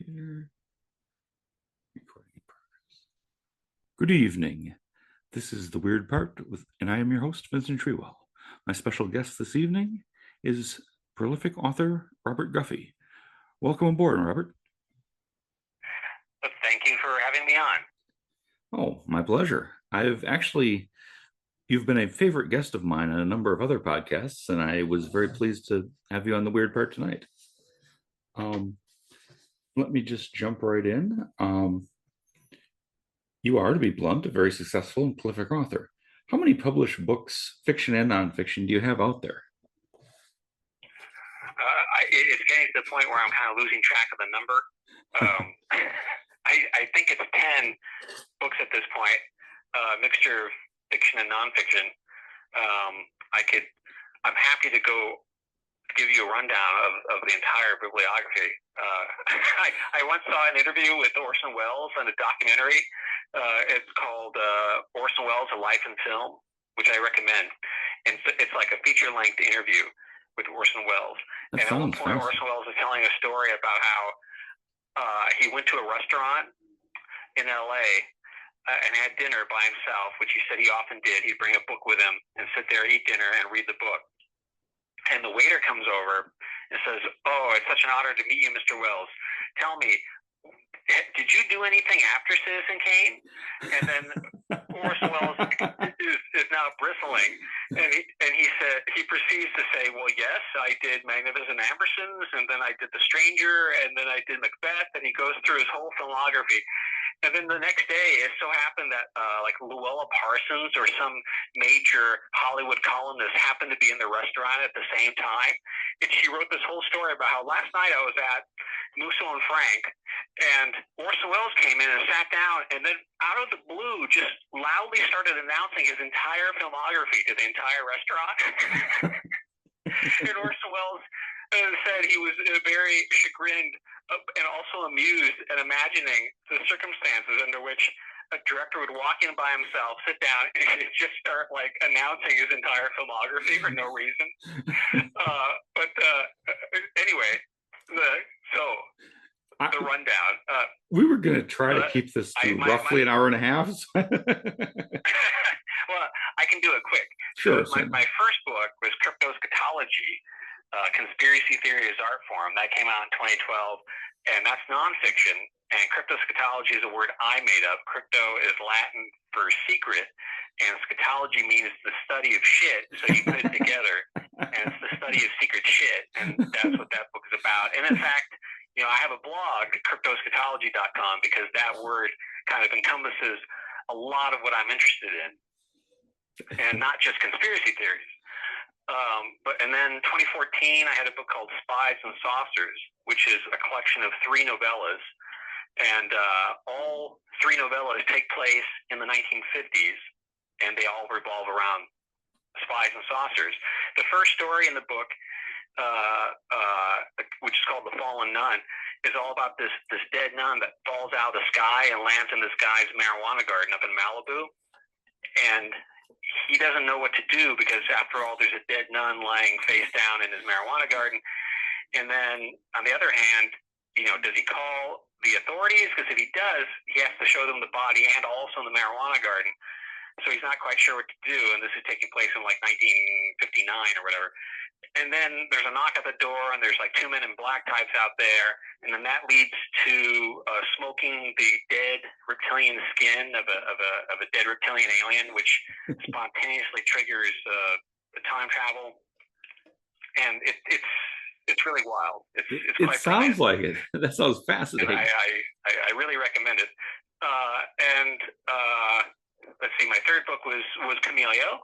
Computer recording in progress. Good evening. This is The Weird Part, and I am your host, Vincent Treewell. My special guest this evening is prolific author Robert Guffey. Welcome aboard, Robert. Thank you for having me on. Oh, my pleasure. You've been a favorite guest of mine on a number of other podcasts, and I was very pleased to have you on The Weird Part tonight. Let me just jump right in. You are, to be blunt, a very successful and prolific author. How many published books, fiction and nonfiction, do you have out there? It's getting to the point where I'm kind of losing track of the number. I think it's 10 books at this point, mixture of fiction and nonfiction. I'm happy to go give you a rundown of the entire bibliography. I once saw an interview with Orson Welles on a documentary. It's called Orson Welles: A Life in Film, which I recommend. And it's like a feature-length interview with Orson Welles. And at one point, Orson Welles is telling a story about how he went to a restaurant in LA and had dinner by himself, which he said he often did. He'd bring a book with him and sit there, eat dinner, and read the book. And the waiter comes over and says, "Oh, it's such an honor to meet you, Mr. Welles. Tell me, did you do anything after Citizen Kane?" And then Orson Welles is now bristling, and he proceeds to say, "Well, yes, I did Magnificent Ambersons, and then I did The Stranger, and then I did Macbeth," and he goes through his whole filmography. And then the next day, it so happened that like Luella Parsons or some major Hollywood columnist happened to be in the restaurant at the same time. And she wrote this whole story about how last night I was at Musso and Frank, and Orson Welles came in and sat down, and then out of the blue just loudly started announcing his entire filmography to the entire restaurant. And Orson Welles said he was very chagrined and also amused at imagining the circumstances under which a director would walk in by himself, sit down, and just start like announcing his entire filmography for no reason. Anyway, the rundown. We were going to try to keep this to roughly an hour and a half. Well, I can do it quick. Sure. So my first book was Cryptoschatology, Conspiracy Theory as Art Form. That came out in 2012, and that's nonfiction. And cryptoschatology is a word I made up. Crypto is Latin for secret, and scatology means the study of shit. So you put it together, and it's the study of secret shit, and that's what that book is about. And in fact, I have a blog, cryptoschatology.com, because that word kind of encompasses a lot of what I'm interested in, and not just conspiracy theories. And then 2014, I had a book called Spies and Saucers, which is a collection of 3 novellas. And all 3 novellas take place in the 1950s, and they all revolve around spies and saucers. The first story in the book, which is called The Fallen Nun, is all about this dead nun that falls out of the sky and lands in this guy's marijuana garden up in Malibu. And he doesn't know what to do because, after all, there's a dead nun lying face down in his marijuana garden. And then, on the other hand, does he call the authorities? Because if he does, he has to show them the body and also the marijuana garden. So he's not quite sure what to do. And this is taking place in like 1959 or whatever. And then there's a knock at the door, and there's like 2 men in black types out there. And then that leads to smoking the dead reptilian skin of a dead reptilian alien, which spontaneously triggers the time travel. And it's really wild. It's quite it sounds like it. That sounds fascinating. And I really recommend it. Let's see. My third book was Camellia,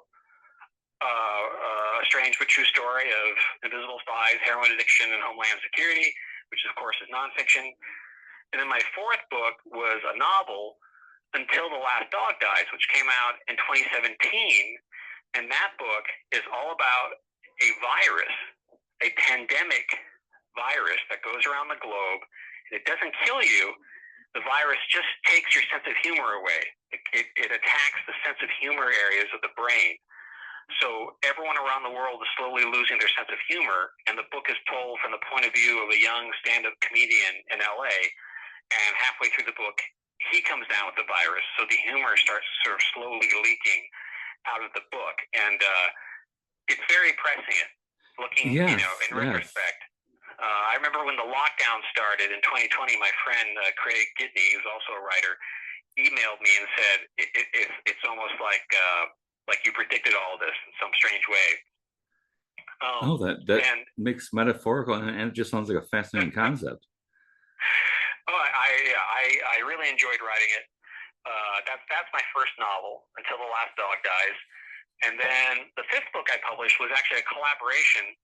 a strange but true story of invisible spies, heroin addiction, and homeland security, which of course is nonfiction. And then my fourth book was a novel, Until the Last Dog Dies, which came out in 2017. And that book is all about a virus, a pandemic virus that goes around the globe. It doesn't kill you. The virus just takes your sense of humor away. It attacks the sense of humor areas of the brain. So everyone around the world is slowly losing their sense of humor, and the book is told from the point of view of a young stand-up comedian in LA. And halfway through the book, he comes down with the virus, so the humor starts sort of slowly leaking out of the book, and it's very prescient. Looking, Yes, in retrospect, I remember when the lockdown started in 2020. My friend Craig Gidney, who's also a writer, emailed me and said it's almost like you predicted all this in some strange way. that And makes metaphorical, and it just sounds like a fascinating concept. I really enjoyed writing it. That's my first novel, Until the Last Dog Dies. And then the fifth book I published was actually a collaboration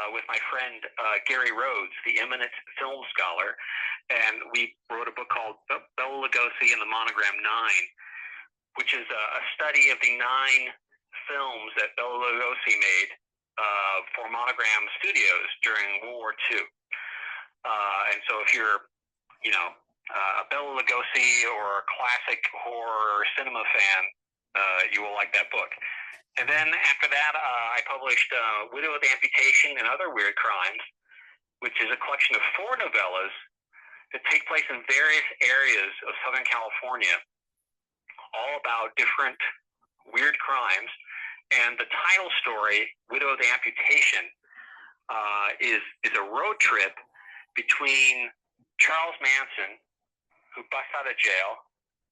with my friend Gary Rhodes, the eminent film scholar. And we wrote a book called Bela Lugosi and the Monogram 9, which is a study of the 9 films that Bela Lugosi made for Monogram Studios during World War II. And so if you're, a Bela Lugosi or a classic horror cinema fan, you will like that book. And then after that, I published Widow with Amputation and Other Weird Crimes, which is a collection of 4 novellas that take place in various areas of Southern California, all about different weird crimes. And the title story, Widow with Amputation, is a road trip between Charles Manson, who busts out of jail.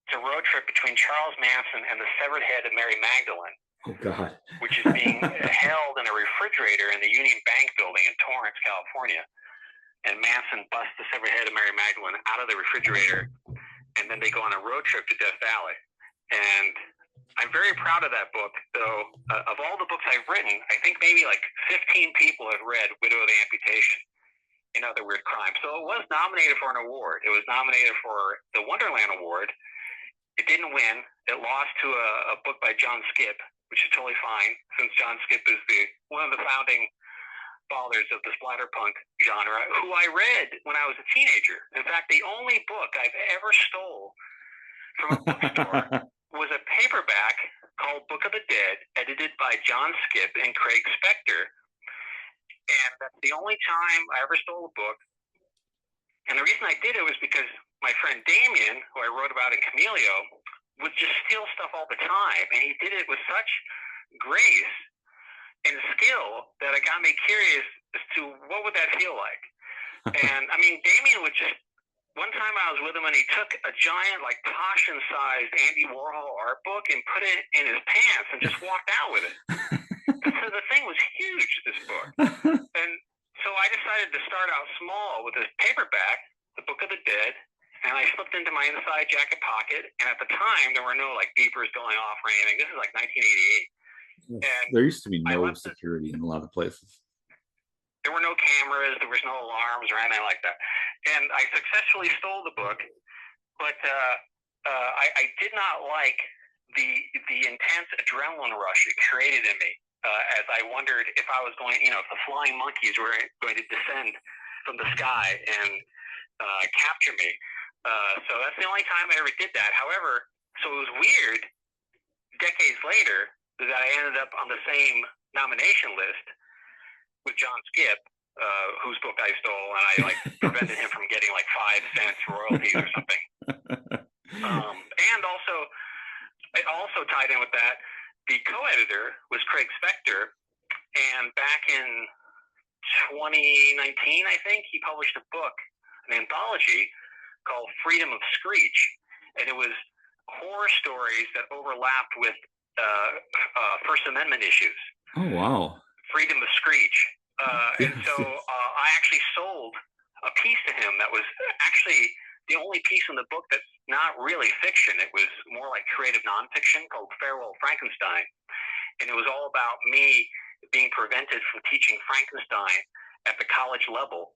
It's a road trip between Charles Manson and the severed head of Mary Magdalene. Oh, God. Which is being held in a refrigerator in the Union Bank building in Torrance, California. And Manson busts the severed head of Mary Magdalene out of the refrigerator, and then they go on a road trip to Death Valley. And I'm very proud of that book, though. Of all the books I've written, I think maybe like 15 people have read Widow with Amputation and Other Weird Crimes. So it was nominated for an award. It was nominated for the Wonderland Award. It didn't win. It lost to a book by John Skipp, which is totally fine, since John Skipp is one of the founding fathers of the splatterpunk genre, who I read when I was a teenager. In fact, the only book I've ever stole from a bookstore was a paperback called Book of the Dead, edited by John Skipp and Craig Spector. And that's the only time I ever stole a book. And the reason I did it was because my friend Damien, who I wrote about in Camelio, would just steal stuff all the time, and he did it with such grace and skill that it got me curious as to what would that feel like. And I mean, Damien would just, one time I was with him and he took a giant, like Taschen-sized Andy Warhol art book and put it in his pants and just walked out with it. So the thing was huge, this book. And so I decided to start out small with this paperback, The Book of the Dead, and I slipped into my inside jacket pocket. And at the time, there were no like beepers going off or anything. This is like 1988. And there used to be no security in a lot of places. There were no cameras. There was no alarms or anything like that. And I successfully stole the book, but I did not like the intense adrenaline rush it created in me as I wondered if I was going, if the flying monkeys were going to descend from the sky and capture me. So that's the only time I ever did that. However, so it was weird decades later that I ended up on the same nomination list with John Skipp, whose book I stole, and I prevented him from getting like 5 cents royalties or something. And also, it also tied in with that. The co-editor was Craig Spector, and back in 2019, I think, he published a book, an anthology called Freedom of Screech, and it was horror stories that overlapped with First Amendment issues. Oh, wow. Freedom of Screech. And so I actually sold a piece to him that was actually the only piece in the book that's not really fiction. It was more like creative nonfiction called Farewell Frankenstein. And it was all about me being prevented from teaching Frankenstein at the college level.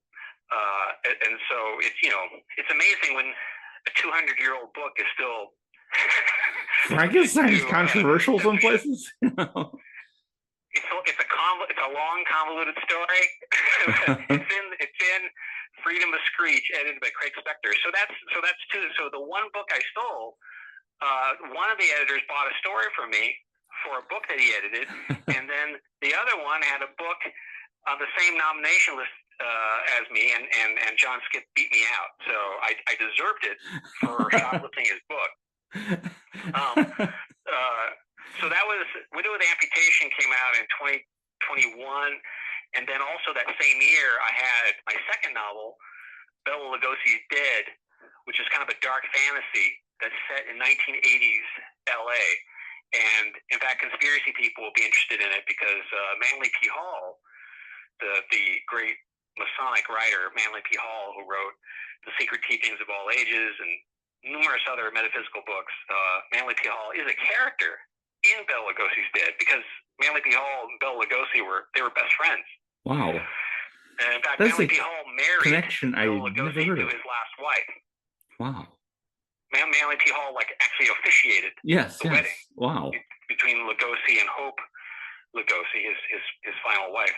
And so it's amazing when a 200-year-old book is still Frankenstein's controversial some places. It's a long, convoluted story. It's in Freedom of Screech, edited by Craig Spector. So that's two. So the one book I stole, one of the editors bought a story from me for a book that he edited, and then the other one had a book on the same nomination list as me, and John Skip beat me out, so I deserved it for shoplifting his book. So that was Widow with Amputation came out in 2021, and then also that same year I had my second novel, Bela Lugosi's Dead, which is kind of a dark fantasy that's set in 1980s LA. And in fact, conspiracy people will be interested in it because Manly P. Hall, the great Masonic writer Manly P. Hall, who wrote The Secret Teachings of All Ages and numerous other metaphysical books, Manly P. Hall is a character in Bela Lugosi's Dead because Manly P. Hall and Bela Lugosi were best friends. Wow. And in fact, That's Manly P. Hall married Bela Lugosi to his last wife. Wow. Manly P. Hall actually officiated the wedding. Wow. Between Lugosi and Hope Lugosi, his final wife.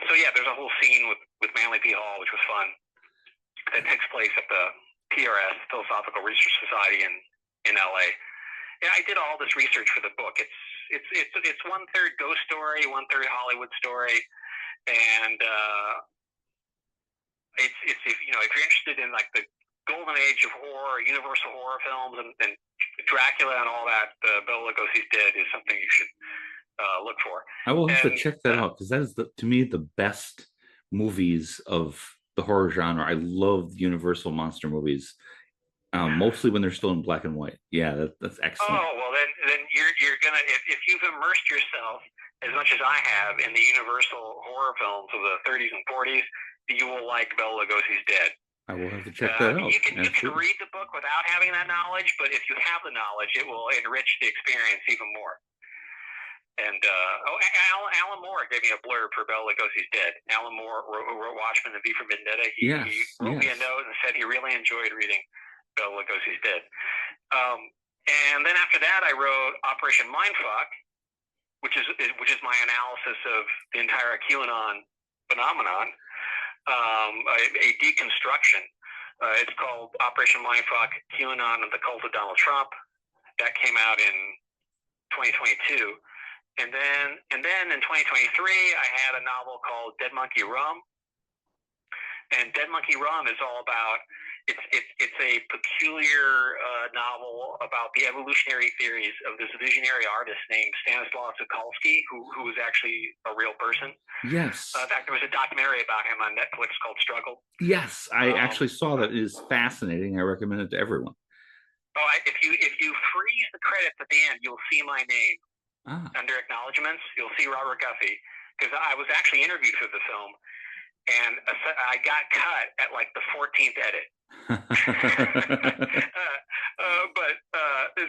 So yeah, there's a whole scene with Manly P. Hall, which was fun, that takes place at the PRS, Philosophical Research Society in LA. Yeah, I did all this research for the book. It's 1/3 ghost story, 1/3 Hollywood story, and it's if you're interested in the golden age of horror, universal horror films, and Dracula and all that, Bela Lugosi's Dead is something you should look for. I will have to check that out because that is to me the best movies of the horror genre. I love Universal monster movies, mostly when they're still in black and white. Yeah, that's excellent. Oh well, then you're gonna if you've immersed yourself as much as I have in the Universal horror films of the 30s and 40s, you will like Bela Lugosi's Dead. I will have to check that out. You can read the book without having that knowledge, but if you have the knowledge, it will enrich the experience even more. And Alan Moore gave me a blurb for Bela Lugosi's Dead. Alan Moore, who wrote Watchmen and V for Vendetta, he wrote me a note and said he really enjoyed reading Bela Lugosi's Dead. And then after that, I wrote Operation Mindfuck, which is my analysis of the entire QAnon phenomenon, a deconstruction. It's called Operation Mindfuck: QAnon and the Cult of Donald Trump. That came out in 2022. And then in 2023, I had a novel called Dead Monkey Rum. And Dead Monkey Rum is all about, it's a peculiar novel about the evolutionary theories of this visionary artist named Stanislaw Tsikolsky, who was actually a real person. Yes. In fact, there was a documentary about him on Netflix called Struggle. Yes, I actually saw that. It is fascinating. I recommend it to everyone. Oh, if you freeze the credits at the end, you'll see my name. Under acknowledgments, you'll see Robert Guffey, because I was actually interviewed for the film, and I got cut at the 14th edit.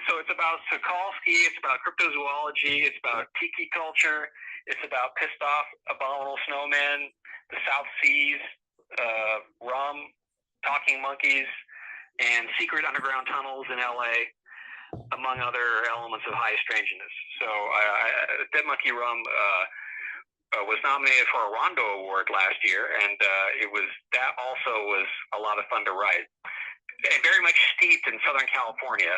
So it's about Tsikolsky, it's about cryptozoology, it's about tiki culture, it's about pissed off abominable snowmen, the South Seas, rum, talking monkeys, and secret underground tunnels in LA, among other elements of high strangeness. So Dead Monkey Rum was nominated for a Rondo Award last year, and that also was a lot of fun to write. And very much steeped in Southern California.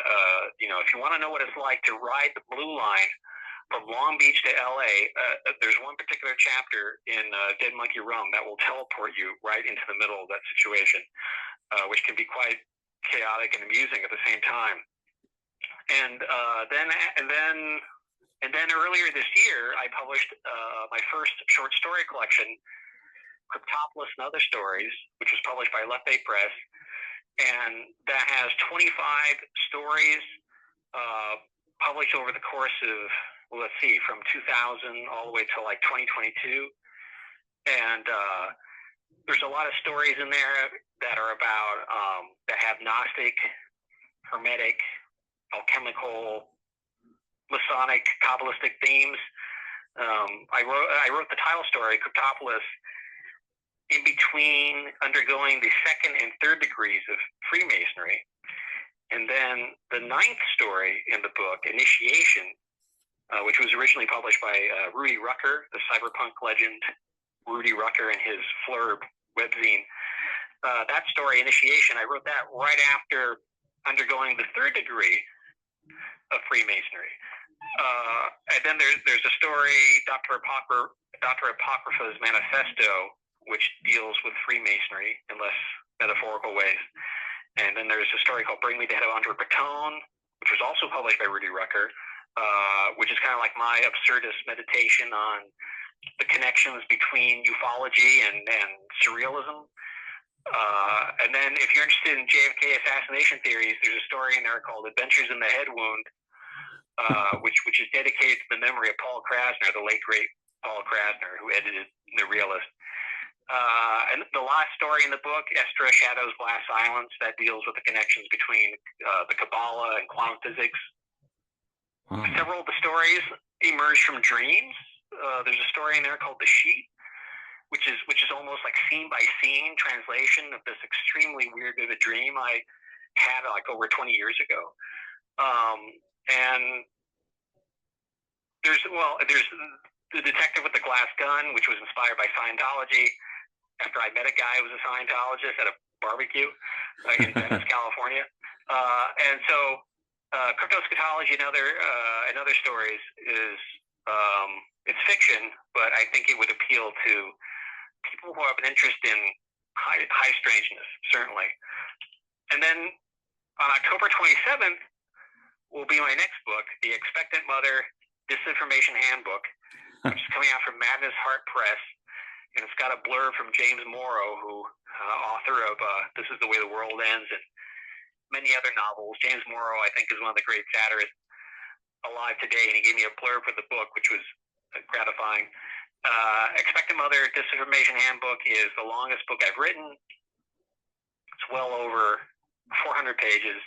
If you want to know what it's like to ride the Blue Line from Long Beach to LA, there's one particular chapter in Dead Monkey Rum that will teleport you right into the middle of that situation, which can be quite chaotic and amusing at the same time. And then earlier this year, I published my first short story collection, Cryptopolis and Other Stories, which was published by Left Bay Press, and that has 25 stories published over the course of, from 2000 all the way to 2022. And there's a lot of stories in there that are about that have Gnostic, Hermetic, alchemical, Masonic, Kabbalistic themes. I wrote the title story, Cryptopolis, in between undergoing the 2nd and 3rd degrees of Freemasonry. And then the 9th story in the book, Initiation, which was originally published by Rudy Rucker, the cyberpunk legend Rudy Rucker, in his Flurb webzine. That story, Initiation, I wrote that right after undergoing the 3rd degree of Freemasonry. And then there's a story, Dr. Apocrypha's Manifesto, which deals with Freemasonry in less metaphorical ways. And then there's a story called Bring Me the Head of Andre Breton, which was also published by Rudy Rucker, which is kind of like my absurdist meditation on the connections between ufology and surrealism. And then if you're interested in JFK assassination theories, there's a story in there called Adventures in the Head Wound, which is dedicated to the memory of Paul Krasner, the late great Paul Krasner, who edited The Realist. And the last story in the book, Estra Shadows Glass Silence, that deals with the connections between the Kabbalah and quantum physics. Wow. Several of the stories emerge from dreams. There's a story in there called The Sheet, which is almost like scene by scene translation of this extremely weird vivid dream I had like over 20 years ago. And there's The Detective with the Glass Gun, which was inspired by Scientology. After I met a guy who was a Scientologist at a barbecue in Venice, California. And so cryptoschatology and other stories is it's fiction, but I think it would appeal to people who have an interest in high strangeness, certainly. And then on October 27th will be my next book, The Expectant Mother Disinformation Handbook, which is coming out from Madness Heart Press. And it's got a blurb from James Morrow, who author of This Is the Way the World Ends and many other novels. James Morrow, I think, is one of the great satirists alive today, and he gave me a blurb for the book, which was gratifying. Expectant Mother Disinformation Handbook is the longest book I've written. It's well over 400 pages.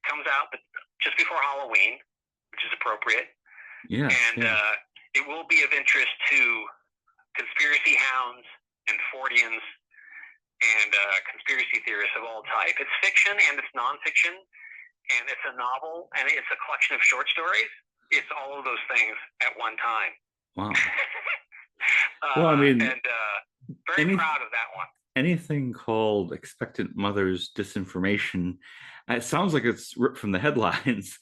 Comes out just before Halloween, which is appropriate. Yeah. And it will be of interest to conspiracy hounds and Fordians and conspiracy theorists of all type. It's fiction and it's nonfiction, and it's a novel, and it's a collection of short stories. It's all of those things at one time. Wow. Well, I mean, and very proud of that one. Anything called Expectant Mother's Disinformation, it sounds like it's ripped from the headlines.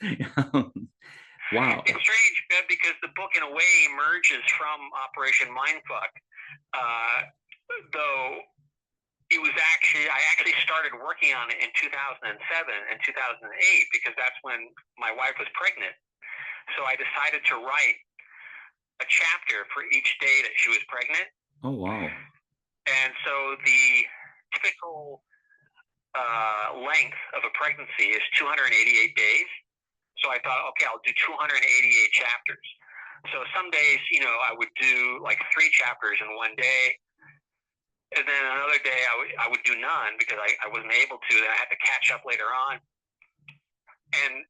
Wow. It's strange because the book, in a way, emerges from Operation Mindfuck. Though I actually started working on it in 2007 and 2008 because that's when my wife was pregnant. So I decided to write a chapter for each day that she was pregnant. Oh, wow. And so the typical length of a pregnancy is 288 days. So I thought, okay, I'll do 288 chapters. So some days, I would do like 3 chapters in one day. And then another day I would do none because I wasn't able to. Then I had to catch up later on. And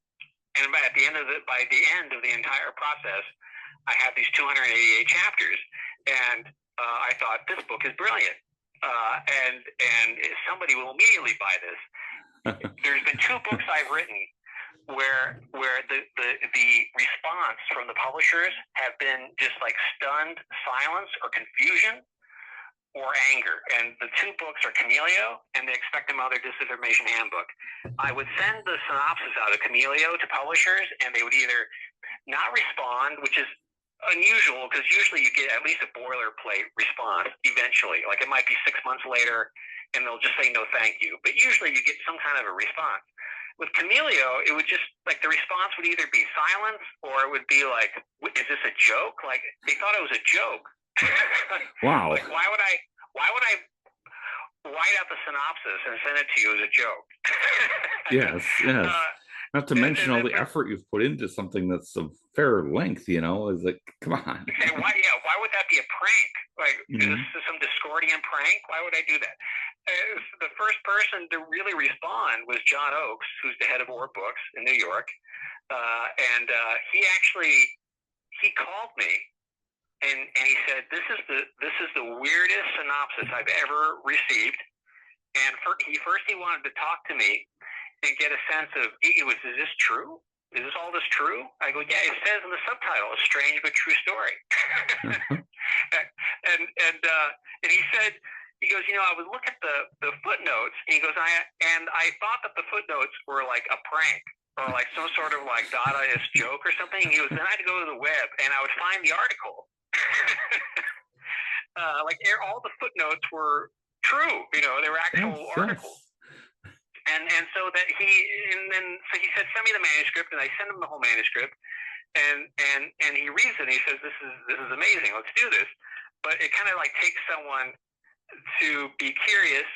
by the end of the entire process, I had these 288 chapters. And I thought, this book is brilliant. And somebody will immediately buy this. There's been 2 books I've written where the response from the publishers have been just like stunned silence or confusion or anger. And the 2 books are Camelio and The Expectant Mother Disinformation Handbook. I would send the synopsis out of Camelio to publishers, and they would either not respond, which is unusual because usually you get at least a boilerplate response eventually. Like it might be 6 months later, and they'll just say no thank you. But usually you get some kind of a response. With Camelio, it would just like the response would either be silence or it would be like, "Is this a joke?" Like they thought it was a joke. Wow. Like why would I write out the synopsis and send it to you as a joke? Yes. Not to mention all the effort you've put into something that's of fair length. Is like, come on. Why would that be a prank? Like, is this some Discordian prank? Why would I do that? The first person to really respond was John Oakes, who's the head of War Books in New York, and he called me and he said, "This is the weirdest synopsis I've ever received." And he wanted to talk to me and get a sense of, is this true? Is this all this true? I go, yeah, it says in the subtitle, a strange but true story. and he said, I would look at the footnotes, and he goes, I thought that the footnotes were like a prank. or like some sort of like Dadaist joke or something. Then I had to go to the web and I would find the article. Like all the footnotes were true, they were actual articles. And so so he said, send me the manuscript, and I send him the whole manuscript, and he reads it and he says, this is amazing, let's do this. But it kind of like takes someone to be curious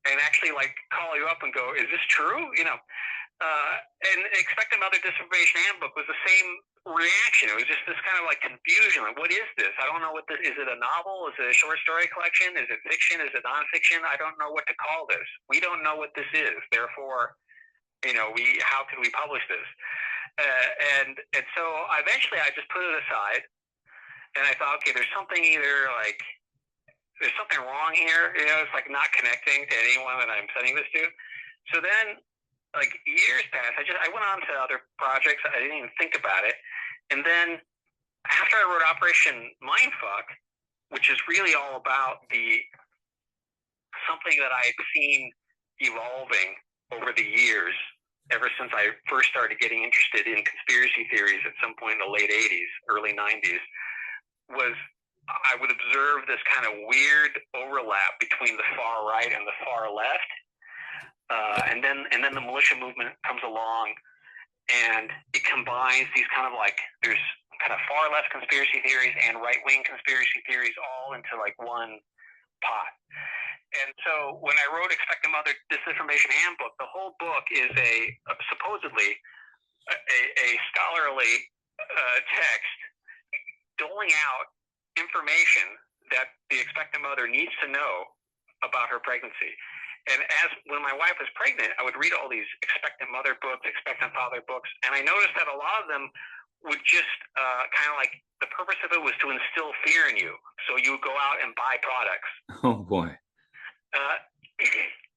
and actually like call you up and go, is this true? And Expect a Mother Disinformation Handbook was the same reaction. It was just this kind of like confusion. Like, what is this? I don't know what this is. It a novel? Is it a short story collection? Is it fiction? Is it nonfiction? I don't know what to call this. We don't know what this is. Therefore, how can we publish this? And so eventually I just put it aside, and I thought, okay, there's something wrong here. It's like not connecting to anyone that I'm sending this to. So then, like years passed, I went on to other projects. I didn't even think about it. And then after I wrote Operation Mindfuck, which is really all about something that I had seen evolving over the years, ever since I first started getting interested in conspiracy theories at some point in the late 80s, early 90s, was I would observe this kind of weird overlap between the far right and the far left. And then the militia movement comes along, and it combines these kind of like, there's kind of far left conspiracy theories and right wing conspiracy theories all into like one pot. And so when I wrote Expect a Mother Disinformation Handbook, the whole book is supposedly a scholarly text doling out information that the expectant mother needs to know about her pregnancy. And when my wife was pregnant, I would read all these expectant mother books, expectant father books, and I noticed that a lot of them would just kind of like, the purpose of it was to instill fear in you, so you would go out and buy products. Oh boy.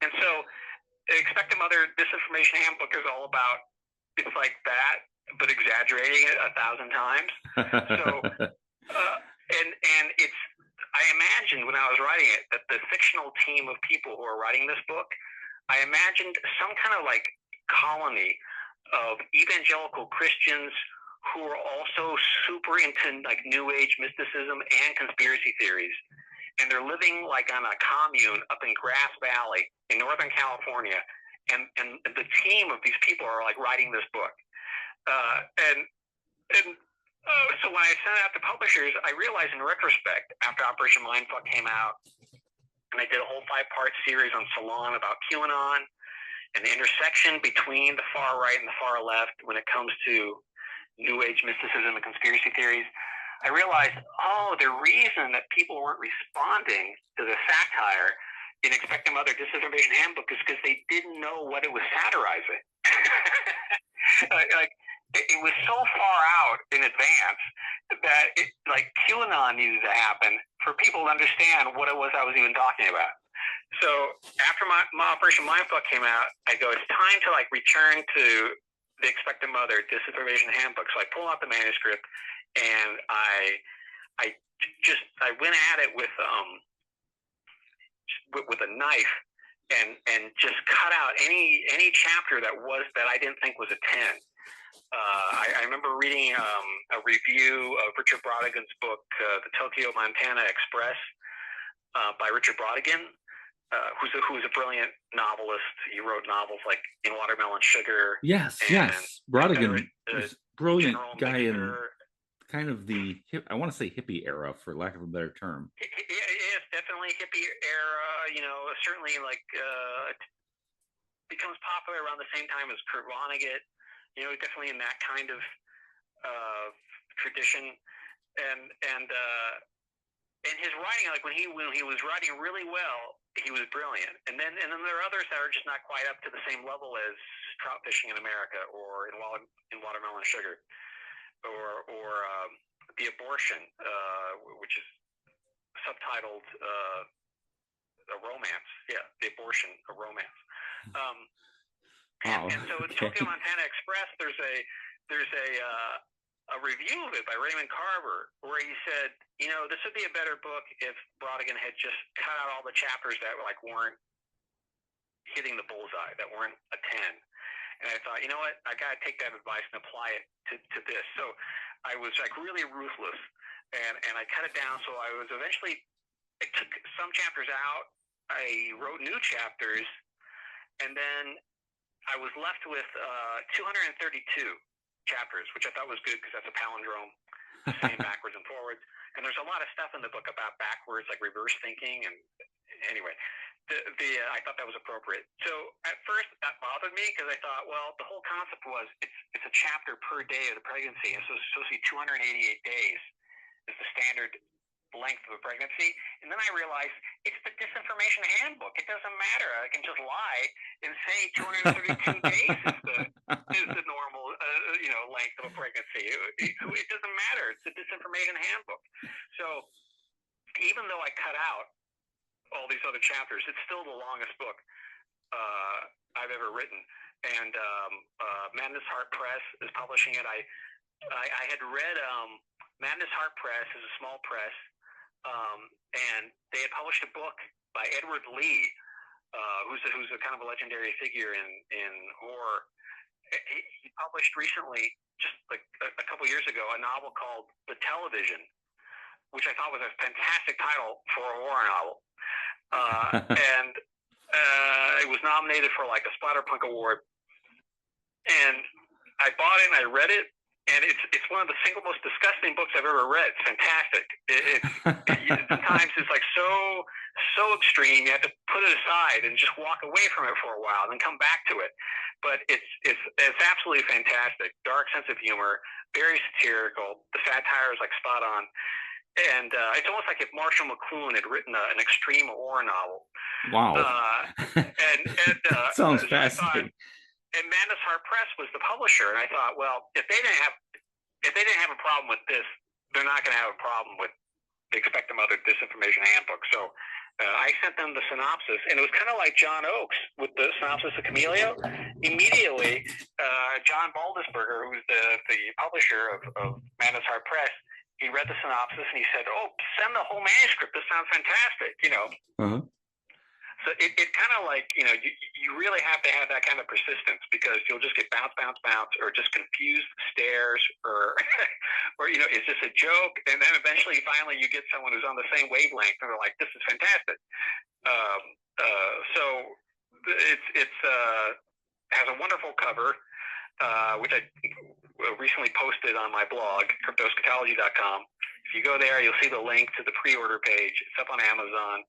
And so the Expectant Mother Disinformation Handbook is all about, it's like that, but exaggerating it 1,000 times. So, and it's, I imagined when I was writing it that the fictional team of people who are writing this book, I imagined some kind of like colony of evangelical Christians who are also super into like New Age mysticism and conspiracy theories. And they're living like on a commune up in Grass Valley in Northern California. And the team of these people are like writing this book. So when I sent it out to publishers, I realized in retrospect, after Operation Mindfuck came out, and I did a whole 5-part series on Salon about QAnon and the intersection between the far right and the far left when it comes to New Age mysticism and conspiracy theories, I realized, the reason that people weren't responding to the satire in Expecting Mother Disinformation Handbook is because they didn't know what it was satirizing. It was so far out in advance that QAnon needed to happen for people to understand what it was I was even talking about. So after my Operation Mindfuck came out, I go, it's time to return to the Expectant Mother Disinformation Handbook. So I pull out the manuscript, and I went at it with a knife and just cut out any chapter that I didn't think was a 10. I remember reading a review of Richard Brautigan's book, The Tokyo Montana Express, by Richard Brautigan, who's a brilliant novelist. He wrote novels like In Watermelon Sugar. Yes. Brautigan is brilliant guy in kind of the I want to say hippie era, for lack of a better term. Yes, definitely hippie era. Certainly becomes popular around the same time as Kurt Vonnegut. Definitely in that kind of tradition, and his writing, when he was writing really well, he was brilliant. And then there are others that are just not quite up to the same level as Trout Fishing in America or in Watermelon Sugar, or The Abortion, which is subtitled a romance. Yeah, The Abortion, a romance. And so in Tokyo Montana Express, there's a review of it by Raymond Carver where he said, this would be a better book if Brautigan had just cut out all the chapters that weren't hitting the bullseye, that weren't a 10. And I I thought, you know what, I got to take that advice and apply it to this. So I was like really ruthless, and I cut it down. So I was eventually, I took some chapters out, I wrote new chapters, and then I was left with 232 chapters, which I thought was good because that's a palindrome, saying backwards and forwards. And there's a lot of stuff in the book about backwards, like reverse thinking. And anyway, I thought that was appropriate. So at first that bothered me because I thought, well, the whole concept was it's a chapter per day of the pregnancy, and so it's supposed to be 288 days is the standard length of a pregnancy. And then I realized it's the disinformation handbook. It doesn't matter. I can just lie and say 232 days is the normal length of a pregnancy. It doesn't matter. It's the disinformation handbook. So even though I cut out all these other chapters, it's still the longest book I've ever written. And Madness Heart Press is publishing it. I had read Madness Heart Press is a small press, and they had published a book by Edward Lee, who's a kind of a legendary figure in horror. He published recently, just like a couple years ago, a novel called The Television, which I thought was a fantastic title for a horror novel. And it was nominated for like a Splatterpunk Award. And I bought it and I read it, and it's one of the single most disgusting books I've ever read. It's fantastic. Sometimes it's like so extreme, you have to put it aside and just walk away from it for a while and then come back to it. But it's absolutely fantastic. Dark sense of humor, very satirical. The satire is like spot on. And it's almost like if Marshall McLuhan had written an extreme horror novel. Wow. That sounds fascinating. And Madness Heart Press was the publisher, and I thought, well, if they didn't have a problem with this, they're not going to have a problem with the Expect Them Other Disinformation Handbook. So I sent them the synopsis, and it was kind of like John Oakes with the synopsis of Camellia. Immediately, John Baldisberger, who's the publisher of Madness Heart Press, he read the synopsis and he said, "Oh, send the whole manuscript. This sounds fantastic." Uh-huh. So it kind of like, you really have to have that kind of persistence, because you'll just get bounce, or just confused stares, or it's just a joke. And then eventually, finally, you get someone who's on the same wavelength and they're like, this is fantastic. So it has a wonderful cover, which I recently posted on my blog, cryptoeschatology.com. If you go there, you'll see the link to the pre-order page. It's up on Amazon.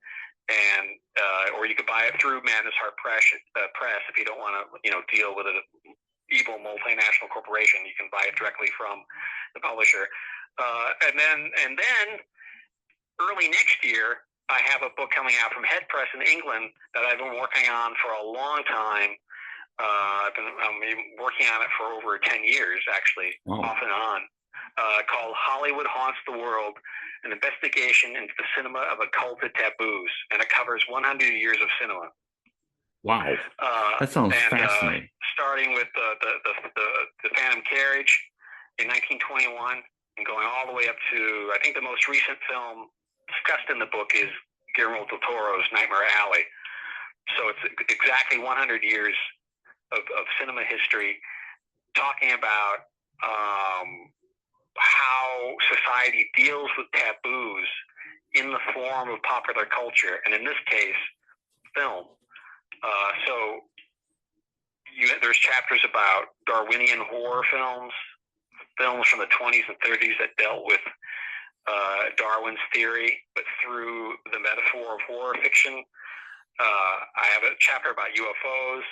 And or you could buy it through Madness Heart Press if you don't want to deal with an evil multinational corporation. You can buy it directly from the publisher. And then early next year, I have a book coming out from Head Press in England that I've been working on for a long time. I'm working on it for over 10 years, actually. Wow. Off and on. Called Hollywood Haunts the World, an investigation into the cinema of occulted taboos, and it covers 100 years of cinema. Wow, that sounds fascinating. Starting with the Phantom Carriage in 1921, and going all the way up to, I think the most recent film discussed in the book is Guillermo del Toro's Nightmare Alley. So it's exactly 100 years of cinema history, talking about how society deals with taboos in the form of popular culture, and in this case, film. So there's chapters about Darwinian horror films from the 20s and 30s that dealt with Darwin's theory, but through the metaphor of horror fiction. I have a chapter about UFOs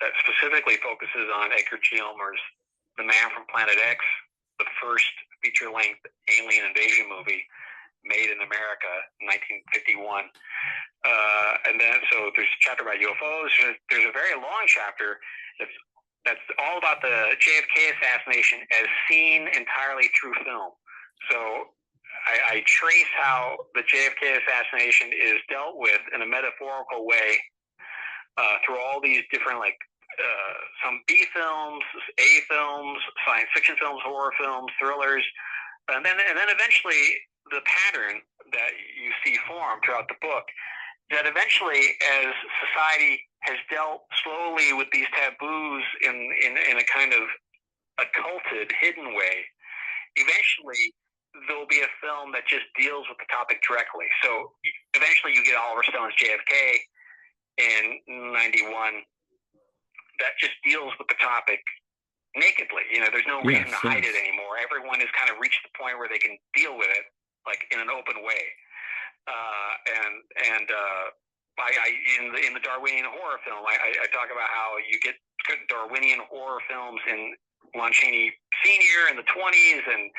that specifically focuses on Edgar G. Ulmer's The Man from Planet X, the first feature-length alien invasion movie made in America in 1951. And then, so there's a chapter about UFOs. There's a very long chapter that's all about the JFK assassination as seen entirely through film. So I trace how the JFK assassination is dealt with in a metaphorical way through all these different, some B films, A films, science fiction films, horror films, thrillers, and then eventually the pattern that you see form throughout the book, that eventually, as society has dealt slowly with these taboos in a kind of occulted, hidden way. Eventually, there'll be a film that just deals with the topic directly. So eventually, you get Oliver Stone's JFK in '91 that just deals with the topic nakedly. There's no reason to hide it anymore. Everyone has kind of reached the point where they can deal with it like in an open way. In the Darwinian horror film, I talk about how you get Darwinian horror films in Lon Chaney Sr. in the 20s and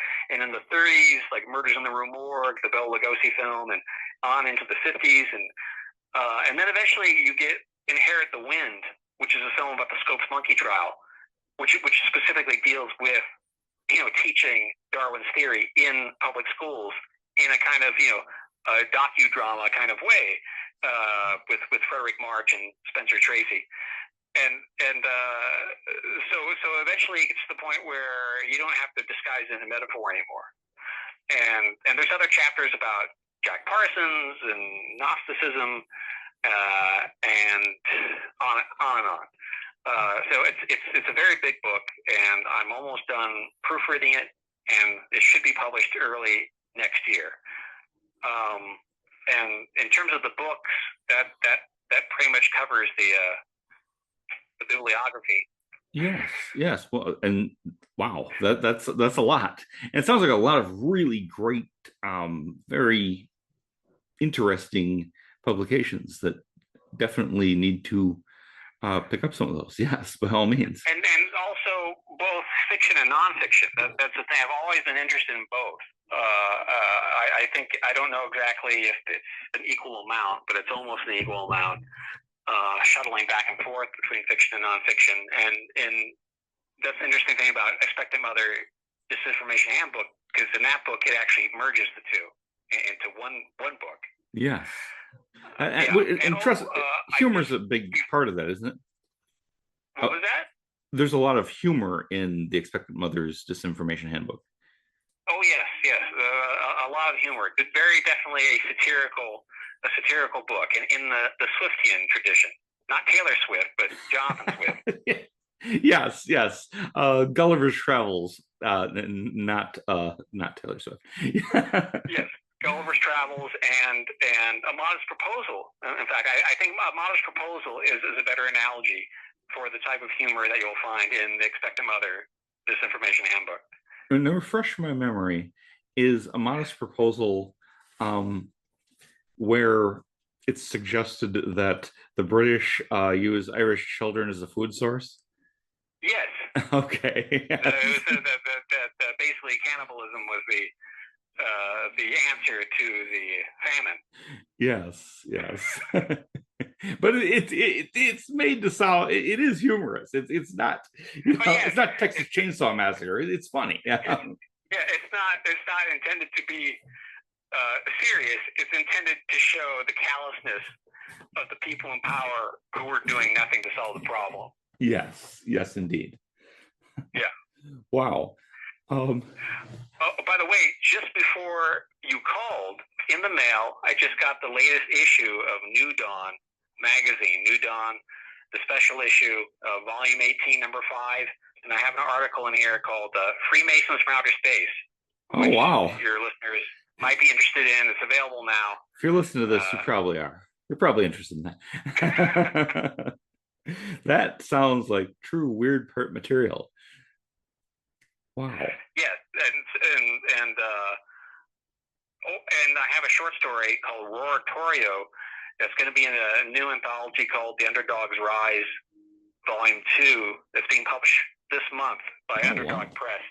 in the 30s, like Murders in the Rue Morgue, the Bela Lugosi film, and on into the 50s, and then eventually you get Inherit the Wind, which is a film about the Scopes monkey trial, which specifically deals with teaching Darwin's theory in public schools in a kind of a docudrama kind of way, with Frederick March and Spencer Tracy, and so eventually it gets to the point where you don't have to disguise it in a metaphor anymore, and there's other chapters about Jack Parsons and Gnosticism, and on and on. So it's a very big book, and I'm almost done proofreading it, and it should be published early next year. And in terms of the books, that pretty much covers the bibliography. Yes. Well, and wow, that's a lot. And it sounds like a lot of really great, very interesting publications that definitely need to pick up some of those. Yes, by all means. And also both fiction and nonfiction. That's the thing. I've always been interested in both. I think, I don't know exactly if it's an equal amount, but it's almost an equal amount, shuttling back and forth between fiction and nonfiction. And that's the interesting thing about Expectant Mother Disinformation Handbook, because in that book it actually merges the two into one book. Yes. And trust, humor is a big part of that, isn't it? What was that? There's a lot of humor in the Expectant Mother's Disinformation Handbook. Oh yes, a lot of humor. It's very definitely a satirical book, and in the Swiftian tradition, not Taylor Swift, but Jonathan Swift. Yes. Gulliver's Travels, not Taylor Swift. Yes, Gulliver's Travels and A Modest Proposal. In fact, I think A Modest Proposal is a better analogy for the type of humor that you'll find in the Expectant Mother Disinformation Handbook. And to refresh my memory, is A Modest Proposal where it's suggested that the British use Irish children as a food source? Yes. Okay. Basically, cannibalism was the answer to the famine. Yes. But it's made to sound, it is humorous. It's not it's not Texas Chainsaw Massacre. It's funny. Yeah, it's not intended to be serious. It's intended to show the callousness of the people in power who were doing nothing to solve the problem. Yes, indeed. Yeah. Wow. By the way, just before you called, in the mail, I just got the latest issue of New Dawn magazine. New Dawn, the special issue, volume 18, number 5, and I have an article in here called Freemasons from Outer Space. Oh, wow. Your listeners might be interested in. It's available now. If you're listening to this, you probably are. You're probably interested in that. That sounds like true weird part material. Wow. Yes, and I have a short story called Roratorio that's going to be in a new anthology called The Underdog's Rise, Volume 2, that's being published this month by Underdog Press.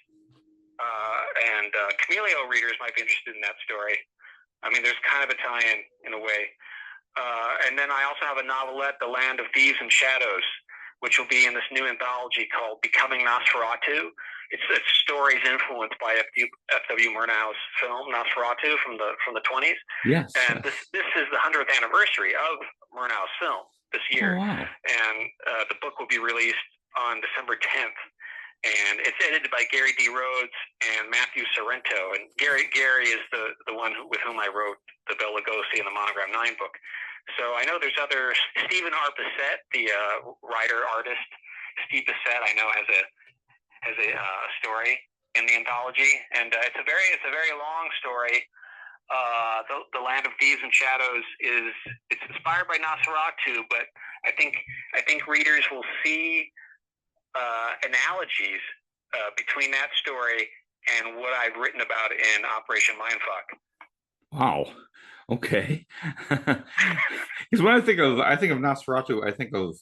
And Camelio readers might be interested in that story. I mean, there's kind of a tie-in in a way. And then I also have a novelette, The Land of Thieves and Shadows, which will be in this new anthology called Becoming Nosferatu. It's stories influenced by F.W. Murnau's film Nosferatu from the 20s. Yes. And this is the 100th anniversary of Murnau's film this year. Oh, wow. And the book will be released on December 10th. and it's edited by Gary D. Rhodes and Matthew Sorrento. And Gary is the one with whom I wrote the Bela Lugosi and the Monogram 9 book. So I know there's other Stephen R. Bissett, the writer artist. Steve Bissett, I know has a story in the anthology, and it's a very long story. The Land of Thieves and Shadows it's inspired by Nosferatu, but I think readers will see analogies between that story and what I've written about in Operation Mindfuck. Wow. Okay. Because when I think of Nosferatu, I think of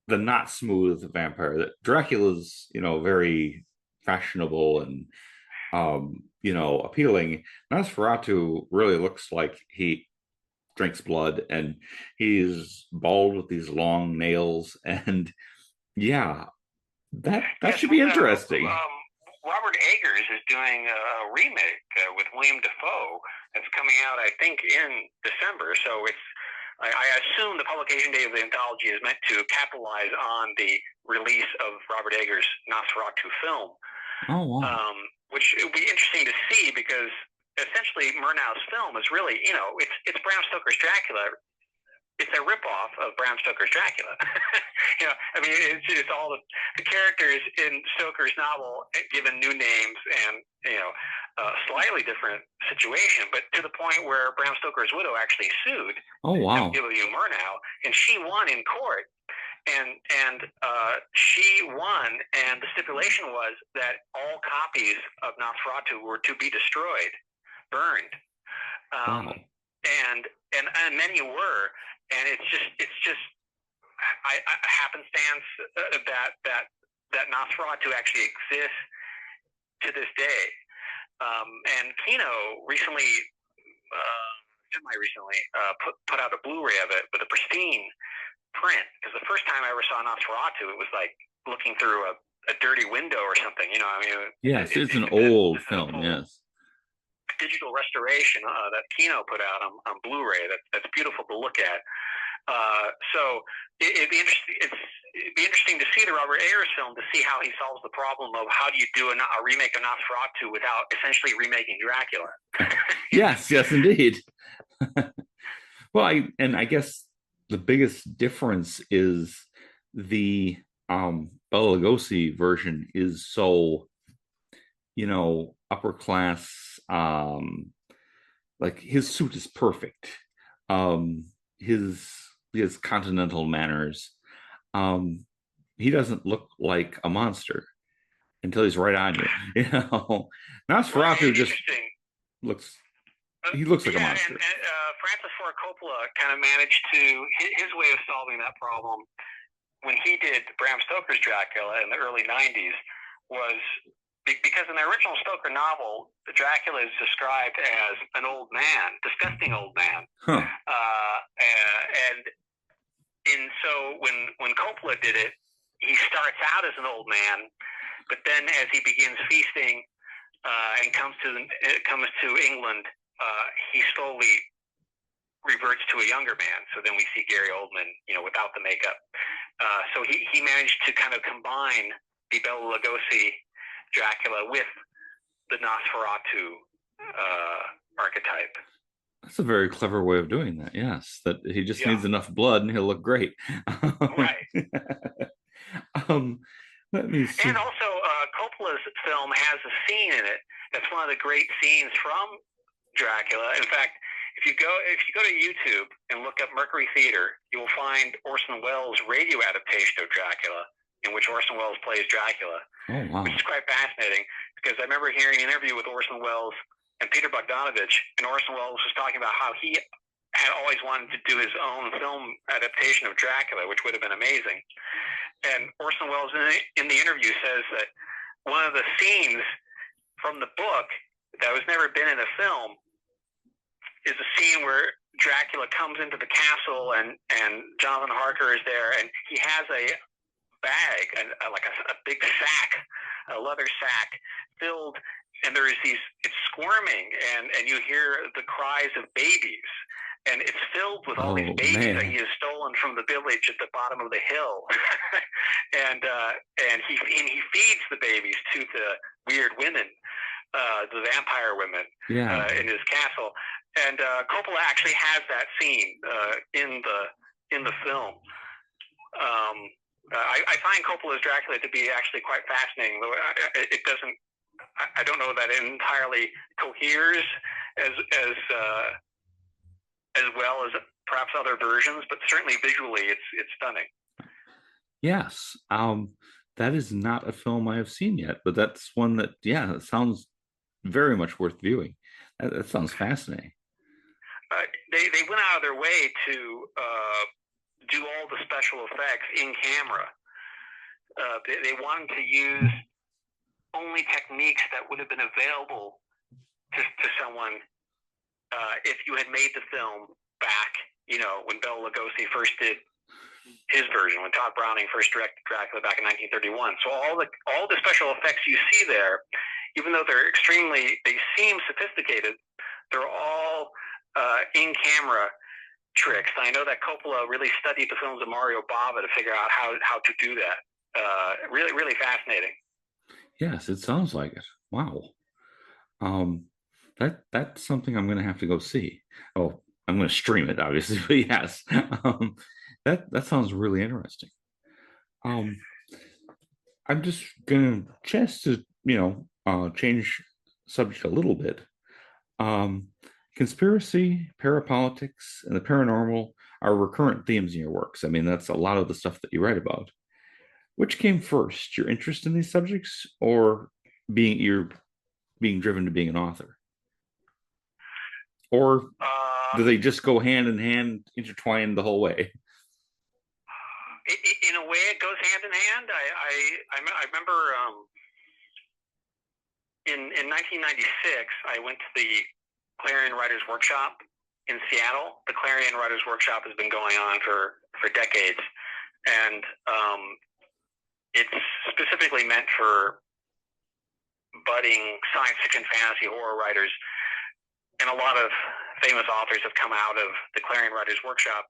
the not smooth vampire. That Dracula's, very fashionable and appealing. Nosferatu really looks like he drinks blood and he's bald with these long nails. And yeah, that should be interesting. Robert Eggers is doing a remake with William Dafoe that's coming out, I think, in December. So I assume the publication date of the anthology is meant to capitalize on the release of Robert Eggers' Nosferatu film. Oh, wow. Which would be interesting to see, because essentially Murnau's film is really, it's Bram Stoker's Dracula. It's a ripoff of Bram Stoker's Dracula. It's all the characters in Stoker's novel given new names and, slightly different situation, but to the point where Bram Stoker's widow actually sued W. Murnau, and she won in court. And she won, and the stipulation was that all copies of Nosferatu were to be destroyed, burned, and many were, and it's just happenstance that Nosferatu actually exists to this day. And Kino recently, semi-recently, put out a Blu-ray of it with a pristine print, because the first time I ever saw Nosferatu, it was like looking through a dirty window or something. Yes, it's an old film. Yes, digital restoration that Kino put out on Blu-ray. That's beautiful to look at. So it'd be interesting to see the Robert Eggers film, to see how he solves the problem of how do you do a remake of Nosferatu without essentially remaking Dracula. yes, indeed. Well, I guess the biggest difference is the Bela Lugosi version is so, upper class. Like his suit is perfect. His continental manners. He doesn't look like a monster until he's right on you. Nosferatu just looks. He looks like a monster. And Francis Ford Coppola kind of managed to his way of solving that problem when he did Bram Stoker's Dracula in the early '90s was because in the original Stoker novel, Dracula is described as an old man, disgusting old man, and so when Coppola did it, he starts out as an old man, but then as he begins feasting and comes to England. He slowly reverts to a younger man. So then we see Gary Oldman, without the makeup. So he managed to kind of combine the Bela Lugosi Dracula with the Nosferatu archetype. That's a very clever way of doing that. Yes, that he just needs enough blood and he'll look great. Right. Let me see. And also, Coppola's film has a scene in it that's one of the great scenes from Dracula. In fact, if you go to YouTube and look up Mercury Theater, you will find Orson Welles' radio adaptation of Dracula, in which Orson Welles plays Dracula. Oh, wow. Which is quite fascinating, because I remember hearing an interview with Orson Welles and Peter Bogdanovich, and Orson Welles was talking about how he had always wanted to do his own film adaptation of Dracula, which would have been amazing. And Orson Welles in the interview says that one of the scenes from the book that was never been in a film is a scene where Dracula comes into the castle and Jonathan Harker is there, and he has a bag, like a big sack, a leather sack filled, and it's squirming, and you hear the cries of babies. and it's filled with all these Oh babies that man. he has stolen from the village at the bottom of the hill, and he feeds the babies to the weird women, the vampire women, Yeah. in his castle. And Coppola actually has that scene in the film. I find Coppola's Dracula to be actually quite fascinating, though it doesn't. I don't know that it entirely coheres as well as perhaps other versions, but certainly visually, it's stunning. Yes. That is not a film I have seen yet, but that's one that, yeah, it sounds very much worth viewing. That sounds fascinating. They went out of their way to do all the special effects in camera. They wanted to use only techniques that would have been available to someone if you had made the film back, when Bela Lugosi first did his version, when Todd Browning first directed Dracula back in 1931. So all the special effects you see there, even though they seem sophisticated, they're all in-camera tricks. And I know that Coppola really studied the films of Mario Bava to figure out how to do that. Really, really fascinating. Yes, it sounds like it. Wow. Um, that's something I'm gonna have to go see. Oh, I'm gonna stream it, obviously, but yes. That sounds really interesting. Um, I'm just gonna just to, change subject a little bit. Um, conspiracy, parapolitics, and the paranormal are recurrent themes in your works. I mean, that's a lot of the stuff that you write about. Which came first, your interest in these subjects, or being driven to being an author? Or do they just go hand in hand, intertwined the whole way? In a way, it goes hand in hand. I remember in 1996, I went to the Clarion Writers Workshop in Seattle. The Clarion Writers Workshop has been going on for decades, and it's specifically meant for budding science fiction, fantasy, horror writers. And a lot of famous authors have come out of the Clarion Writers Workshop,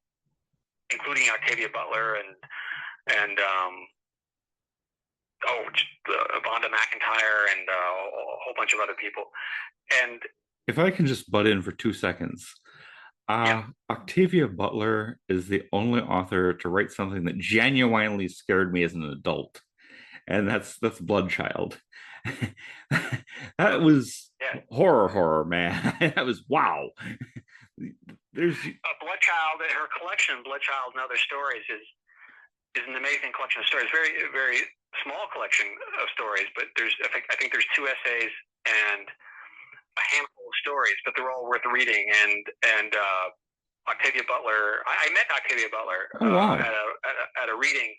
including Octavia Butler and Vonda McIntyre and a whole bunch of other people. And If I can just butt in for 2 seconds, yeah, Octavia Butler is the only author to write something that genuinely scared me as an adult, and that's Bloodchild. That was yeah. horror, man. That was wow. There's Bloodchild, her collection, Bloodchild and Other Stories, is an amazing collection of stories. Very, very small collection of stories, but I think there's 2 essays and a handful of stories, but they're all worth reading. And Octavia Butler, I met Octavia Butler oh wow. at a reading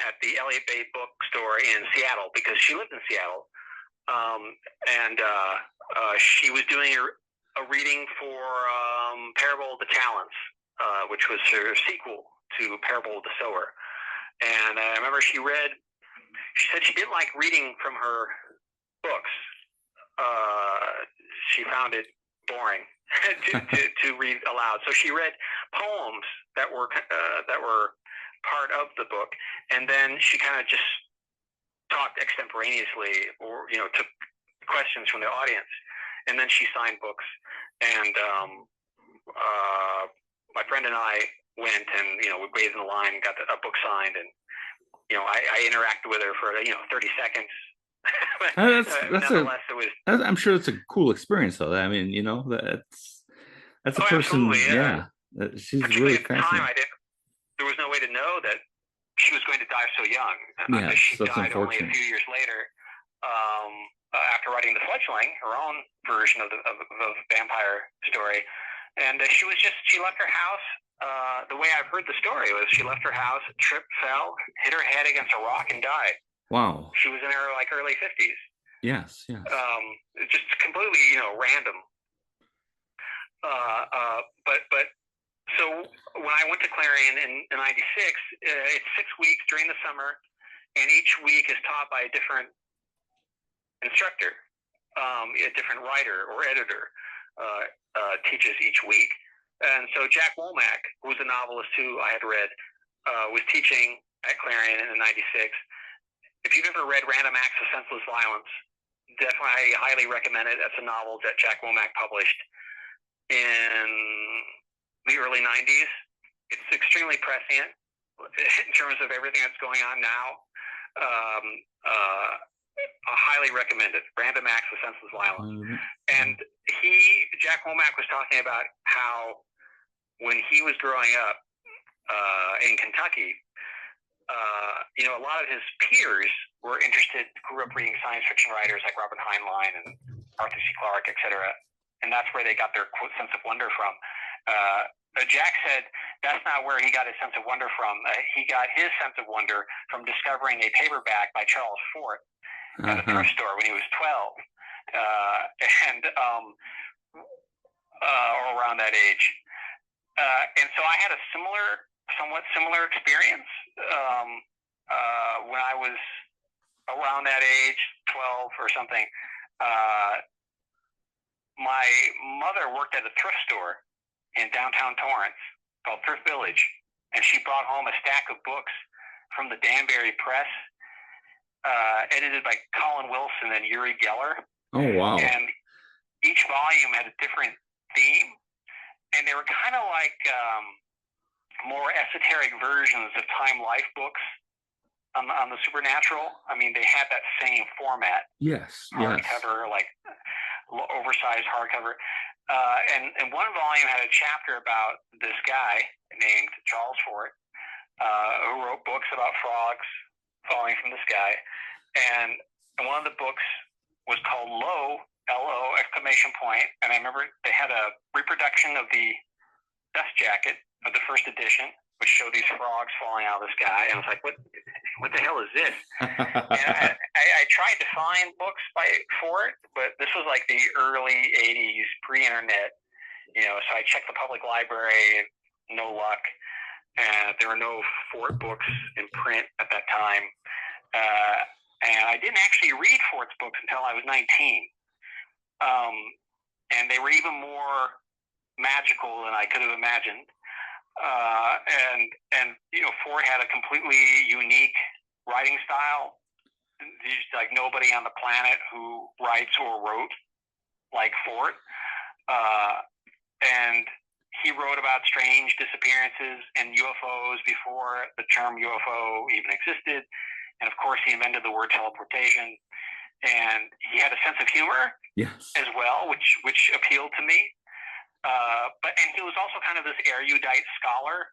at the Elliott Bay Bookstore in Seattle, because she lived in Seattle, and she was doing a reading for Parable of the Talents, which was her sequel to Parable of the Sower. And I remember she said she didn't like reading from her books. She found it boring to read aloud. So she read poems that were part of the book, and then she kind of just talked extemporaneously, or took questions from the audience, and then she signed books. And my friend and I went, and we waited in the line, got a book signed, and I interacted with her for 30 seconds. Nonetheless, it was. I'm sure it's a cool experience, though. I mean, that's a person. Yeah. She's Particularly really at the time, fascinating. there was no way to know that she was going to die so young. Yes, she that's died only a unfortunate. few years later, after writing The Fledgling, her own version of the vampire story. And she left her house. The way I've heard the story was she left her house, tripped, fell, hit her head against a rock, and died. Wow. She was in her early 50s. Yes. Just completely random. But so when I went to Clarion in '96, it's 6 weeks during the summer, and each week is taught by a different instructor, a different writer or editor. teaches each week. And so Jack Womack, who was a novelist who I had read, was teaching at Clarion in '96. If you've ever read Random Acts of Senseless Violence, definitely I highly recommend it. That's a novel that Jack Womack published in the early '90s. It's extremely prescient in terms of everything that's going on now. I highly recommend it. Random Acts of Senseless Violence. And Jack Womack was talking about how when he was growing up in Kentucky, a lot of his peers grew up reading science fiction writers like Robert Heinlein and Arthur C. Clarke, etc. And that's where they got their quote sense of wonder from. Jack said that's not where he got his sense of wonder from. He got his sense of wonder from discovering a paperback by Charles Fort at a thrift store when he was 12, or around that age. And so I had a somewhat similar experience when I was around that age, 12 or something. My mother worked at a thrift store in downtown Torrance called Thrift Village, and she brought home a stack of books from the Danbury Press, edited by Colin Wilson and Uri Geller. Oh, wow. And each volume had a different theme, and they were kind of like more esoteric versions of Time Life books on the supernatural. I mean, they had that same format. Yes. Hardcover, like oversized hardcover. And one volume had a chapter about this guy named Charles Fort, who wrote books about frogs falling from the sky. And one of the books was called Lo, L-O, exclamation point. And I remember they had a reproduction of the dust jacket of the first edition, which showed these frogs falling out of the sky. And I was like, what the hell is this? And I tried to find books for it, but this was like the early 80s, pre-internet, so I checked the public library, no luck. There were no Fort books in print at that time. And I didn't actually read Fort's books until I was 19. And they were even more magical than I could have imagined. Ford had a completely unique writing style. There's like nobody on the planet who writes or wrote like Ford. And he wrote about strange disappearances and UFOs before the term UFO even existed. And of course, he invented the word teleportation. And he had a sense of humor as well, which appealed to me. And he was also kind of this erudite scholar,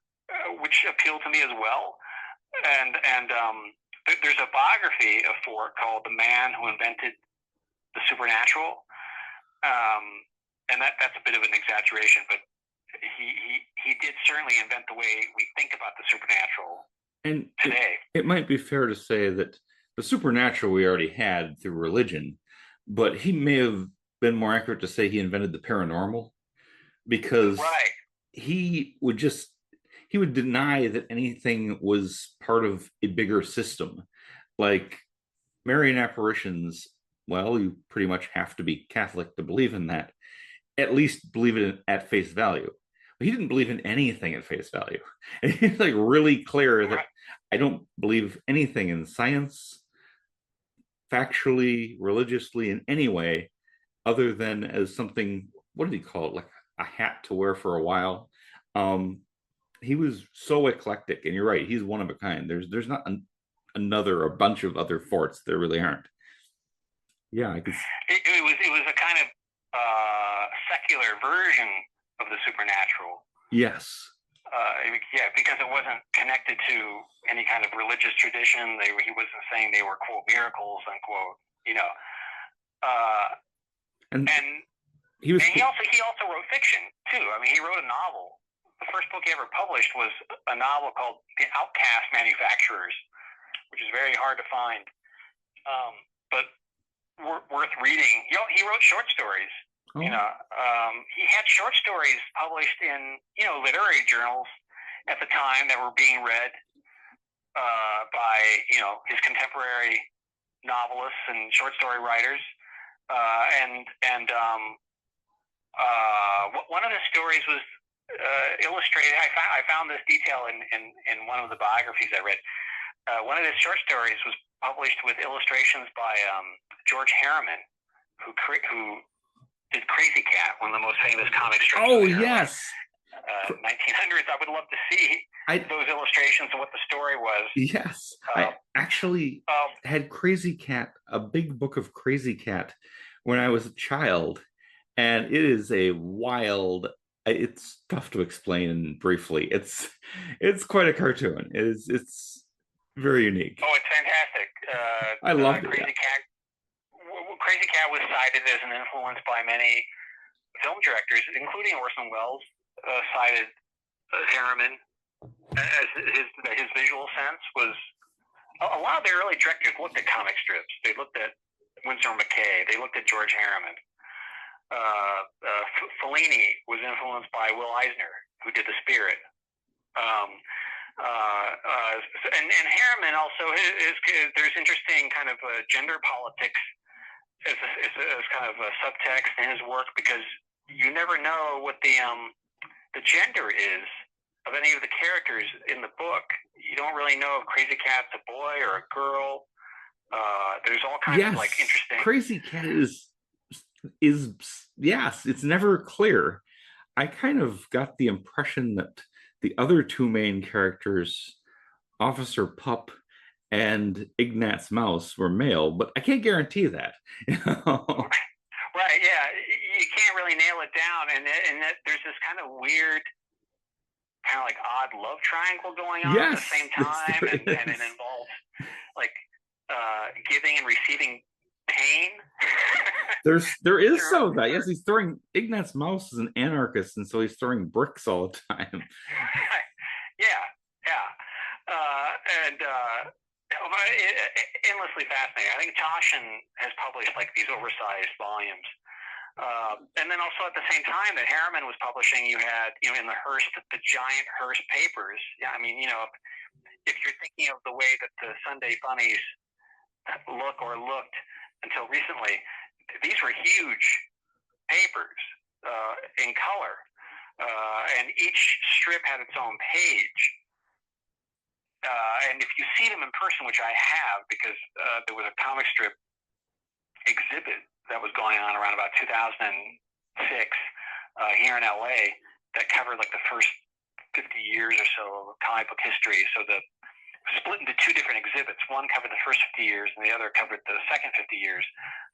which appealed to me as well. And there's a biography of Fort called "The Man Who Invented the Supernatural," and that's a bit of an exaggeration, but he did certainly invent the way we think about the supernatural. And today, it might be fair to say that the supernatural we already had through religion, but he may have been more accurate to say he invented the paranormal, because he would deny that anything was part of a bigger system. Like Marian apparitions, well, you pretty much have to be Catholic to believe in that. At least believe it at face value. But he didn't believe in anything at face value. And he's like really clear that I don't believe anything in science, factually, religiously, in any way, other than as something, what did he call it? Like a hat to wear for a while. He was so eclectic, and you're right, he's one of a kind. There's not a bunch of other Forts. There really aren't. Yeah, I could. It was a kind of secular version of the supernatural. Yes. Because it wasn't connected to any kind of religious tradition. He wasn't saying they were quote miracles unquote. And he also wrote fiction too. I mean, he wrote a novel. The first book he ever published was a novel called The Outcast Manufacturers, which is very hard to find, but worth reading. He wrote short stories. Oh. He had short stories published in literary journals at the time that were being read by his contemporary novelists and short story writers, and One of the stories was illustrated. I found this detail in one of the biographies I read. One of his short stories was published with illustrations by George Harriman, who did Crazy Cat, one of the most famous comic strips. Oh, yes. 1900s. I would love to see those illustrations and what the story was. Yes. I actually had Crazy Cat, a big book of Crazy Cat, when I was a child. And it is a wild, it's tough to explain briefly. It's quite a cartoon. It's very unique. Oh, it's fantastic. I loved it. Crazy Cat. Crazy Cat was cited as an influence by many film directors, including Orson Welles. Cited Harriman as his visual sense was. A lot of the early directors looked at comic strips. They looked at Winsor McCay. They looked at George Harriman. Fellini was influenced by Will Eisner, who did The Spirit. And Harriman also there's interesting kind of gender politics as kind of a subtext in his work, because you never know what the gender is of any of the characters in the book. You don't really know if Crazy Cat's a boy or a girl. There's all kinds of like interesting. Crazy Cat is yes, it's never clear. I kind of got the impression that the other two main characters, Officer Pup and Ignatz Mouse, were male, but I can't guarantee that. Right, yeah, you can't really nail it down, and there's this kind of weird, kind of like odd love triangle going on at the same time, and it involves like giving and receiving pain. there is some of that. Yes, he's throwing. Ignatz Mouse is an anarchist, and so he's throwing bricks all the time. Yeah. And endlessly fascinating. I think Taschen has published like these oversized volumes. And then also at the same time that Harriman was publishing, you had, in the Hearst, the giant Hearst papers. Yeah, I mean, if you're thinking of the way that the Sunday Funnies looked until recently, these were huge papers in color, and each strip had its own page. And if you see them in person, which I have, because there was a comic strip exhibit that was going on around about 2006 here in LA that covered like the first 50 years or so of comic book history. So the split into two different exhibits. One covered the first 50 years, and the other covered the second 50 years.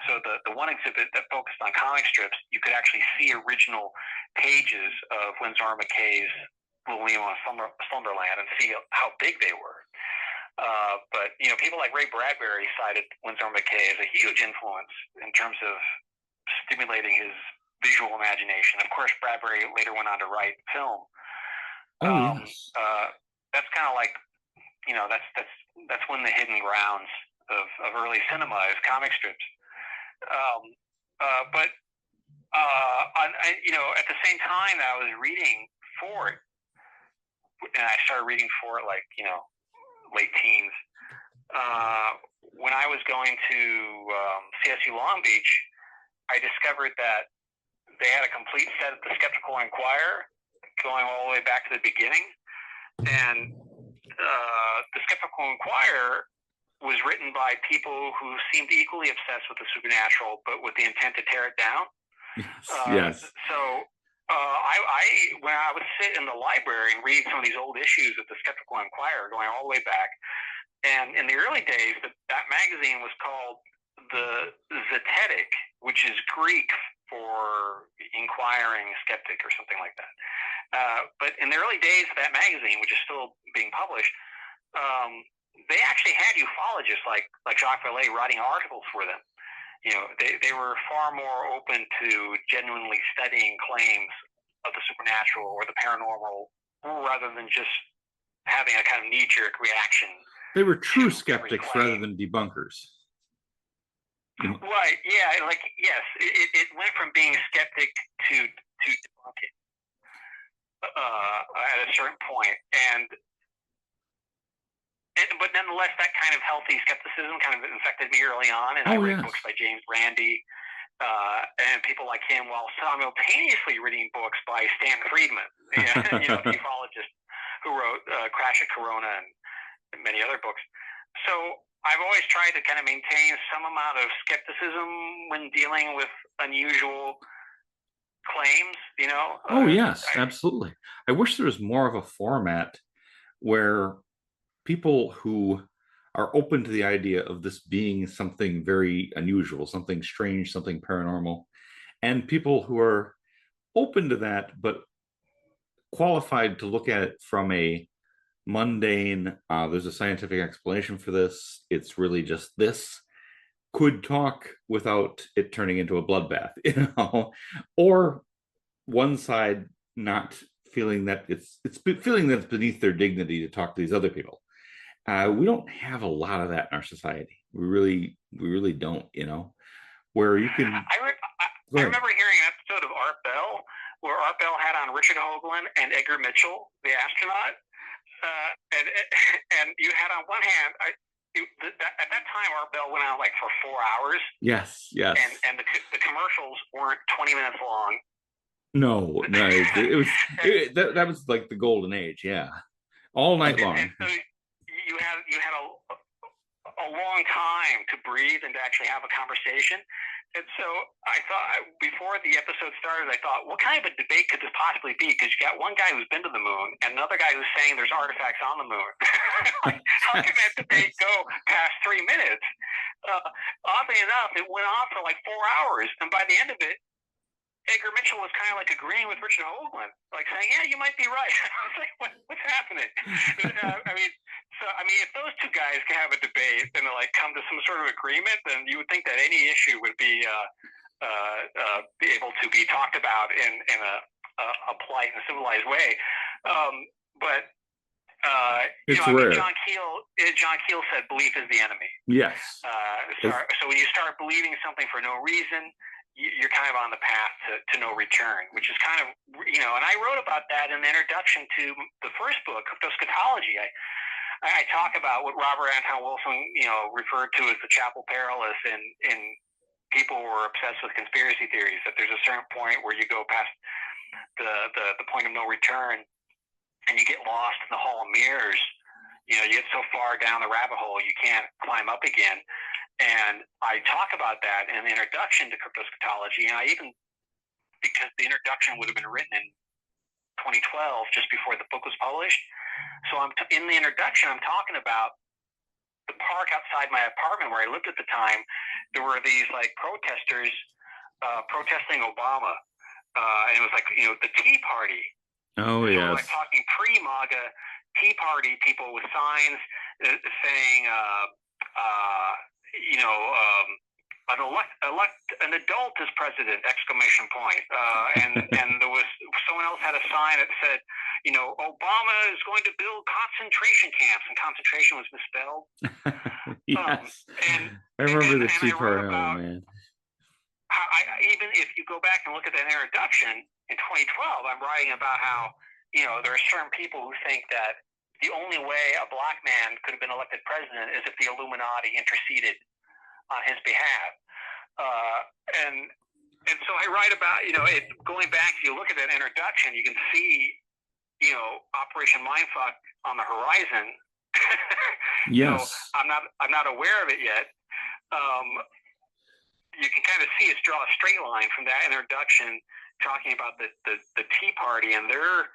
So the one exhibit that focused on comic strips, you could actually see original pages of Winsor McCay's Little Nemo in Slumberland and see how big they were. But people like Ray Bradbury cited Winsor McCay as a huge influence in terms of stimulating his visual imagination. Of course, Bradbury later went on to write film. Yes. That's kind of like, that's when the hidden grounds of early cinema is comic strips. But at the same time that I was reading for it, and I started reading for it like, late teens. When I was going to CSU Long Beach, I discovered that they had a complete set of the Skeptical Inquirer going all the way back to the beginning. And the Skeptical Inquirer was written by people who seemed equally obsessed with the supernatural, but with the intent to tear it down. Yes. So when I would sit in the library and read some of these old issues of the Skeptical Inquirer going all the way back, and in the early days, that magazine was called the Zetetic, which is Greek for inquiring skeptic or something like that. But in the early days of that magazine, which is still being published, they actually had ufologists like Jacques Vallée writing articles for them. They were far more open to genuinely studying claims of the supernatural or the paranormal, rather than just having a kind of knee-jerk reaction. They were true skeptics rather than debunkers. Right? Yeah. Like, yes, it went from being a skeptic to debunking at a certain point, but nonetheless, that kind of healthy skepticism kind of infected me early on, and I read books by James Randi, and people like him, while simultaneously reading books by Stan Friedman, the ufologist who wrote Crash at Corona and many other books. So I've always tried to kind of maintain some amount of skepticism when dealing with unusual claims, Oh, yes, absolutely. I wish there was more of a format where people who are open to the idea of this being something very unusual, something strange, something paranormal, and people who are open to that, but qualified to look at it from a mundane, there's a scientific explanation for this, it's really just this, could talk without it turning into a bloodbath, or one side not feeling that it's feeling that it's beneath their dignity to talk to these other people. We don't have a lot of that in our society. We really don't. Where you can. I remember hearing an episode of Art Bell where Art Bell had on Richard Hoagland and Edgar Mitchell, the astronaut, and you had on one hand. At that time, Art Bell went on like for 4 hours. Yes. And the commercials weren't 20 minutes long. No, that was like the golden age, yeah, all night long. And so you had a long time to breathe and to actually have a conversation. And so I thought, before the episode started, I thought, what kind of a debate could this possibly be? Because you got one guy who's been to the moon and another guy who's saying there's artifacts on the moon. How can that debate go past 3 minutes? Oddly enough, it went on for like 4 hours, and by the end of it, Edgar Mitchell was kind of like agreeing with Richard Hoagland, like saying, "Yeah, you might be right." I was like, "What's happening?" If those two guys can have a debate and like come to some sort of agreement, then you would think that any issue would be able to be talked about in a polite and civilized way. But it's rare. John Keel said, "Belief is the enemy." Yes. So when you start believing something for no reason, you're kind of on the path to no return, which is kind of, and I wrote about that in the introduction to the first book, Cryptoschatology. I talk about what Robert Anton Wilson, referred to as the chapel perilous in people who are obsessed with conspiracy theories, that there's a certain point where you go past the point of no return and you get lost in the hall of mirrors. You get so far down the rabbit hole, you can't climb up again. And I talk about that in the introduction to Cryptoschatology, and because the introduction would have been written in 2012, just before the book was published. So in the introduction, I'm talking about the park outside my apartment where I lived at the time. There were these like protesters protesting Obama, and it was like the Tea Party. Oh, yes. So like talking pre-MAGA Tea Party people with signs saying. An adult is president! ! And there was someone else had a sign that said, Obama is going to build concentration camps, and concentration was misspelled. Yes, I remember the Tea Party. Oh man! Even if you go back and look at that introduction in 2012, I'm writing about how there are certain people who think that the only way a black man could have been elected president is if the Illuminati interceded on his behalf. And so I write about, going back, if you look at that introduction, you can see, Operation Mindfuck on the horizon. Yes. So I'm not aware of it yet. You can kind of see us draw a straight line from that introduction, talking about the Tea Party and their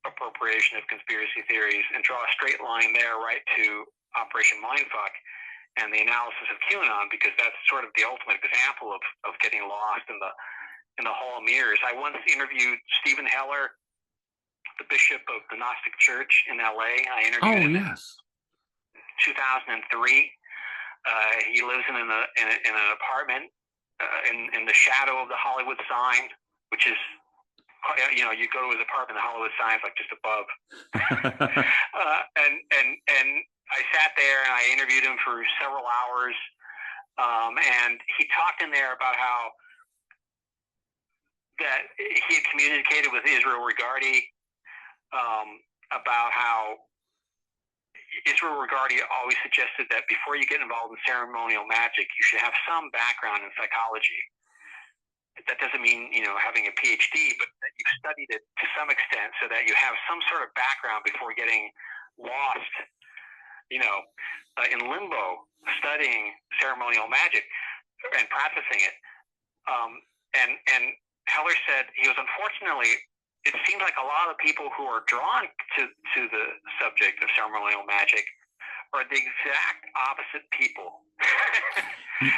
appropriation of conspiracy theories, and draw a straight line there right to Operation Mindfuck and the analysis of QAnon, because that's sort of the ultimate example of getting lost in the hall of mirrors. I once interviewed Stephen Heller, the bishop of the Gnostic Church in LA. I interviewed him in 2003. He lives in an apartment in the shadow of the Hollywood sign, which is, you go to his apartment, the Hollywood sign's like just above. And I sat there and I interviewed him for several hours. And he talked in there about how that he had communicated with Israel Regardie, about how Israel Regardie always suggested that before you get involved in ceremonial magic, you should have some background in psychology. that doesn't mean, having a PhD, but that you've studied it to some extent so that you have some sort of background before getting lost, in limbo, studying ceremonial magic and practicing it. And Heller said he was, unfortunately, it seems like a lot of people who are drawn to the subject of ceremonial magic are the exact opposite people.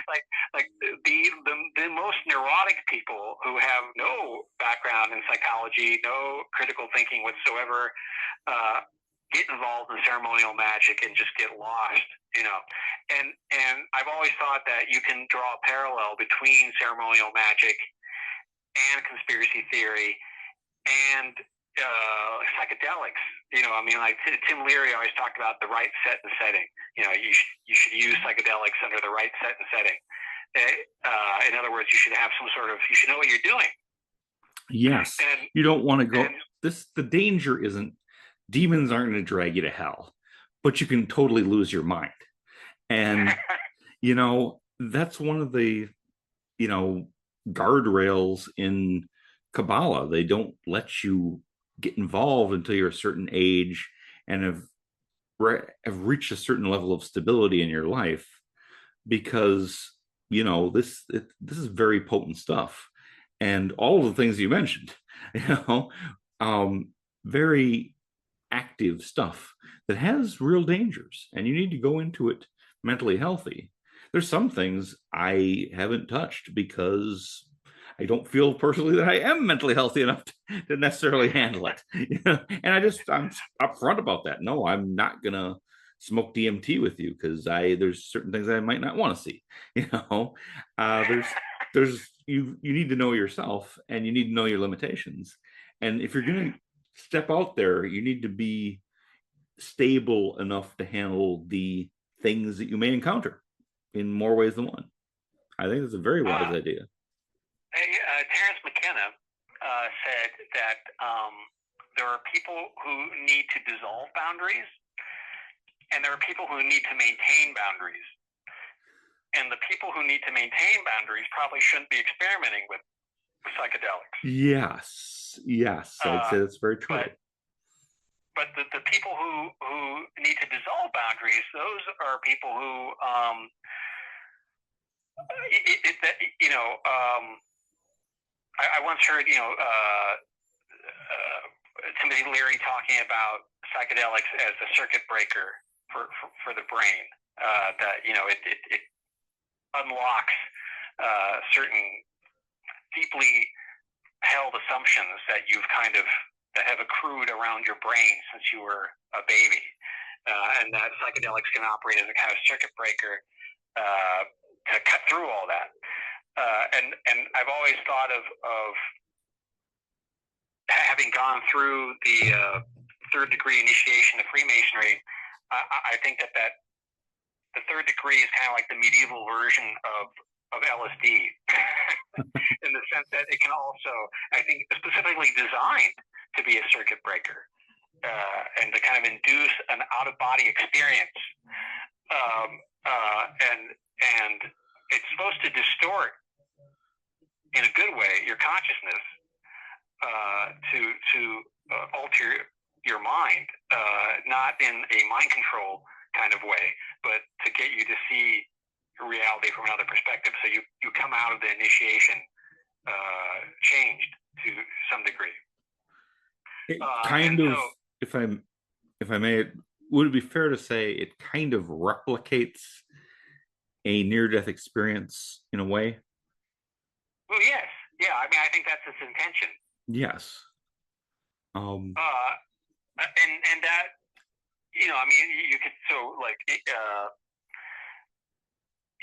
like the most neurotic people who have no background in psychology, no critical thinking whatsoever, get involved in ceremonial magic and just get lost, And I've always thought that you can draw a parallel between ceremonial magic and conspiracy theory and psychedelics. Like Tim Leary always talked about the right set and setting. You should use psychedelics under the right set and setting. In other words, you should know what you're doing. Yes. And you don't want to go. The danger isn't, demons aren't going to drag you to hell, but you can totally lose your mind. And, that's one of the, guardrails in Kabbalah. They don't let you get involved until you're a certain age and have reached a certain level of stability in your life, because this is very potent stuff, and all of the things you mentioned, very active stuff that has real dangers, and you need to go into it mentally healthy. There's some things I haven't touched because I don't feel personally that I am mentally healthy enough to necessarily handle it. And I'm upfront about that. No, I'm not gonna smoke DMT with you because there's certain things I might not want to see. There's you need to know yourself, and you need to know your limitations. And if you're gonna step out there, you need to be stable enough to handle the things that you may encounter in more ways than one. I think that's a very wise idea. Terence McKenna said that there are people who need to dissolve boundaries, and there are people who need to maintain boundaries. And the people who need to maintain boundaries probably shouldn't be experimenting with psychedelics. Yes, I'd say that's very true. But the people who need to dissolve boundaries, those are people who, I once heard, Timothy Leary talking about psychedelics as a circuit breaker for the brain. That it unlocks certain deeply held assumptions that that have accrued around your brain since you were a baby, and that psychedelics can operate as a kind of circuit breaker to cut through all that. And I've always thought of having gone through the third degree initiation of Freemasonry. I think that the third degree is kind of like the medieval version of LSD, in the sense that it can also, I think, specifically designed to be a circuit breaker and to kind of induce an out-of-body experience. And it's supposed to distort, in a good way, your consciousness to alter your mind, not in a mind control kind of way, but to get you to see reality from another perspective. So you come out of the initiation changed to some degree. If I may, would it be fair to say it kind of replicates a near-death experience in a way? Well, yes. Yeah, I mean, I think that's its intention. Yes. And that, I mean, you could, so like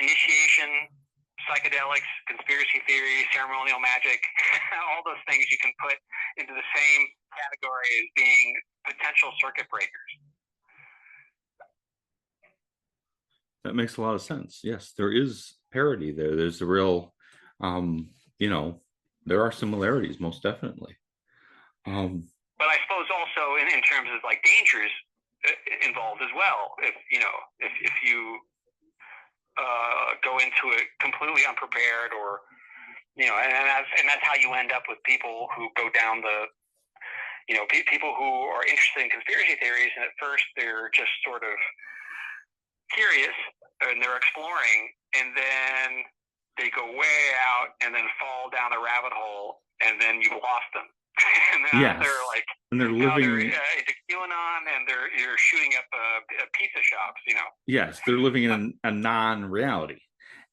initiation, psychedelics, conspiracy theory, ceremonial magic, all those things you can put into the same category as being potential circuit breakers. That makes a lot of sense. Yes, there is parity there. There's a real, there are similarities, most definitely. But I suppose also in terms of like dangers involved as well. If you go into it completely unprepared, or And that's how you end up with people who go down people who are interested in conspiracy theories, and at first they're just sort of curious and they're exploring, and then they go way out and then fall down the rabbit hole, and then you've lost them. And now they're like, and they're living into QAnon, and you're shooting up pizza shops. Yes, they're living in a non-reality.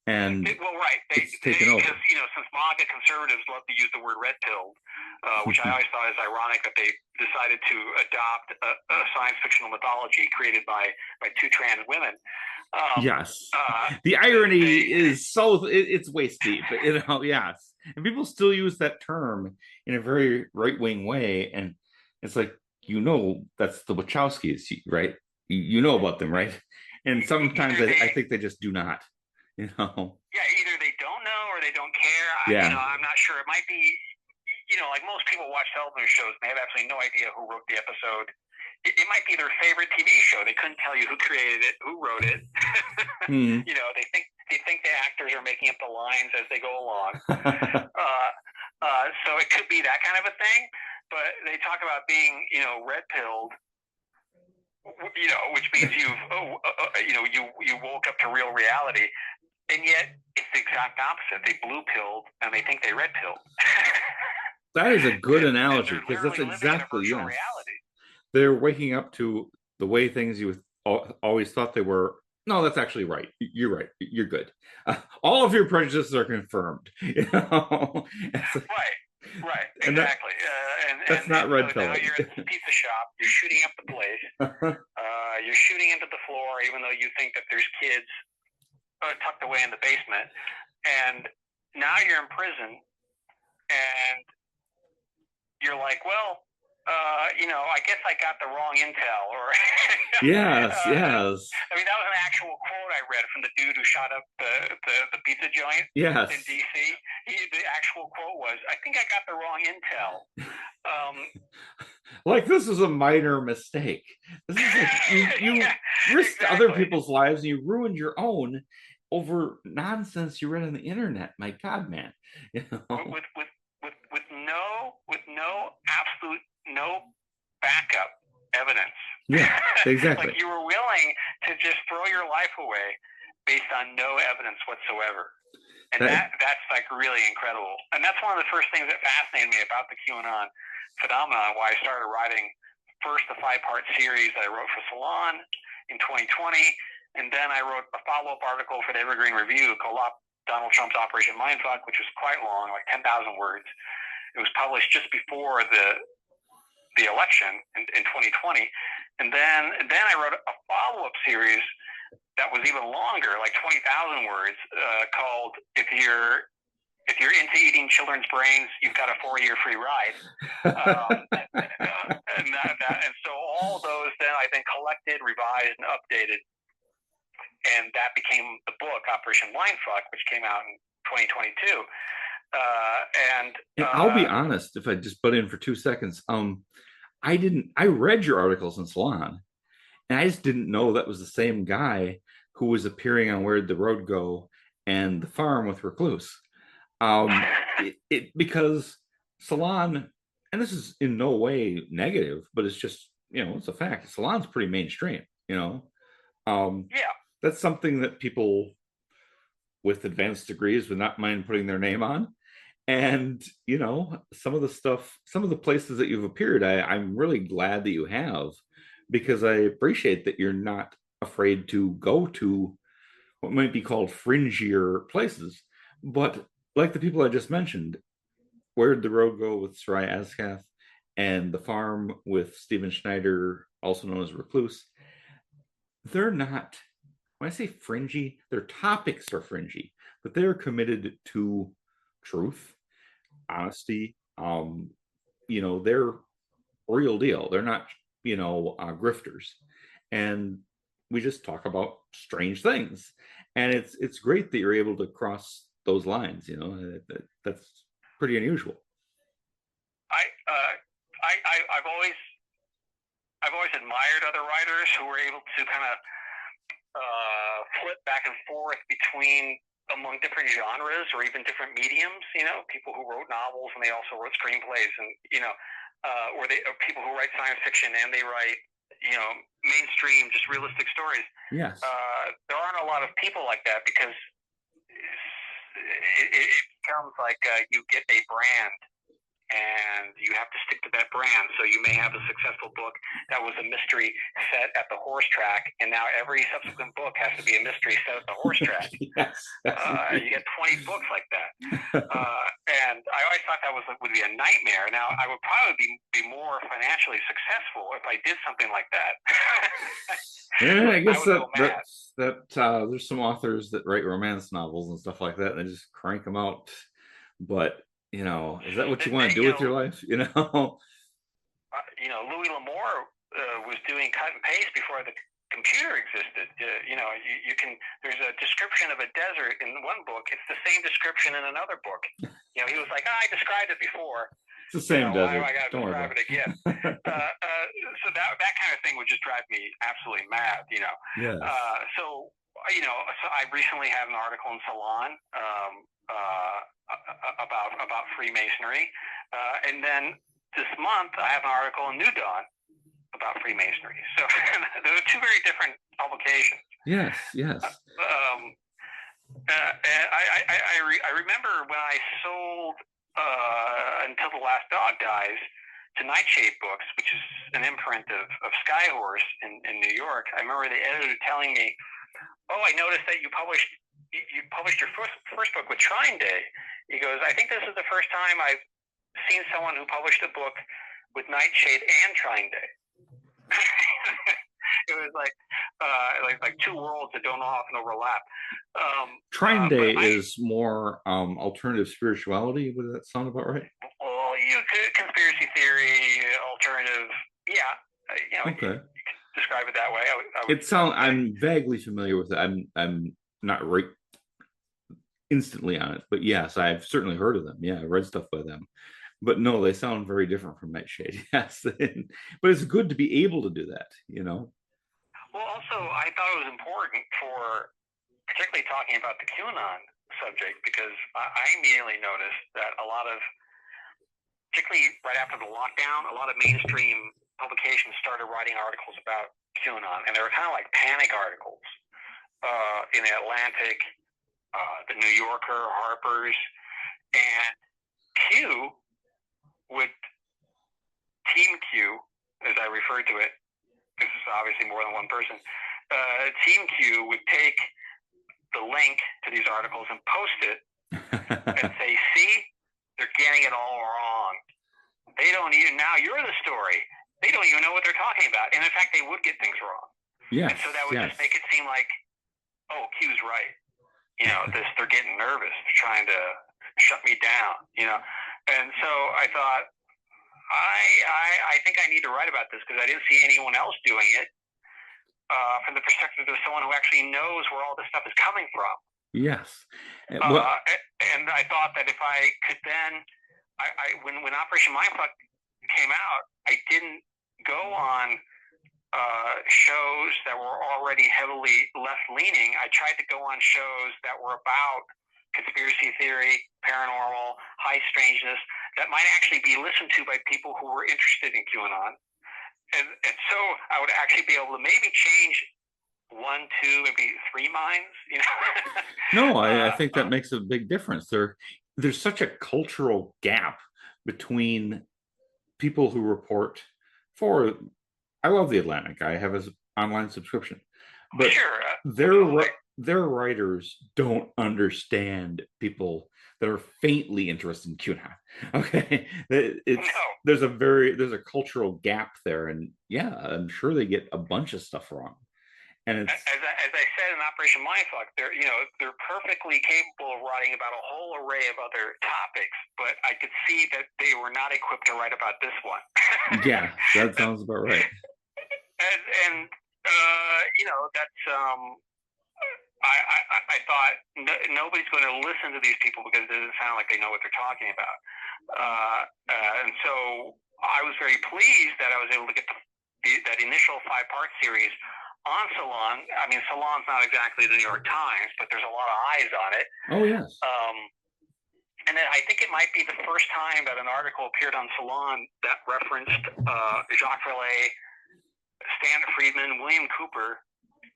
And right. It's taken over. Because, since MAGA conservatives love to use the word red pill, which I always thought is ironic that they decided to adopt a science fictional mythology created by two trans women. Yes. The irony is it's waist deep, yes. And people still use that term in a very right-wing way. And it's like, that's the Wachowskis, right? You know about them, right? And sometimes I think they just do not. Yeah, either they don't know or they don't care. Yeah. I'm not sure. It might be, like most people watch television shows, and they have absolutely no idea who wrote the episode. It might be their favorite TV show. They couldn't tell you who created it, who wrote it. They think the actors are making up the lines as they go along. So it could be that kind of a thing. But they talk about being, red pilled. Which means you woke up to real reality. And yet, it's the exact opposite. They blue pilled, and they think they red pilled. That is a good analogy, because that's exactly reality. They're waking up to the way things you always thought they were. No, that's actually right. You're right. You're good. All of your prejudices are confirmed. Right. Exactly. That's not red pill. Now you're at the pizza shop. You're shooting up the place. You're shooting into the floor, even though you think that there's kids tucked away in the basement, and now you're in prison, and you're like, well, I guess I got the wrong intel, or yes. I mean, that was an actual quote I read from the dude who shot up the pizza joint in DC. The actual quote was, "I think I got the wrong intel." Like, this is a minor mistake. This is like you risked other people's lives and you ruined your own over nonsense you read on the internet. My God, man. With no absolute backup evidence. Yeah, exactly. Like, you were willing to just throw your life away based on no evidence whatsoever. And that's like really incredible. And that's one of the first things that fascinated me about the QAnon phenomenon, why I started writing first the 5-part series that I wrote for Salon in 2020, and then I wrote a follow-up article for the Evergreen Review called Donald Trump's Operation Mindfuck, which was quite long, like 10,000 words. It was published just before the election in 2020, and then I wrote a follow-up series that was even longer, like 20,000 words, called "If You're into eating children's brains, you've got a 4-year free ride." And so all those then I collected, revised, and updated, and that became the book Operation Mindfuck, which came out in 2022. I'll be honest, if I just butt in for 2 seconds, I read your articles in Salon, and I just didn't know that was the same guy who was appearing on Where'd the Road Go and The Farm with Recluse. Because Salon, and this is in no way negative, but it's just, it's a fact. Salon's pretty mainstream, That's something that people with advanced degrees would not mind putting their name on. And, some of the places that you've appeared, I'm really glad that you have, because I appreciate that you're not afraid to go to what might be called fringier places. But like the people I just mentioned, Where'd the Road Go with Soraya Ascath, and The Farm with Stephen Schneider, also known as Recluse, they're not, when I say fringy, their topics are fringy, but they're committed to truth, honesty. They're real deal. They're not, grifters. And we just talk about strange things. And it's great that you're able to cross those lines. That's pretty unusual. I've always admired other writers who were able to kind of flip back and forth between among different genres or even different mediums. People who wrote novels and they also wrote screenplays, and or people who write science fiction and they write mainstream, just realistic stories. Yes. There aren't a lot of people like that because it becomes like you get a brand and you have to stick to that brand. So you may have a successful book that was a mystery set at the horse track, and now every subsequent book has to be a mystery set at the horse track. Yes. You get 20 books like that. And I always thought that would be a nightmare. Now, I would probably be more financially successful if I did something like that. Yeah, I guess there's some authors that write romance novels and stuff like that, and they just crank them out. But is that what you want to do with your life? Louis L'Amour was doing cut and paste before the computer existed. You can. There's a description of a desert in one book. It's the same description in another book. He was like, I described it before. It's the same desert. I got to describe it again. So that kind of thing would just drive me absolutely mad. Yes. So I recently had an article in Salon about Freemasonry, and then this month I have an article in New Dawn about Freemasonry. So those are two very different publications. Yes. I remember when I sold Until the Last Dog Dies to Nightshade Books, which is an imprint of Skyhorse in New York. I remember the editor telling me, "Oh, I noticed that you published your first book with Trine Day." He goes, "I think this is the first time I've seen someone who published a book with Nightshade and Trine Day." It was like two worlds that don't often overlap. Trine Day is more alternative spirituality. Would that sound about right? Well, conspiracy theory, alternative, yeah. Okay. You could describe it that way. I'm vaguely familiar with it. I'm not right instantly on it, but yes, I've certainly heard of them. Yeah, I read stuff by them, but no, they sound very different from Nightshade. Yes, but it's good to be able to do that. Well, also, I thought it was important for particularly talking about the QAnon subject, because I immediately noticed that a lot of, particularly right after the lockdown, a lot of mainstream publications started writing articles about QAnon, and they were kind of like panic articles in the Atlantic, the New Yorker, Harper's, and Q would, Team Q, as I refer to it, because it's obviously more than one person, Team Q would take the link to these articles and post it and say, "See, they're getting it all wrong. They don't even, now you're the story. They don't even know what they're talking about." And in fact, they would get things wrong. Yes. And so that would just make it seem like, oh, Q's right. They're getting nervous. They're trying to shut me down, And so I thought, I think I need to write about this, because I didn't see anyone else doing it from the perspective of someone who actually knows where all this stuff is coming from. Yes. And I thought that if I could then, when Operation Mindfuck came out, I didn't go on shows that were already heavily left-leaning. I tried to go on shows that were about conspiracy theory, paranormal, high strangeness, that might actually be listened to by people who were interested in QAnon. And so I would actually be able to maybe change 1, 2, maybe 3 minds, No, I think that makes a big difference. There's such a cultural gap between people who report for, I love the Atlantic. I have an online subscription, but sure, their writers don't understand people that are faintly interested in QAnon. Okay, there's a cultural gap there, and yeah, I'm sure they get a bunch of stuff wrong. And as I said in Operation Mindfuck, they're perfectly capable of writing about a whole array of other topics, but I could see that they were not equipped to write about this one. Yeah, that sounds about right. And that's I thought nobody's going to listen to these people because it doesn't sound like they know what they're talking about. And so I was very pleased that I was able to get that initial 5-part series on Salon. I mean, Salon's not exactly the New York Times, but there's a lot of eyes on it. Oh, yes. And then I think it might be the first time that an article appeared on Salon that referenced Jacques Vallée, Stan Friedman, William Cooper,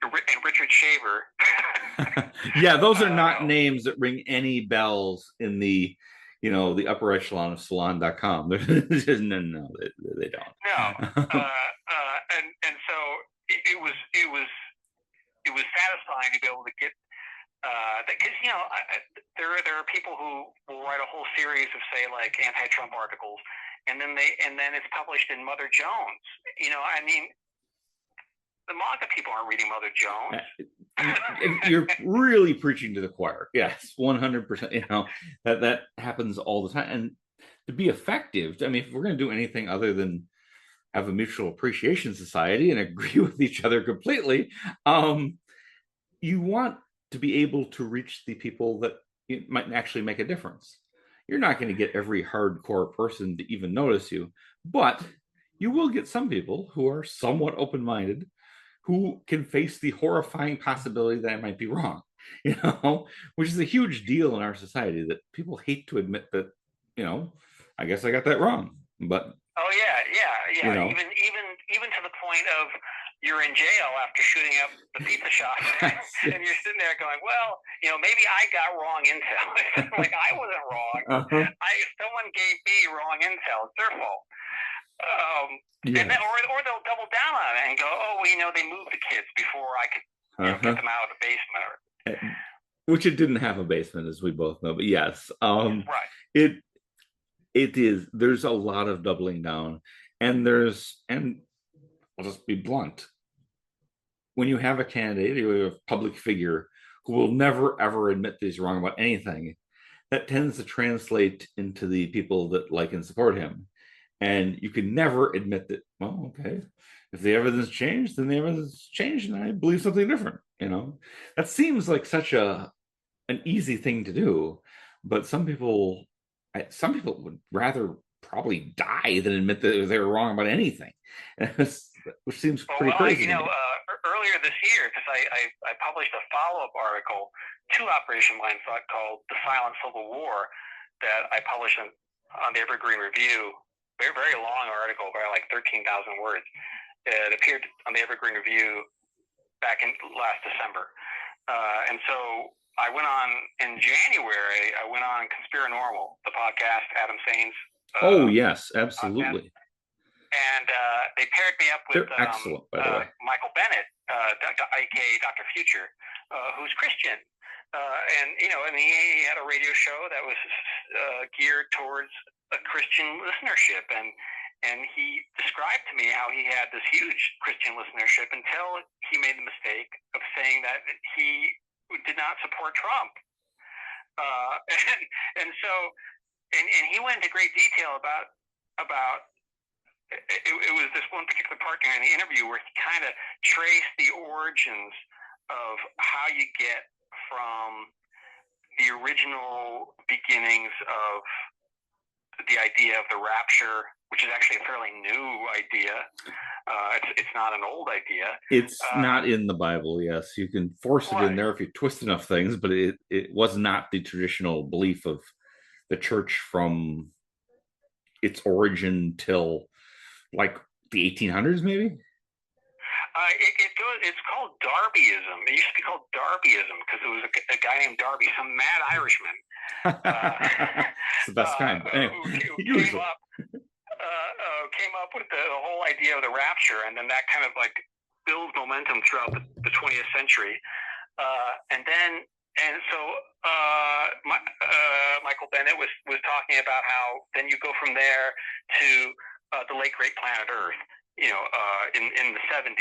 and Richard Shaver. Yeah, those are not names that ring any bells in the, the upper echelon of salon.com. No, they don't. No. And so it was satisfying to be able to get because there are people who will write a whole series of, say, like anti-Trump articles, and then it's published in Mother Jones. I mean, the MAGA people aren't reading Mother Jones. You're really preaching to the choir. Yes, 100%. That happens all the time. And to be effective, I mean, if we're going to do anything other than have a mutual appreciation society and agree with each other completely, you want to be able to reach the people that it might actually make a difference. You're not going to get every hardcore person to even notice you, but you will get some people who are somewhat open-minded, who can face the horrifying possibility that I might be wrong, which is a huge deal in our society, that people hate to admit that, I guess I got that wrong. But even to the point of you're in jail after shooting up the pizza shop, and you're sitting there going, well, maybe I got wrong intel. Like, I wasn't wrong. Someone gave me wrong intel. It's their fault. Yes. And then, or they'll double down on it and go, oh, well, they moved the kids before I could get them out of the basement. Which it didn't have a basement, as we both know. But yes, right. It is. There's a lot of doubling down, and I'll just be blunt. When you have a candidate, you have a public figure who will never ever admit that he's wrong about anything, that tends to translate into the people that like and support him. And you can never admit that, well, okay, if the evidence changed, then the evidence changed, and I believe something different. That seems like such an easy thing to do, but some people would rather probably die than admit that they were wrong about anything, which seems pretty crazy. Earlier this year, because I published a follow-up article to Operation Mindfuck called "The Silent Civil War" that I published on the Evergreen Review. Very, very long article, by like 13,000 words. It appeared on the Evergreen Review back in last December. And so I went on in January, Conspiranormal, the podcast, Adam Sain's. Oh, yes, absolutely. Podcast. And they paired me up with excellent, by the way. Michael Bennett, aka Dr. Future, who's Christian. And he had a radio show that was geared towards a Christian listenership, and he described to me how he had this huge Christian listenership until he made the mistake of saying that he did not support Trump, and he went into great detail about it was this one particular part during the interview where he kind of traced the origins of how you get from the original beginnings of the idea of the rapture, which is actually a fairly new idea. It's not an old idea. It's not in the Bible. Yes, you can force it in there if you twist enough things, but it was not the traditional belief of the church from its origin till like the 1800s, maybe. It's called Darbyism. It used to be called Darbyism because it was a guy named Darby, some mad Irishman. It's the best kind. Anyway, who came up with the whole idea of the rapture, and then that kind of like builds momentum throughout the 20th century. Michael Bennett was talking about how then you go from there to the late great planet Earth, in the 70s,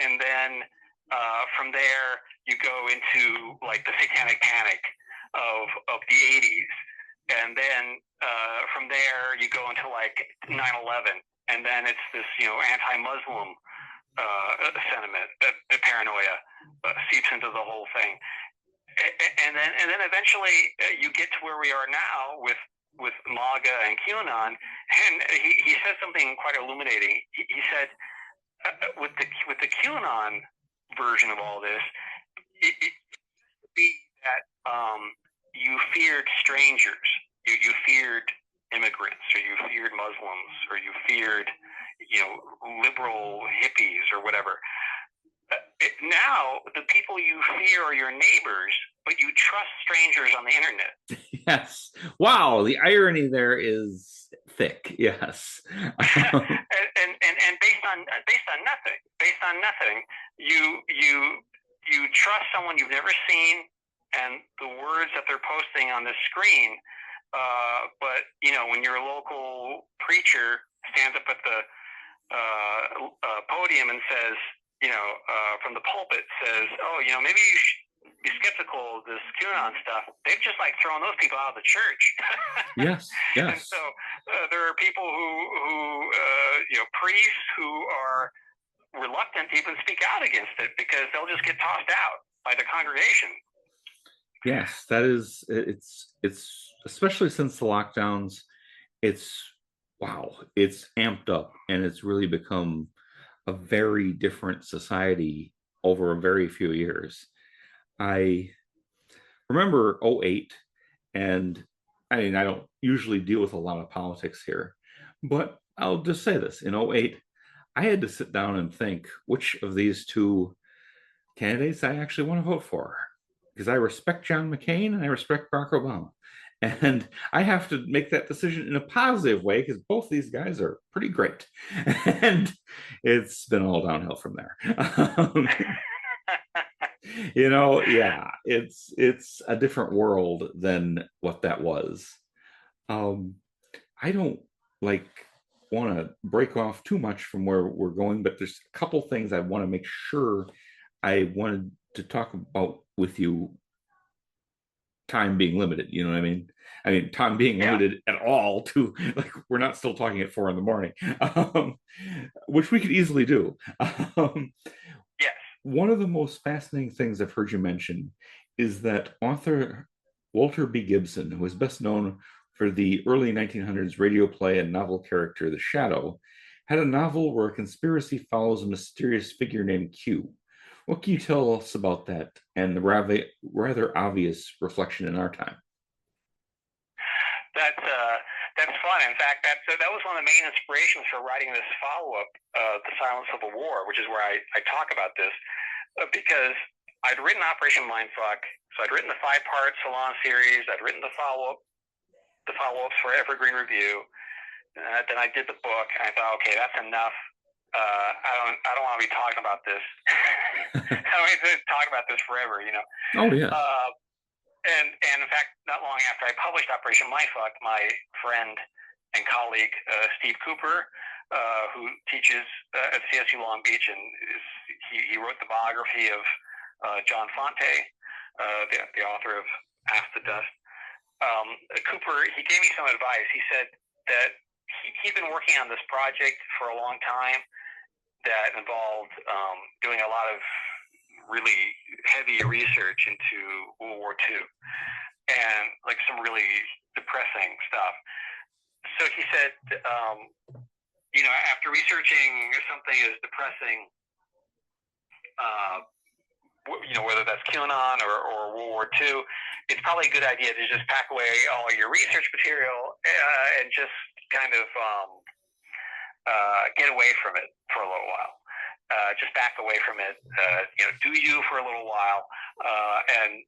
and then from there you go into like the satanic panic of the 80s, and then from there you go into like 9/11, and then it's this anti-Muslim sentiment, that the paranoia seeps into the whole thing, and then eventually you get to where we are now with MAGA and QAnon, and he said something quite illuminating. He said with the QAnon version of all this, it would be that you feared strangers, you feared immigrants, or you feared Muslims, or you feared, liberal hippies or whatever. Now the people you fear are your neighbors, but you trust strangers on the internet. Yes. Wow. The irony there is thick. Yes. and based on nothing, you trust someone you've never seen, and the words that they're posting on the screen. But when your local preacher stands up at the podium and says, from the pulpit says, "Oh, maybe you should be skeptical of this QAnon stuff," they've just thrown those people out of the church. Yes. And so there are people who priests who are reluctant to even speak out against it because they'll just get tossed out by the congregation. Yes, that is, it's especially since the lockdowns, it's it's amped up, and it's really become a very different society over a very few years. I remember '08, and I mean, I don't usually deal with a lot of politics here, but I'll just say this. In '08, I had to sit down and think which of these two candidates I actually want to vote for, because I respect John McCain and I respect Barack Obama. And I have to make that decision in a positive way because both these guys are pretty great. And it's been all downhill from there. Yeah, it's a different world than what that was. I don't like want to break off too much from where we're going, but there's a couple things I want to make sure I wanted to talk about with you, time being limited. You know what I mean? I mean, time being limited at all to we're not still talking at 4 a.m, which we could easily do. Yes. One of the most fascinating things I've heard you mention is that author Walter B. Gibson, who is best known for the early 1900s radio play and novel character The Shadow, had a novel where a conspiracy follows a mysterious figure named Q. What can you tell us about that and the rather obvious reflection in our time? That's fun. In fact, that was one of the main inspirations for writing this follow-up, The Silent Civil War, which is where I talk about this, because I'd written Operation Mindfuck, so I'd written the 5-part Salon series, I'd written the follow-ups for Evergreen Review, then I did the book, and I thought, okay, that's enough. I don't want to be talking about this. I don't want to talk about this forever, Oh yeah. And in fact, not long after I published Operation Mindfuck, my friend and colleague Steve Cooper, who teaches at CSU Long Beach, and he wrote the biography of John Fonte, the author of Ask the Dust. Cooper, he gave me some advice. He said that he'd been working on this project for a long time that involved doing a lot of really heavy research into World War II and some really depressing stuff. So he said, after researching something as depressing, whether that's QAnon or World War II, it's probably a good idea to just pack away all your research material and just kind of get away from it for a little while. Just back away from it, do you for a little while, and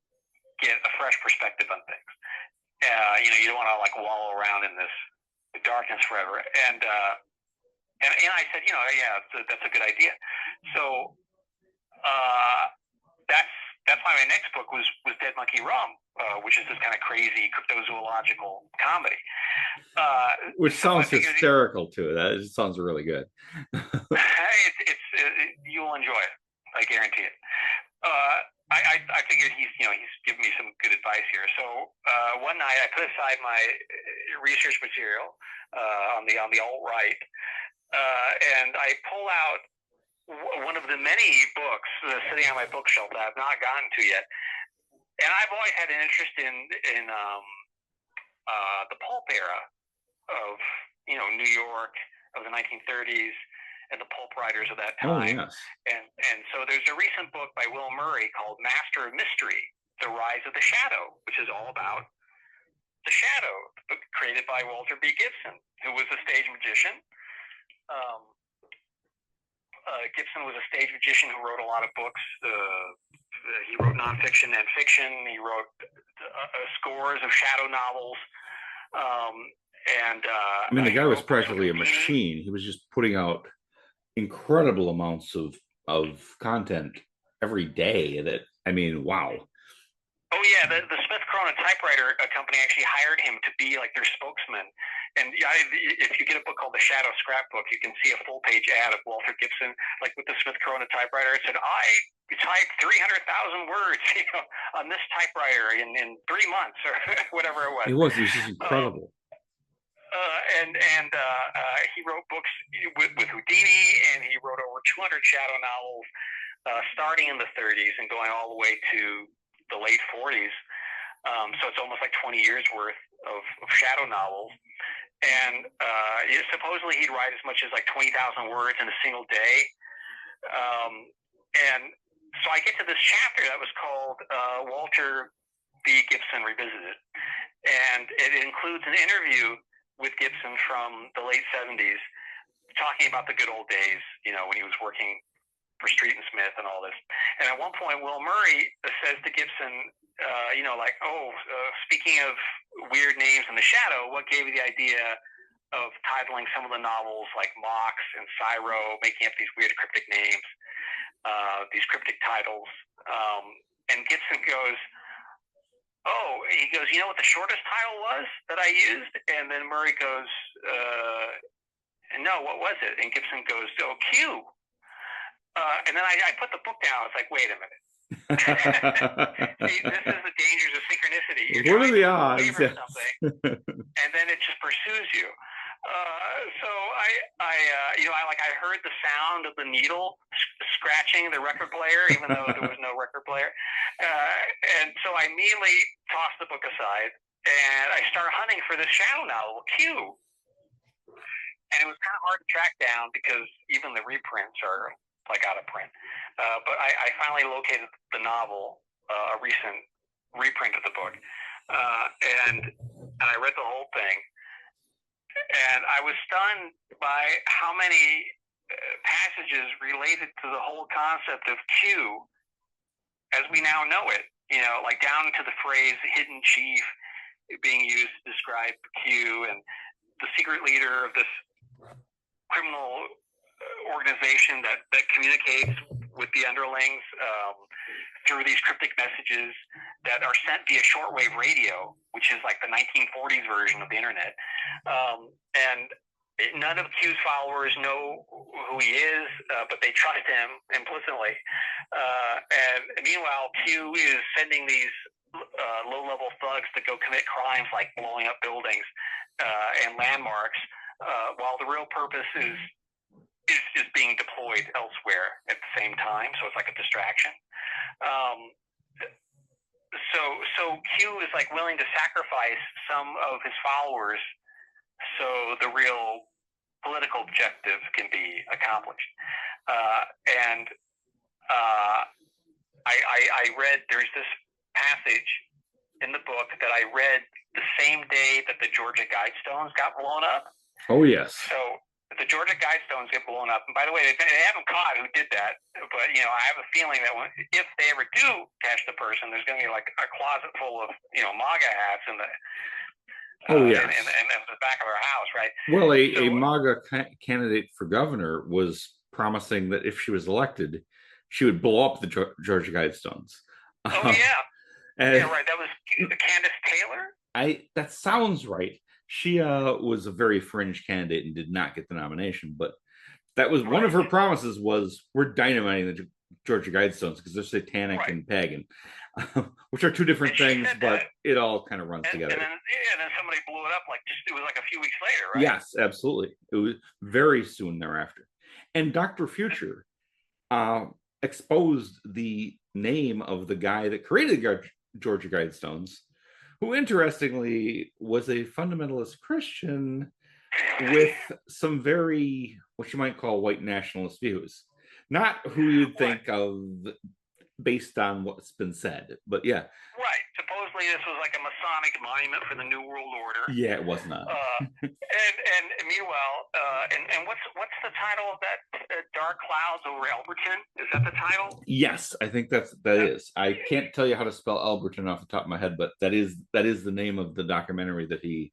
get a fresh perspective on things. You don't want to wallow around in this darkness forever. And I said, that's a good idea. So that's why my next book was Dead Monkey Rum, which is this kind of crazy cryptozoological comedy. Which sounds hysterical too. That just sounds really good. You'll enjoy it. I guarantee it. I figured he's given me some good advice here. So one night I put aside my research material on the alt-right, and I pull out one of the many books sitting on my bookshelf that I've not gotten to yet. And I've always had an interest in the pulp era of New York of the 1930s, and the pulp writers of that Oh, time. yes. And so there's a recent book by Will Murray called Master of Mystery, The Rise of the Shadow, which is all about the Shadow, created by Walter B. Gibson, who was a stage magician. Gibson was a stage magician who wrote a lot of books. He wrote nonfiction and fiction. He wrote scores of shadow novels. I mean, the guy was practically a machine. He was just putting out incredible amounts of content every day. That, I mean, wow. Oh yeah, the Smith Corona typewriter company actually hired him to be like their spokesman. And if you get a book called The Shadow Scrapbook, you can see a full page ad of Walter Gibson, like with the Smith Corona typewriter. It said, "I typed 300,000 words, on this typewriter in 3 months," or whatever it was. It was just incredible. He wrote books with Houdini, and he wrote over 200 shadow novels, starting in the 30s and going all the way to the late 40s. So it's almost like 20 years worth of shadow novels. And supposedly he'd write as much as like 20,000 words in a single day. And so I get to this chapter that was called Walter B. Gibson Revisited. And it includes an interview with Gibson from the late 70s, talking about the good old days, when he was working for Street and Smith and all this. And at one point, Will Murray says to Gibson, speaking of weird names in the shadow, what gave you the idea of titling some of the novels like Mox and Cyro, making up these weird cryptic names, these cryptic titles? And Gibson goes, you know what the shortest title was that I used? And then Murray goes, no, what was it? And Gibson goes, Q. And then I put the book down. It's like, wait a minute. See, this is the dangers of synchronicity. What are the odds? Something, and then it just pursues you. So I heard the sound of the needle scratching the record player, even though there was no record player. And so I immediately tossed the book aside, and I started hunting for this shadow novel, Q. And it was kind of hard to track down because even the reprints are like out of print. But I finally located the novel, a recent reprint of the book, and I read the whole thing. And I was stunned by how many passages related to the whole concept of Q as we now know it, like down to the phrase hidden chief being used to describe Q, and the secret leader of this criminal organization that communicates with the underlings through these cryptic messages that are sent via shortwave radio, which is like the 1940s version of the internet. And none of Q's followers know who he is, but they trust him implicitly. And meanwhile, Q is sending these low-level thugs to go commit crimes like blowing up buildings and landmarks, while the real purpose is being deployed elsewhere at the same time. So it's like a distraction. So Q is like willing to sacrifice some of his followers so the real political objective can be accomplished. I read, there's this passage in the book that I read the same day that the Georgia Guidestones got blown up. Oh, yes. So the Georgia Guidestones get blown up. And by the way, they haven't caught who did that. But, I have a feeling that if they ever do catch the person, there's going to be like a closet full of, MAGA hats in the in the back of our house, right? Well, a MAGA candidate for governor was promising that if she was elected, she would blow up the Georgia Guidestones. Oh, yeah. Yeah, right. That was Candace Taylor? That sounds right. She was a very fringe candidate and did not get the nomination, but that was one of her promises was, we're dynamiting the Georgia Guidestones because they're satanic and pagan, which are two different things, but it all kind of runs together. And then somebody blew it up it was like a few weeks later, right? Yes, absolutely. It was very soon thereafter. And Dr. Future exposed the name of the guy that created the Georgia Guidestones, who interestingly was a fundamentalist Christian with some very, what you might call, white nationalist views. Not who you'd Right. think of based on what's been said, but yeah. Right. Supposedly this was like a Masonic monument for the New World Order. Yeah, it was not. And meanwhile, and what's the title of that? Dark Clouds Over Alberton? Is that the title? Yes, I think that is. I can't tell you how to spell Alberton off the top of my head, but that is the name of the documentary that he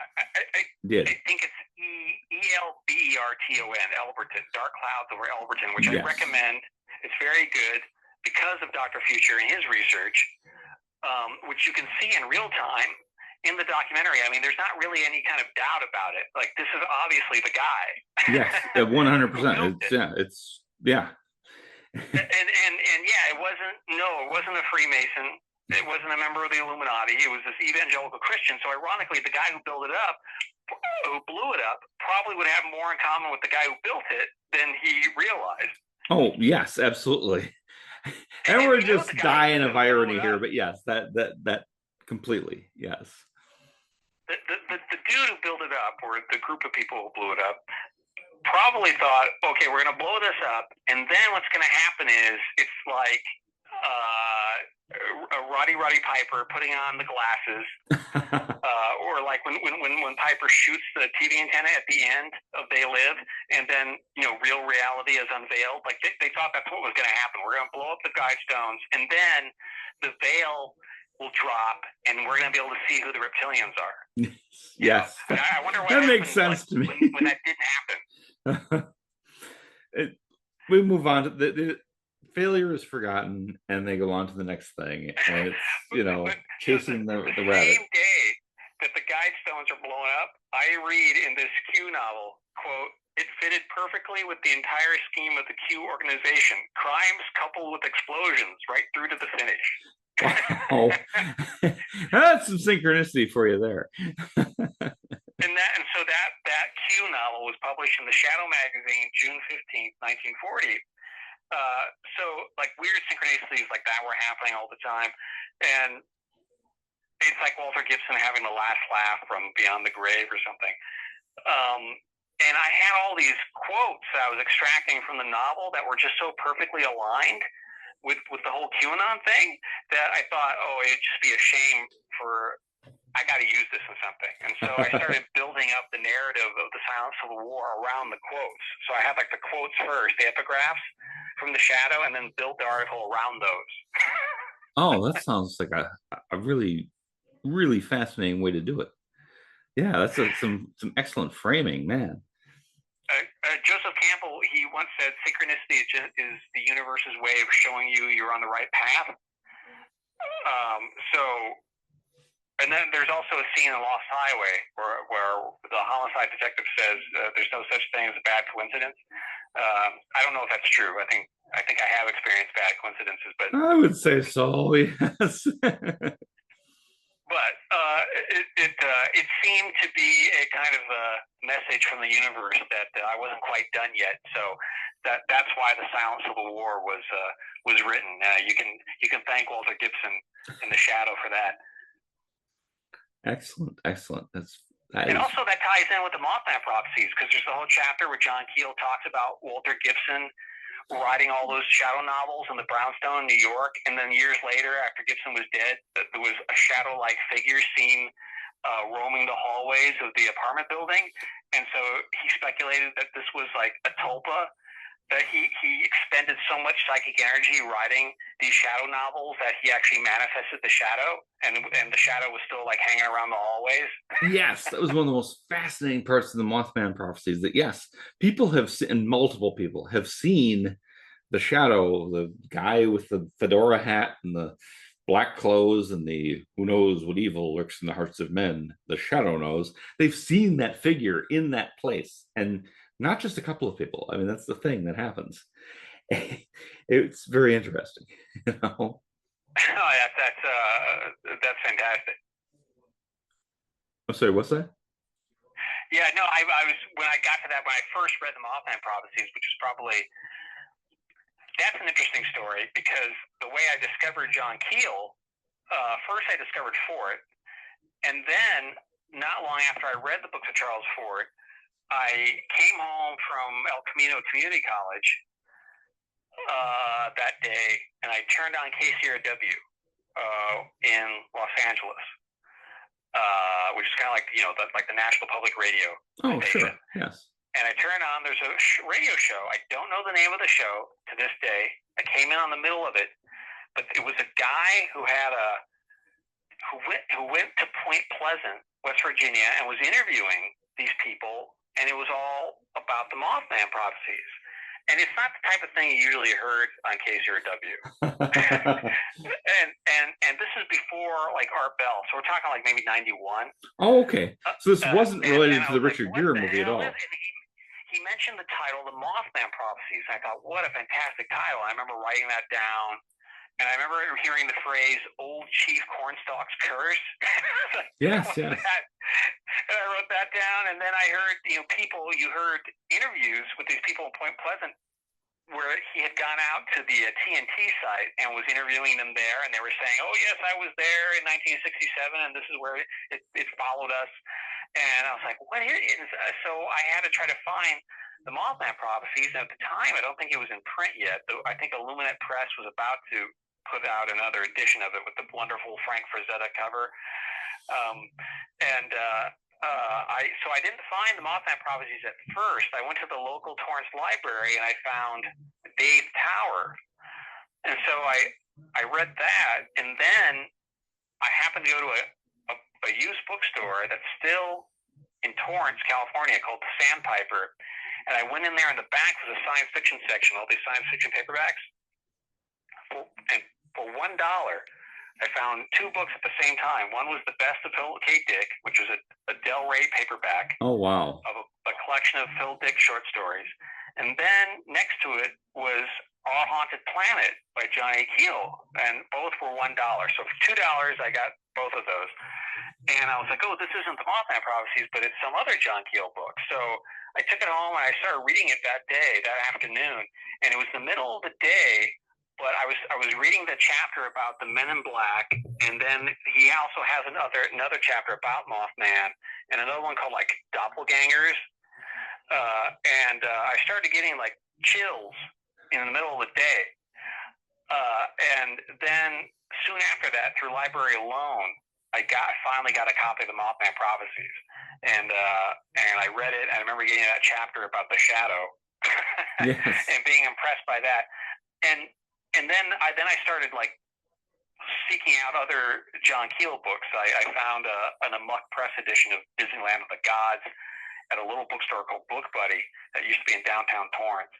did. I think it's Elberton, Alberton, Dark Clouds Over Alberton, which Yes. I recommend. It's very good because of Dr. Future and his research, which you can see in real time in the documentary. I mean, there's not really any kind of doubt about it. Like, this is obviously the guy. Yes, 100%. It's yeah. And yeah, it wasn't a Freemason. It wasn't a member of the Illuminati. It was this evangelical Christian. So ironically, the guy who built it up, who blew it up, probably would have more in common with the guy who built it than he realized. Oh yes, absolutely. And we're just dying of irony here, but yes, that completely, yes. The dude who built it up, or the group of people who blew it up, probably thought, okay, we're going to blow this up, and then what's going to happen is it's like Roddy Piper putting on the glasses, or like when Piper shoots the TV antenna at the end of They Live, and then real reality is unveiled. Like they thought that's what was going to happen. We're going to blow up the Guidestones, and then the veil will drop, and we're going to be able to see who the reptilians are. Yes, I wonder what that makes sense to me. When that didn't happen. We move on to the failure is forgotten, and they go on to the next thing, and it's chasing the rabbit. The same day that the Guidestones are blown up, I read in this Q novel, quote, "It fitted perfectly with the entire scheme of the Q organization. Crimes coupled with explosions, right through to the finish." Wow. That's some synchronicity for you there. And so that Q novel was published in the Shadow magazine June 15th, 1940. So like weird synchronicities like that were happening all the time, and it's like Walter Gibson having the last laugh from Beyond the Grave or something. And I had all these quotes that I was extracting from the novel that were just so perfectly aligned with the whole QAnon thing that I thought, oh, it'd just be a shame for, I got to use this in something. And so I started building up the narrative of the Silent Civil War around the quotes. So I had like the quotes first, the epigraphs from the Shadow, and then built the article around those. Oh, that sounds like a really, really fascinating way to do it. Yeah, that's some excellent framing, man. Joseph Campbell, he once said, synchronicity is the universe's way of showing you you're on the right path. And then there's also a scene in Lost Highway where the homicide detective says there's no such thing as a bad coincidence. I don't know if that's true. I think I have experienced bad coincidences, but I would say so. Yes. But it seemed to be a kind of a message from the universe that I wasn't quite done yet. So that's why the Silent Civil War was written. You can thank Walter Gibson in the Shadow for that. Excellent. And also that ties in with the Mothman prophecies, because there's the whole chapter where John Keel talks about Walter Gibson writing all those shadow novels in the brownstone in New York, and then years later, after Gibson was dead, there was a shadow-like figure seen roaming the hallways of the apartment building, and so he speculated that this was like a tulpa, that he expended so much psychic energy writing these shadow novels that he actually manifested the shadow, and the shadow was still like hanging around the hallways. Yes, that was one of the most fascinating parts of the Mothman prophecies. That yes, people have seen, multiple people have seen the shadow, the guy with the fedora hat and the black clothes and the who knows what evil lurks in the hearts of men. The shadow knows. They've seen that figure in that place, and not just a couple of people. I mean, that's the thing that happens. It's very interesting, Oh, that's fantastic. I'm sorry, what's that? Yeah, no, I was, when I got to that, when I first read the Mothman prophecies, which is probably, that's an interesting story, because the way I discovered John Keel, first I discovered Fort, and then not long after I read the books of Charles Fort, I came home from El Camino Community College that day, and I turned on KCRW in Los Angeles, which is kind of like like the National Public Radio station. Sure, yes. And I turned on. There's a radio show. I don't know the name of the show to this day. I came in on the middle of it, but it was a guy who went to Point Pleasant, West Virginia, and was interviewing these people, and it was all about the Mothman prophecies. And it's not the type of thing you usually heard on KCRW. and this is before like Art Bell, so we're talking like maybe 91. Oh, okay. So this wasn't related to the Richard Gere movie at all. He mentioned the title, The Mothman Prophecies. I thought, what a fantastic title. I remember writing that down. And I remember hearing the phrase, old Chief Cornstalk's curse. Yes. And I wrote that down. And then I heard, you heard interviews with these people in Point Pleasant where he had gone out to the TNT site and was interviewing them there. And they were saying, oh, yes, I was there in 1967, and this is where it followed us. And I was like, what is it? So I had to try to find the Mothman Prophecies. And at the time, I don't think it was in print yet. I think Illuminate Press was about to put out another edition of it with the wonderful Frank Frazetta cover. So I didn't find the Mothman Prophecies at first. I went to the local Torrance Library and I found Dave Tower. And so I read that, and then I happened to go to a used bookstore that's still in Torrance, California, called the Sandpiper. And I went in there, in the back was a science fiction section, all these science fiction paperbacks. And for $1, I found two books at the same time. One was The Best of Phil K. Dick, which was a Del Rey paperback. Oh, wow. Of a collection of Phil Dick short stories. And then next to it was Our Haunted Planet by John A. Keel. And both were $1. So for $2, I got both of those. And I was like, oh, this isn't the Mothman Prophecies, but it's some other John Keel book. So I took it home and I started reading it that afternoon. And it was the middle of the day, but I was reading the chapter about the Men in Black, and then he also has another chapter about Mothman, and another one called like Doppelgangers. I started getting like chills in the middle of the day. And then soon after that, through library loan, I finally got a copy of the Mothman Prophecies, and I read it. And I remember getting that chapter about the shadow, yes. and being impressed by that. And then I started like seeking out other John Keel books. I found an Amok Press edition of Disneyland of the Gods at a little bookstore called Book Buddy that used to be in downtown Torrance.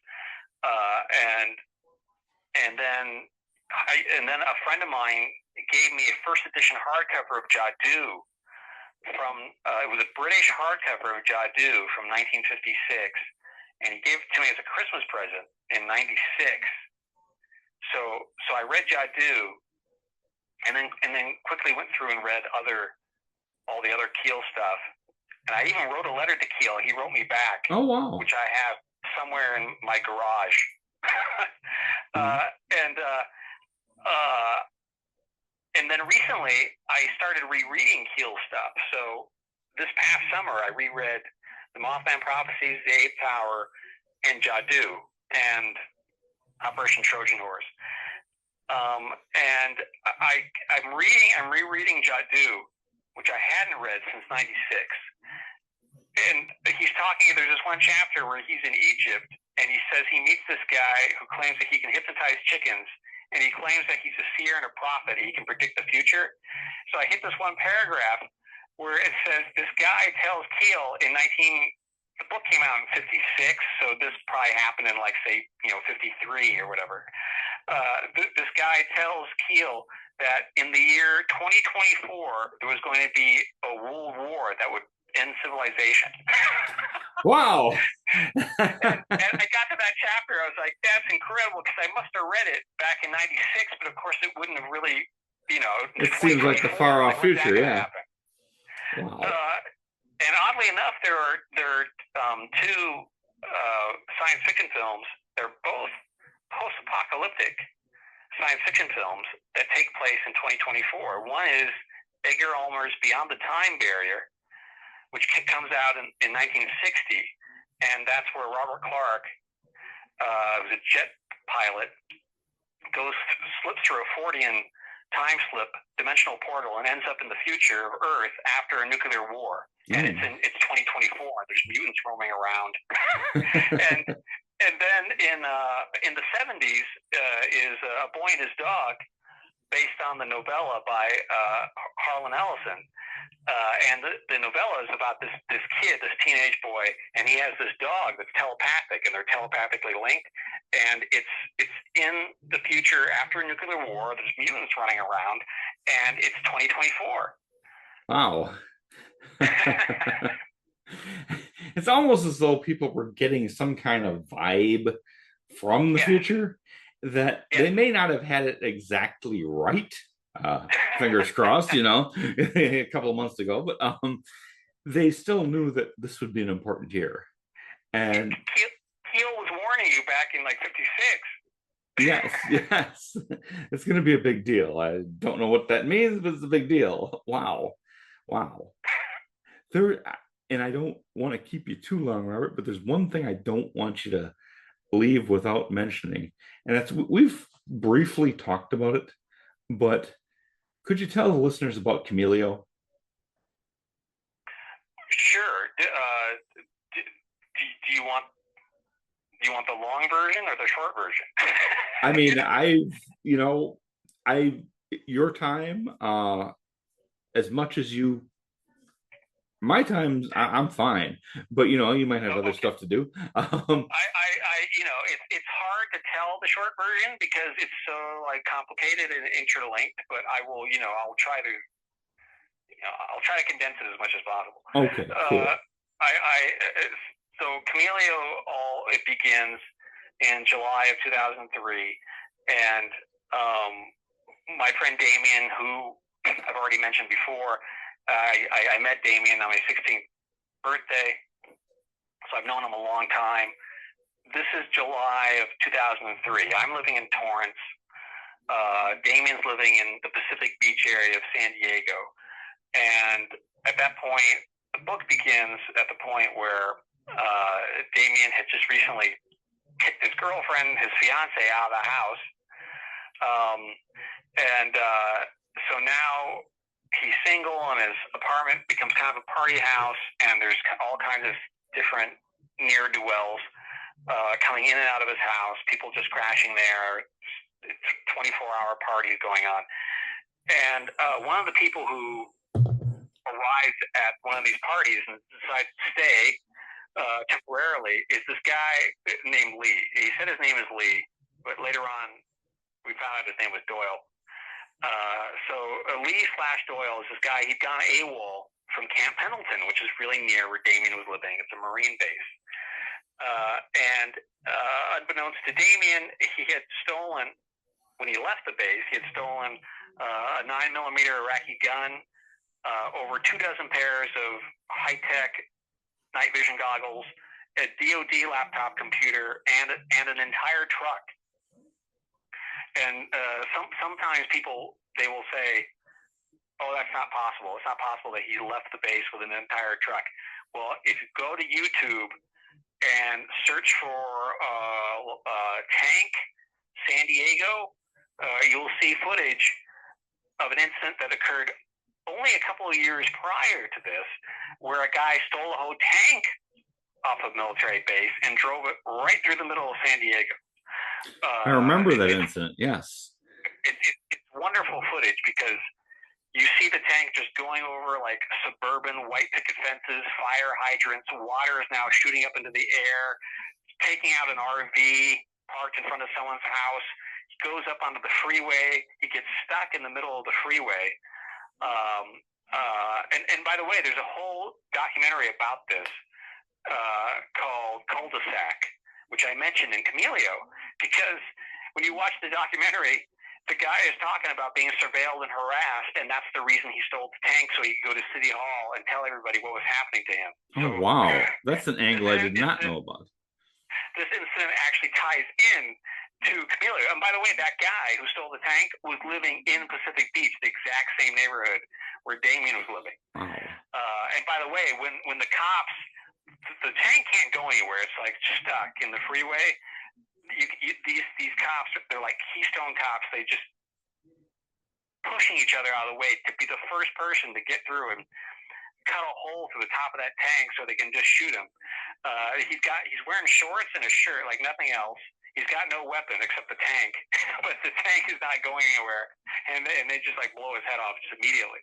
And then a friend of mine gave me a first edition hardcover of Jadoo it was a British hardcover of Jadoo from 1956, and he gave it to me as a Christmas present in '96. So I read Jadoo, and then quickly went through and read all the other Keel stuff, and I even wrote a letter to Keel. He wrote me back. Oh, wow. Which I have somewhere in my garage. And then recently I started rereading Keel stuff. So this past summer I reread the Mothman Prophecies, The Eighth Tower, and Jadoo, and Operation Trojan Horse. And I'm rereading Jadoo, which I hadn't read since '96. And he's talking, there's this one chapter where he's in Egypt, and he says he meets this guy who claims that he can hypnotize chickens, and he claims that he's a seer and a prophet, and he can predict the future. So I hit this one paragraph where it says this guy tells Keel the book came out in '56, so this probably happened in like, say, 53 or whatever. This guy tells Keel that in the year 2024, there was going to be a world war that would end civilization. Wow. and I got to that chapter, I was like, that's incredible, because I must have read it back in '96, but of course it wouldn't have really, it seems like the far off future, yeah. Wow. And oddly enough, there are two science fiction films. They're both post-apocalyptic science fiction films that take place in 2024. One is Edgar Ulmer's Beyond the Time Barrier, which comes out in 1960, and that's where Robert Clark, was a jet pilot, slips through a Fortean time slip dimensional portal and ends up in the future of Earth after a nuclear war. And it's 2024. There's mutants roaming around, and then in the 70s is A Boy and His Dog, based on the novella by Harlan Ellison. And the novella is about this kid, this teenage boy, and he has this dog that's telepathic, and they're telepathically linked. And it's in the future after a nuclear war. There's mutants running around, and it's 2024. Wow. It's almost as though people were getting some kind of vibe from the future that they may not have had it exactly right. Fingers crossed, a couple of months ago, but they still knew that this would be an important year. And Keel was warning you back in like yes,56. it's going to be a big deal. I don't know what that means, but it's a big deal. Wow. And I don't want to keep you too long, Robert, but there's one thing I don't want you to leave without mentioning, and that's, we've briefly talked about it, but could you tell the listeners about Camelio? Sure. Do you want the long version or the short version? I mean, your time, as much as you, my time's, I'm fine, but you might have other stuff to do. It's hard to tell the short version because it's so complicated and interlinked. But I will, I'll try to condense it as much as possible. Okay, cool. So Camelio, it begins in July of 2003, and my friend Damien, who I've already mentioned before, I met Damien on my 16th birthday, so I've known him a long time. This is July of 2003. I'm living in Torrance. Damien's living in the Pacific Beach area of San Diego. And at that point, the book begins at the point where Damien had just recently kicked his girlfriend, his fiance, out of the house. So now he's single, and his apartment becomes kind of a party house, and there's all kinds of different ne'er-do-wells coming in and out of his house, people just crashing there, 24-hour parties going on. And one of the people who arrives at one of these parties and decides to stay temporarily is this guy named Lee. He said his name is Lee, but later on we found out his name was Doyle. So Lee/Doyle is this guy. He'd gone AWOL from Camp Pendleton, which is really near where Damien was living. It's a Marine base. And unbeknownst to Damien, he had stolen, when he left the base, he had stolen a 9mm Iraqi gun, over 24 pairs of high-tech night vision goggles, a DoD laptop computer, and an entire truck. And sometimes people, they will say, oh, that's not possible. It's not possible that he left the base with an entire truck. Well, if you go to YouTube and search for tank San Diego, you'll see footage of an incident that occurred only a couple of years prior to this, where a guy stole a whole tank off a military base and drove it right through the middle of San Diego. I remember that incident, yes. It's wonderful footage because you see the tank just going over like suburban white picket fences, fire hydrants, water is now shooting up into the air, taking out an RV parked in front of someone's house. He goes up onto the freeway. He gets stuck in the middle of the freeway. And by the way, there's a whole documentary about this called Cul-de-sac, which I mentioned in Camelio, because when you watch the documentary, the guy is talking about being surveilled and harassed, and that's the reason he stole the tank, so he could go to City Hall and tell everybody what was happening to him. Oh, so, wow. That's an angle I did not know about. This incident actually ties in to Camelio. And by the way, that guy who stole the tank was living in Pacific Beach, the exact same neighborhood where Damien was living. Wow. And by the way, when the cops, the tank can't go anywhere. It's like stuck in the freeway. These cops, they're like Keystone cops. They just pushing each other out of the way to be the first person to get through and cut a hole through the top of that tank so they can just shoot him. He's wearing shorts and a shirt, like nothing else. He's got no weapon except the tank, but the tank is not going anywhere, and they just like blow his head off just immediately.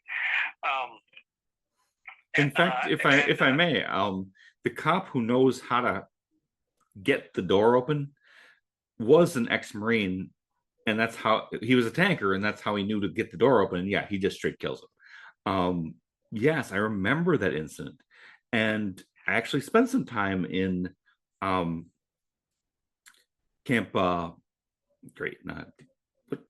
In fact, if I may, the cop who knows how to get the door open was an ex-Marine, and that's how he was a tanker, and that's how he knew to get the door open. And yeah, he just straight kills him. Yes, I remember that incident, and I actually spent some time in Camp. Great, not. But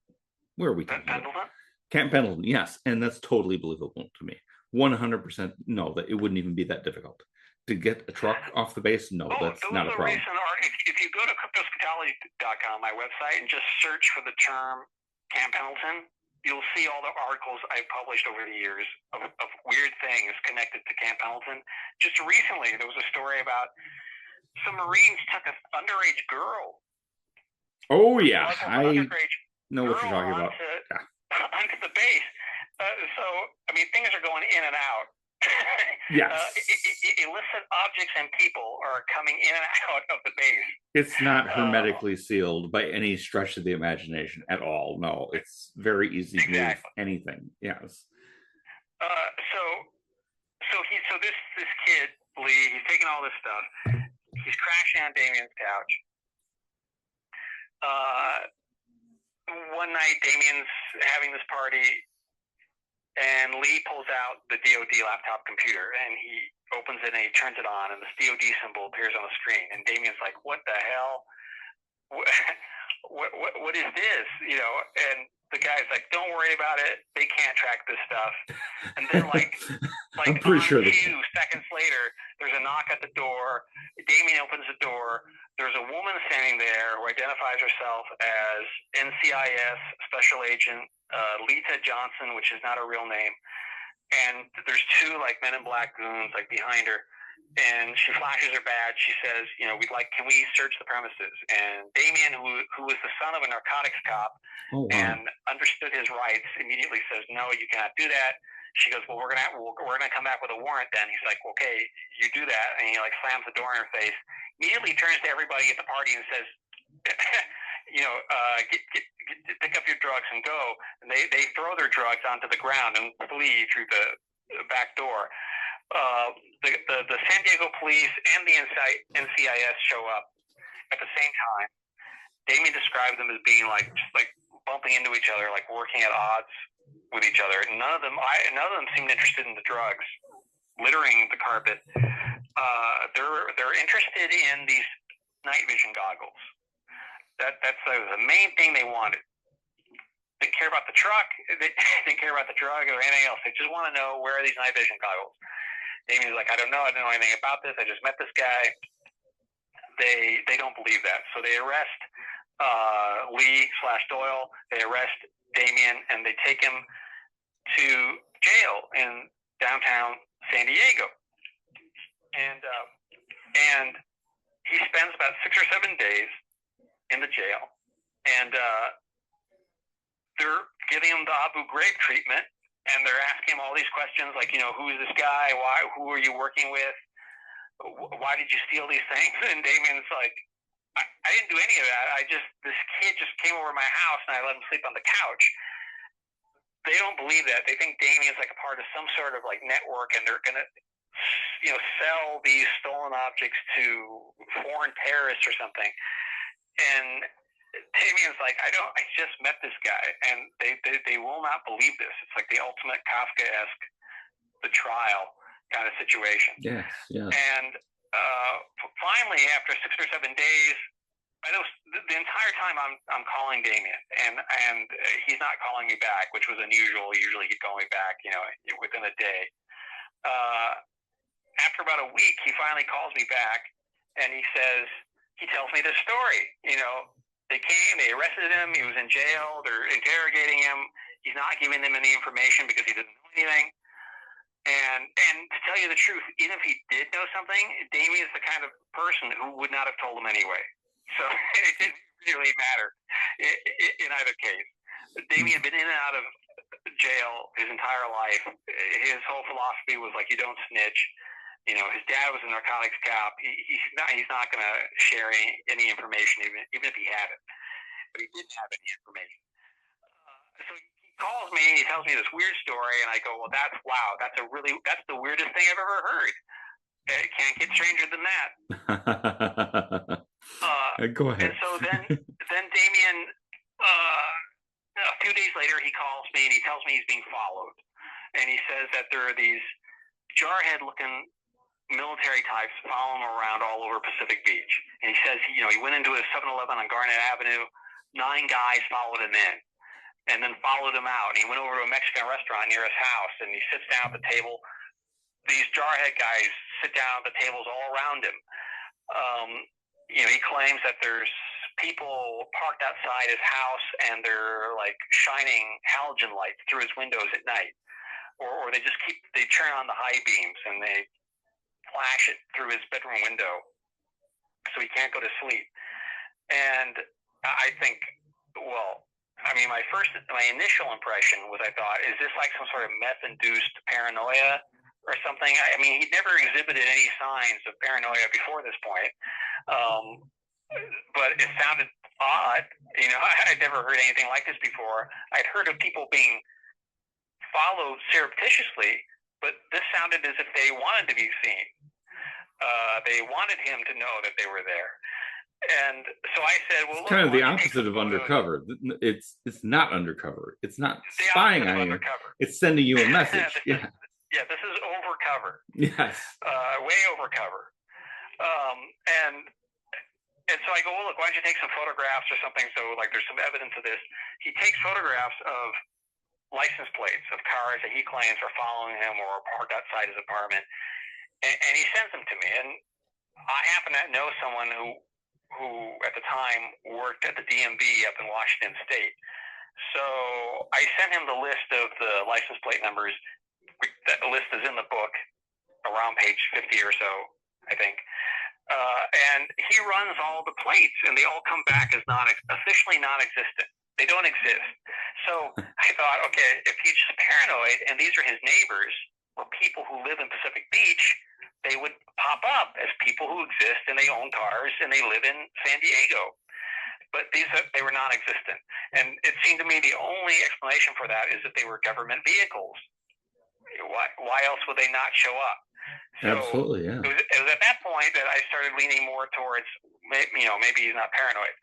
where are we talking Pendleton? about? Camp Pendleton. Yes, and that's totally believable to me. 100% no, that it wouldn't even be that difficult to get a truck off the base. No, that's not a problem. If you go to cryptoschatology.com, my website, and just search for the term Camp Pendleton, you'll see all the articles I've published over the years of weird things connected to Camp Pendleton. Just recently, there was a story about some Marines took an underage girl. Oh yeah, I know what you're talking about. Onto the base. So, I mean, things are going in and out. Yes. Illicit objects and people are coming in and out of the base. It's not hermetically sealed by any stretch of the imagination at all. No, it's very easy to move anything. Yes. So this kid, Lee, he's taking all this stuff. He's crashing on Damien's couch. One night, Damien's having this party, and Lee pulls out the DOD laptop computer, and he opens it and he turns it on, and this DOD symbol appears on the screen. And Damien's like, "What the hell? What is this?" You know, and the guy's like, "Don't worry about it. They can't track this stuff." And then, like I'm pretty sure 2 seconds later, there's a knock at the door. Damien opens the door. There's a woman standing there who identifies herself as NCIS Special Agent Lita Johnson, which is not a real name. And there's two like Men in Black goons like behind her. And she flashes her badge. She says, "You know, can we search the premises?" And Damien, who was the son of a narcotics cop and understood his rights, immediately says, "No, you cannot do that." She goes, "Well, we're gonna come back with a warrant then." He's like, "Okay, you do that," and he like slams the door in her face. Immediately turns to everybody at the party and says, "You know, pick up your drugs and go." And they throw their drugs onto the ground and flee through the back door. The San Diego police and the NCIS show up at the same time. Damien described them as being like just like bumping into each other, like working at odds with each other. None of them seemed interested in the drugs littering the carpet. They're interested in these night vision goggles. That's the main thing they wanted. They didn't care about the truck. They didn't care about the drug or anything else. They just want to know, where are these night vision goggles? Damien's like, "I don't know. I don't know anything about this. I just met this guy." They don't believe that, so they arrest Lee/Doyle. They arrest Damien and they take him to jail in downtown San Diego. And he spends about 6 or 7 days in the jail, and they're giving him the Abu Ghraib treatment. And they're asking him all these questions like, you know, who is this guy? Who are you working with? Why did you steal these things? And Damien's like, I didn't do any of that. This kid just came over to my house and I let him sleep on the couch. They don't believe that. They think Damien's like a part of some sort of like network, and they're going to, you know, sell these stolen objects to foreign terrorists or something. And Damien's like, I just met this guy, and they will not believe this. It's like the ultimate Kafka-esque, the trial kind of situation. Yes. And finally, after 6 or 7 days, I know the entire time I'm calling Damien, and he's not calling me back, which was unusual. Usually he'd call me back, you know, within a day. After about a week, he finally calls me back, and he tells me this story, you know. They came, they arrested him, he was in jail, they're interrogating him, he's not giving them any information because he didn't know anything. And to tell you the truth, even if he did know something, Damien's the kind of person who would not have told him anyway. So it didn't really matter in either case. Damien had been in and out of jail his entire life. His whole philosophy was like, you don't snitch. You know, his dad was a narcotics cop. He's not going to share any information, even if he had it. But he didn't have any information. So he calls me and he tells me this weird story, and I go, well, that's the weirdest thing I've ever heard. It can't get stranger than that. Go ahead. And so then Damien, a few days later, he calls me and he tells me he's being followed, and he says that there are these jarhead-looking military types following him around all over Pacific Beach. And he says, he went into a 7-Eleven on Garnet Avenue. 9 guys followed him in, and then followed him out. And he went over to a Mexican restaurant near his house, and he sits down at the table. These jarhead guys sit down at the tables all around him. He claims that there's people parked outside his house, and they're like shining halogen lights through his windows at night, or they turn on the high beams and they flash it through his bedroom window, so he can't go to sleep. And I think, my initial impression was, I thought, is this like some sort of meth-induced paranoia or something? He'd never exhibited any signs of paranoia before this point, but it sounded odd. I'd never heard anything like this before. I'd heard of people being followed surreptitiously, but this sounded as if they wanted to be seen. They wanted him to know that they were there. And so I said, well, it's kind of the opposite of undercover. It's not undercover. It's not spying on you. It's sending you a message. Yeah, this is overcover. Yes. Way overcover. And so I go, well, look, why don't you take some photographs or something, so like there's some evidence of this. He takes photographs of license plates of cars that he claims are following him or parked outside his apartment, and he sends them to me. And I happen to know someone who at the time worked at the DMV up in Washington State. So I sent him the list of the license plate numbers. That list is in the book, around page 50 or so, I think. And he runs all the plates, and they all come back as officially non-existent. They don't exist. So I thought, okay, if he's just paranoid and these are his neighbors or people who live in Pacific Beach, they would pop up as people who exist and they own cars and they live in San Diego. But they were non-existent. And it seemed to me the only explanation for that is that they were government vehicles. Why else would they not show up? So absolutely, yeah. It was at that point that I started leaning more towards, maybe he's not paranoid.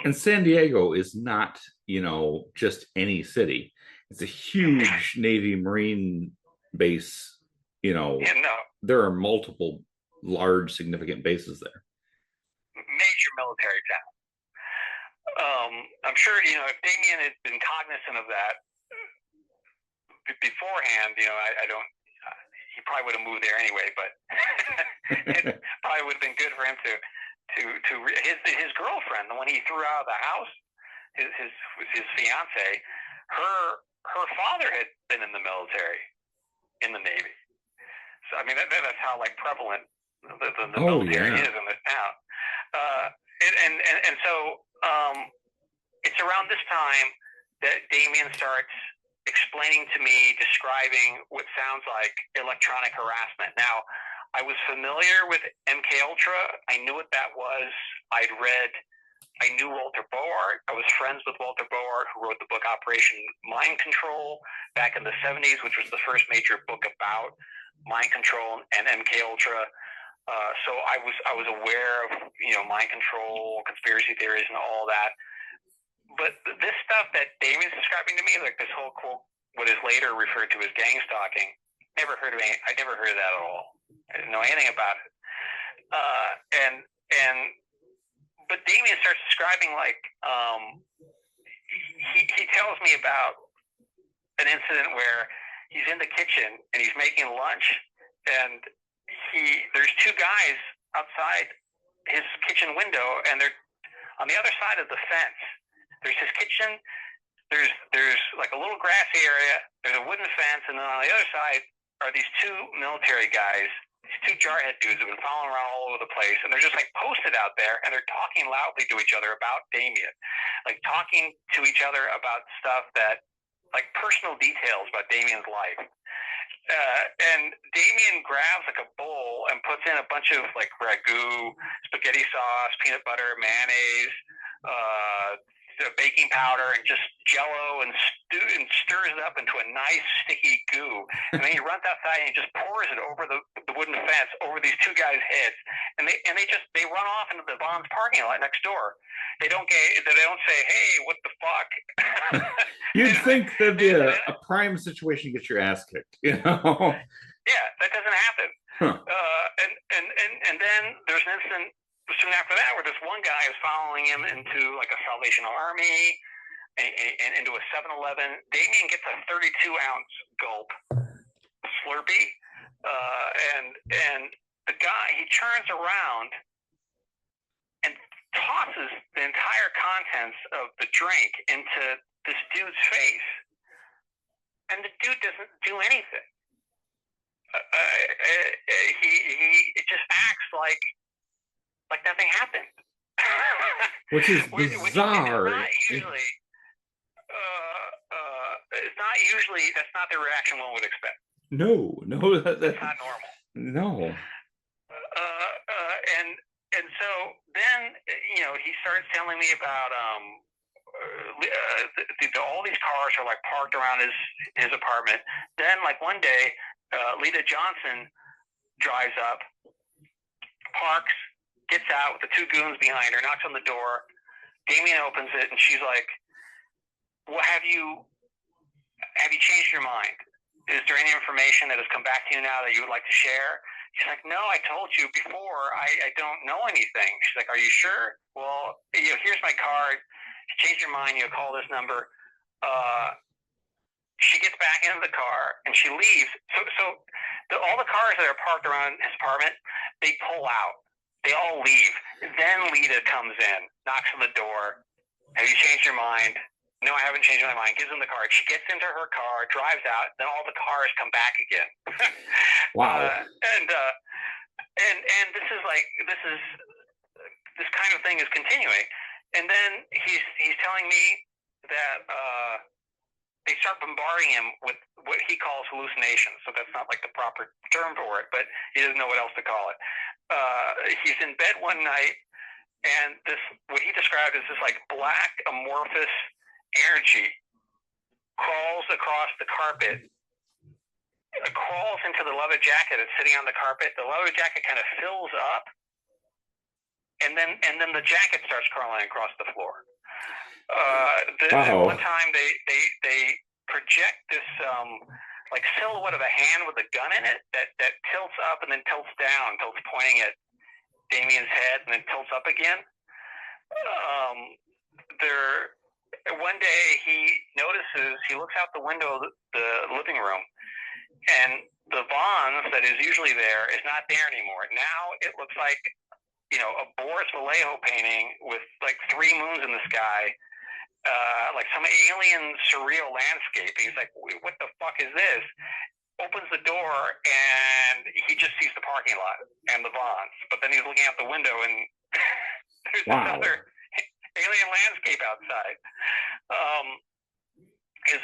And San Diego is not, just any city. It's a huge Navy Marine base. There are multiple large, significant bases there. Major military town. I'm sure, if Damien had been cognizant of that beforehand, I don't. He probably would have moved there anyway, but it probably would have been good for him to his girlfriend, the one he threw out of the house, his fiance, her father had been in the military, in the Navy. So that's how prevalent the military is in this town. And so it's around this time that Damien starts explaining to me, describing what sounds like electronic harassment. Now, I was familiar with MK Ultra. I knew what that was. I knew Walter Boart. I was friends with Walter Boart, who wrote the book Operation Mind Control back in the 70s, which was the first major book about mind control and MK Ultra. So I was aware of mind control, conspiracy theories, and all that. But this stuff that Damien's describing to me, like this whole quote, what is later referred to as gang stalking, I never heard of that at all. I didn't know anything about it. But Damien starts describing he tells me about an incident where he's in the kitchen and he's making lunch, and there's 2 guys outside his kitchen window, and they're on the other side of the fence. There's his kitchen, there's like a little grassy area, there's a wooden fence, and then on the other side are these two military guys, these two jarhead dudes who've been following around all over the place, and they're just like posted out there, and they're talking loudly to each other about Damien, like talking to each other about stuff that, like personal details about Damien's life. And Damien grabs like a bowl and puts in a bunch of like ragu, spaghetti sauce, peanut butter, mayonnaise, baking powder, and just Jello, and stirs it up into a nice sticky goo. And then he runs outside and he just pours it over the wooden fence over these two guys' heads, and they run off into the Bonds parking lot next door. They don't say, "Hey, what the fuck?" You'd think that'd be a prime situation to get your ass kicked, you know? Yeah, that doesn't happen. Huh. And then there's an incident soon after that where this one guy is following him into like a Salvation Army and into a 7-Eleven. Damien gets a 32-ounce gulp Slurpee, and the guy, he turns around and tosses the entire contents of the drink into this dude's face, and the dude doesn't do anything. It just acts like nothing happened. Which is bizarre. It's not usually, that's not the reaction one would expect. No, that's not normal. No. And so then, he starts telling me about all these cars are like parked around his apartment. Then like one day, Lita Johnson drives up, parks, gets out with the two goons behind her, knocks on the door. Damien opens it, and she's like, "What have you changed your mind? Is there any information that has come back to you now that you would like to share?" She's like, "No, I told you before. I don't know anything." She's like, "Are you sure?" "Well, here's my card. Change your mind, call this number." She gets back into the car and she leaves. So all the cars that are parked around his apartment, they pull out. They all leave. Then Lita comes in, knocks on the door. "Have you changed your mind?" "No, I haven't changed my mind." Gives him the card. She gets into her car, drives out. Then all the cars come back again. Wow. And this kind of thing is continuing. And then he's telling me that they start bombarding him with what he calls hallucinations. So that's not like the proper term for it, but he doesn't know what else to call it. He's in bed one night, and what he described as this like black amorphous energy crawls across the carpet, crawls into the leather jacket that's sitting on the carpet. The leather jacket kind of fills up, and then the jacket starts crawling across the floor. One time they project this like silhouette of a hand with a gun in it that tilts up and then tilts down until it's pointing at Damien's head and then tilts up again. One day he notices, he looks out the window of the living room, and the Bonds that is usually there is not there anymore. Now it looks like a Boris Vallejo painting with like 3 moons in the sky. Like some alien surreal landscape. He's like, "What the fuck is this?" Opens the door and he just sees the parking lot and the Bonds. But then he's looking out the window and there's another alien landscape outside.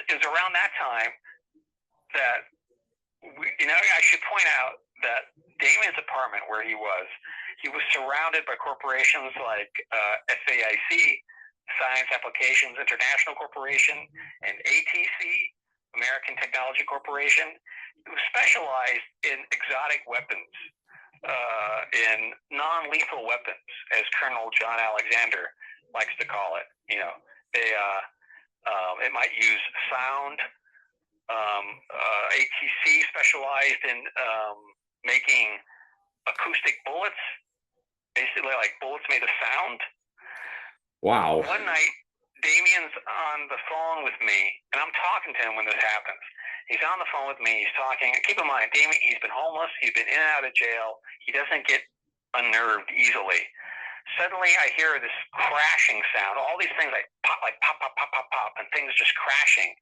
Is around that time that I should point out that Damien's apartment where he was surrounded by corporations like SAIC, Science Applications International Corporation, and ATC, American Technology Corporation, who specialized in exotic weapons, in non-lethal weapons, as Colonel John Alexander likes to call it. It might use sound. ATC specialized in making acoustic bullets, basically like bullets made of sound. Wow. One night, Damien's on the phone with me, and I'm talking to him when this happens. He's on the phone with me. He's talking. Keep in mind, Damien, he's been homeless. He's been in and out of jail. He doesn't get unnerved easily. Suddenly I hear this crashing sound. All these things like pop, pop, pop, pop, pop, and things just crashing,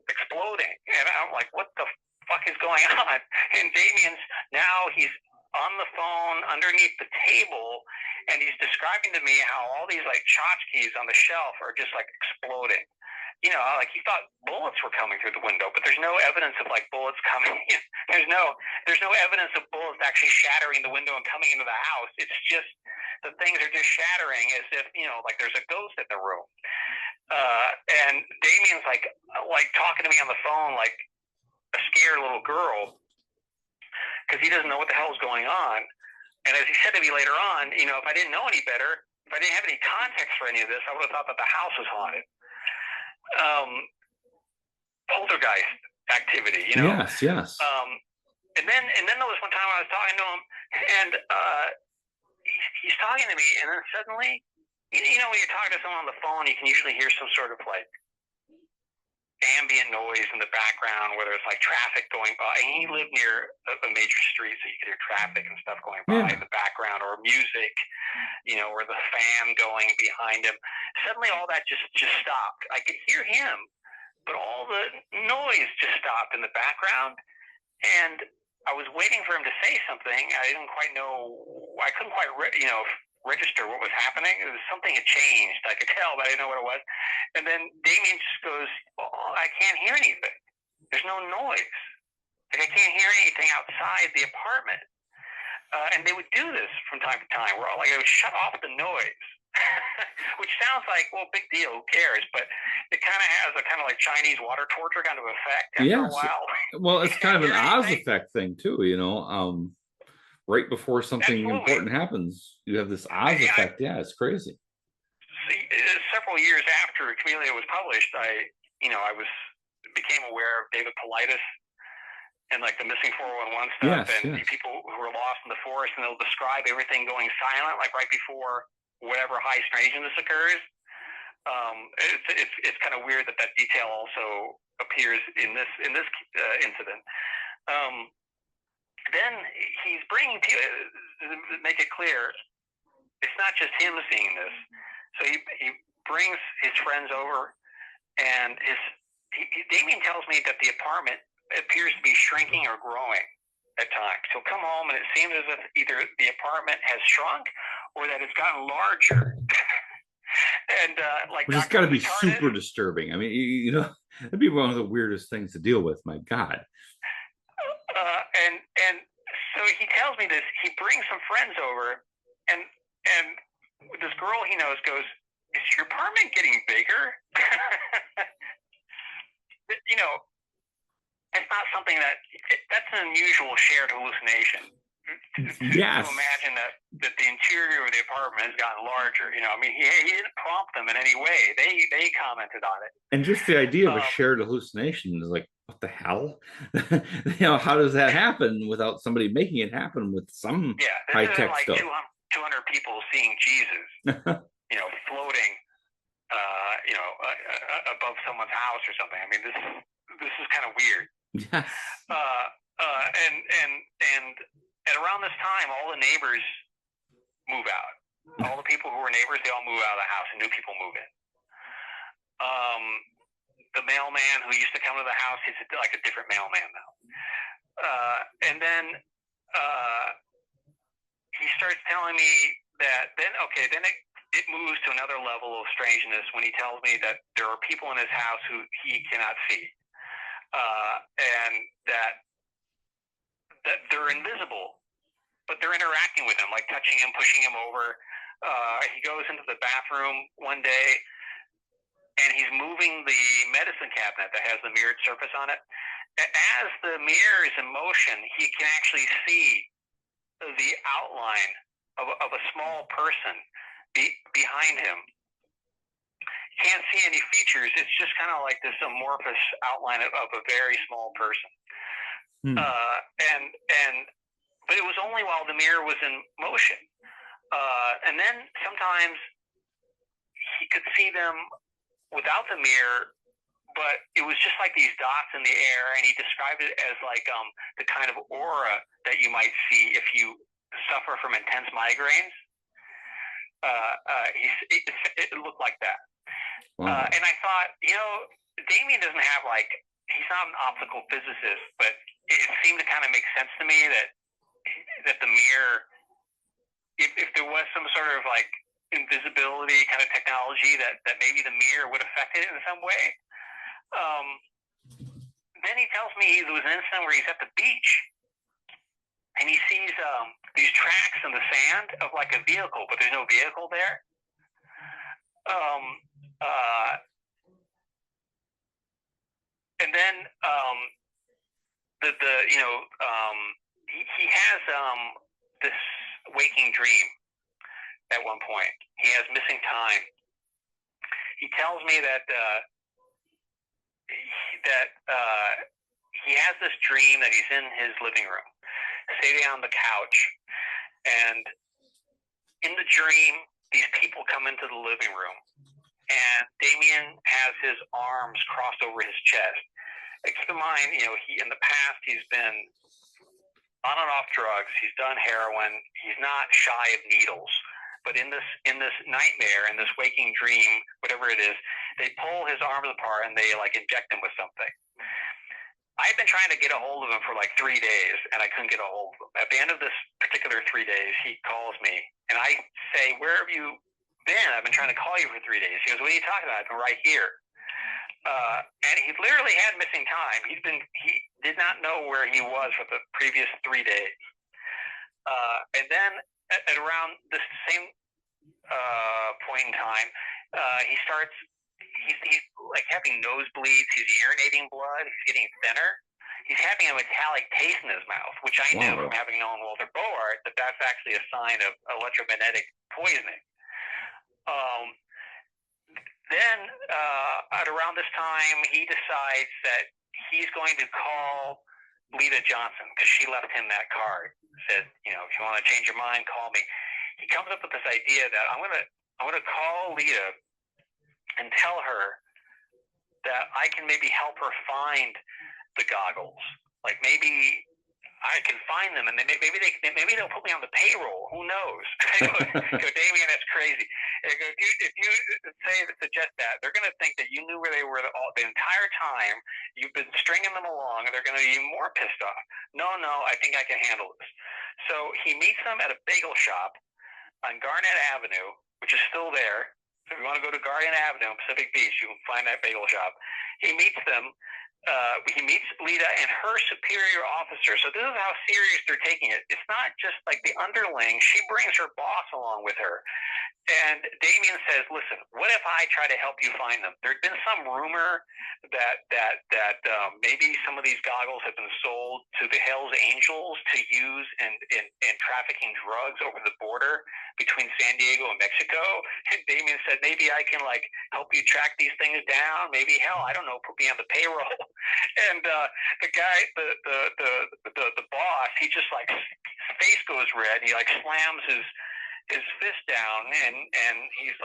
exploding. And I'm like, what the fuck is going on? And Damien's now he's on the phone underneath the table, and he's describing to me how all these like tchotchkes on the shelf are just like exploding. You know, like he thought bullets were coming through the window, but there's no evidence of like bullets coming. there's no evidence of bullets actually shattering the window and coming into the house. It's just the things are just shattering as if, you know, like there's a ghost in the room. And Damien's like talking to me on the phone like a scared little girl because he doesn't know what the hell is going on. And as he said to me later on, you know, if I didn't know any better, if I didn't have any context for any of this, I would have thought that the house was haunted. Poltergeist activity, you know. Yes. And then there was one time I was talking to him, and he's talking to me, and then suddenly, you know, when you're talking to someone on the phone, you can usually hear some sort of like ambient noise in the background, whether it's like traffic going by. And he lived near a major street, so you could hear traffic and stuff going by in the background, or music, you know, or the fan going behind him. Suddenly all that just stopped. I could hear him, but all the noise just stopped in the background. And I was waiting for him to say something. I didn't quite know. I couldn't quite, register what was happening. Something had changed. I could tell, but I didn't know what it was. And then Damien just goes, "Oh, I can't hear anything. There's no noise. Like I can't hear anything outside the apartment." And they would do this from time to time, where like they would shut off the noise, which sounds like, well, big deal, who cares? But it kind of has a kind of like Chinese water torture kind of effect after a while. Well, it's kind of an Oz effect thing too, you know. Right before something important happens, you have this Oz effect. Yeah, it's crazy. Several years after Camellia was published, I became aware of David Paulides and like the missing 411 stuff, and people who were lost in the forest, and they'll describe everything going silent, like right before whatever high strangeness occurs. It's kind of weird that detail also appears in this incident. Then he's bringing people, make it clear, it's not just him seeing this. So he brings his friends over, and Damien tells me that the apartment appears to be shrinking or growing at times. He'll come home, and it seems as if either the apartment has shrunk or that it's gotten larger. And which has got to be super disturbing. I mean, you know, that'd be one of the weirdest things to deal with. My God. And so he tells me this. He brings some friends over, and this girl he knows goes, "Is your apartment getting bigger?" You know, it's not something that's an unusual shared hallucination. To imagine that the interior of the apartment has gotten larger. You know, I mean, he didn't prompt them in any way. They commented on it. And just the idea of a shared hallucination is like, what the hell? You know, how does that happen without somebody making it happen with some high tech like stuff? 200 people seeing Jesus, you know, floating, above someone's house or something. I mean, this is kind of weird. Yes. And around this time, all the neighbors move out. All the people who were neighbors, they all move out of the house, and new people move in. The mailman who used to come to the house, he's like a different mailman now. And then he starts telling me that then it moves to another level of strangeness when he tells me that there are people in his house who he cannot see, and that they're invisible, but they're interacting with him, like touching him, pushing him over. He goes into the bathroom one day, and he's moving the medicine cabinet that has the mirrored surface on it. As the mirror is in motion, he can actually see the outline of a small person behind him. Can't see any features. It's just kind of like this amorphous outline of a very small person. But it was only while the mirror was in motion. And then sometimes he could see them without the mirror, but it was just like these dots in the air, and he described it as like the kind of aura that you might see if you suffer from intense migraines. it looked like that. Wow. And I thought, Damien doesn't have he's not an optical physicist, but it seemed to kind of make sense to me that the mirror, if there was some sort of invisibility kind of technology, that maybe the mirror would affect it in some way. Then he tells me there was an incident where he's at the beach and he sees these tracks in the sand of a vehicle, but there's no vehicle there. And then he has this waking dream at one point. He has missing time. He tells me that he has this dream that he's in his living room, sitting on the couch, and in the dream, these people come into the living room, and Damien has his arms crossed over his chest. Keep in mind, he in the past he's been on and off drugs. He's done heroin. He's not shy of needles. But in this nightmare, in this waking dream, whatever it is, they pull his arms apart and they inject him with something. I've been trying to get a hold of him for 3 days, and I couldn't get a hold of him. At the end of this particular 3 days, he calls me, and I say, "Where have you been? I've been trying to call you for 3 days." He goes, "What are you talking about? I've been right here." And he literally had missing time. He did not know where he was for the previous 3 days. And then at around the same point in time, he's having nosebleeds. He's urinating blood. He's getting thinner. He's having a metallic taste in his mouth, which I knew from having known Walter Boart that's actually a sign of electromagnetic poisoning. Then at around this time, he decides that he's going to call Lita Johnson because she left him that card. Said, if you want to change your mind, call me. He comes up with this idea that I'm gonna call Lita and tell her that I can maybe help her find the goggles. Maybe I can find them, and maybe they'll put me on the payroll. Who knows? I go, Damien, that's crazy. I go, dude, if you suggest that, they're going to think that you knew where they were the entire time. You've been stringing them along, and they're going to be even more pissed off. No, I think I can handle this. So he meets them at a bagel shop on Garnett Avenue, which is still there. So if you want to go to Garnett Avenue in Pacific Beach, you can find that bagel shop. He meets them. He meets Lita and her superior officer. So this is how serious they're taking it. It's not just the underling. She brings her boss along with her. And Damien says, "Listen, what if I try to help you find them?" There'd been some rumor that maybe some of these goggles have been sold to the Hells Angels to use in trafficking drugs over the border between San Diego and Mexico. And Damien said, "Maybe I can help you track these things down. Maybe, hell, I don't know, put me on the payroll." And the guy, the boss, he just his face goes red. He slams his fist down, and he's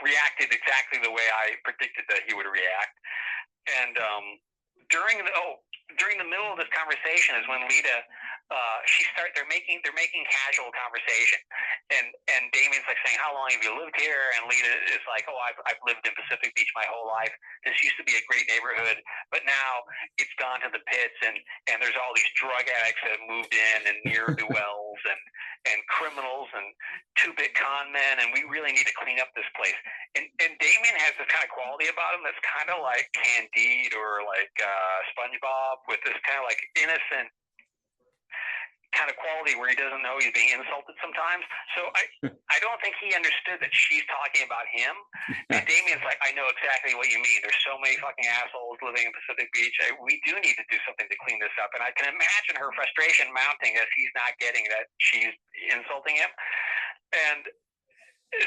reacted exactly the way I predicted that he would react. And during the middle of this conversation is when Lita they're making casual conversation, and Damien's saying, "How long have you lived here?" And Lita is like, "Oh, I've lived in Pacific Beach my whole life. This used to be a great neighborhood, but now it's gone to the pits, and there's all these drug addicts that have moved in, and ne'er-do-wells, and criminals, and two-bit con men, and we really need to clean up this place." And Damien has this kind of quality about him that's kind of like Candide or SpongeBob, with this kind of innocent kind of quality where he doesn't know he's being insulted sometimes. So I don't think he understood that she's talking about him. And Damien's like, "I know exactly what you mean. There's so many fucking assholes living in Pacific Beach. We do need to do something to clean this up." And I can imagine her frustration mounting as he's not getting that she's insulting him. And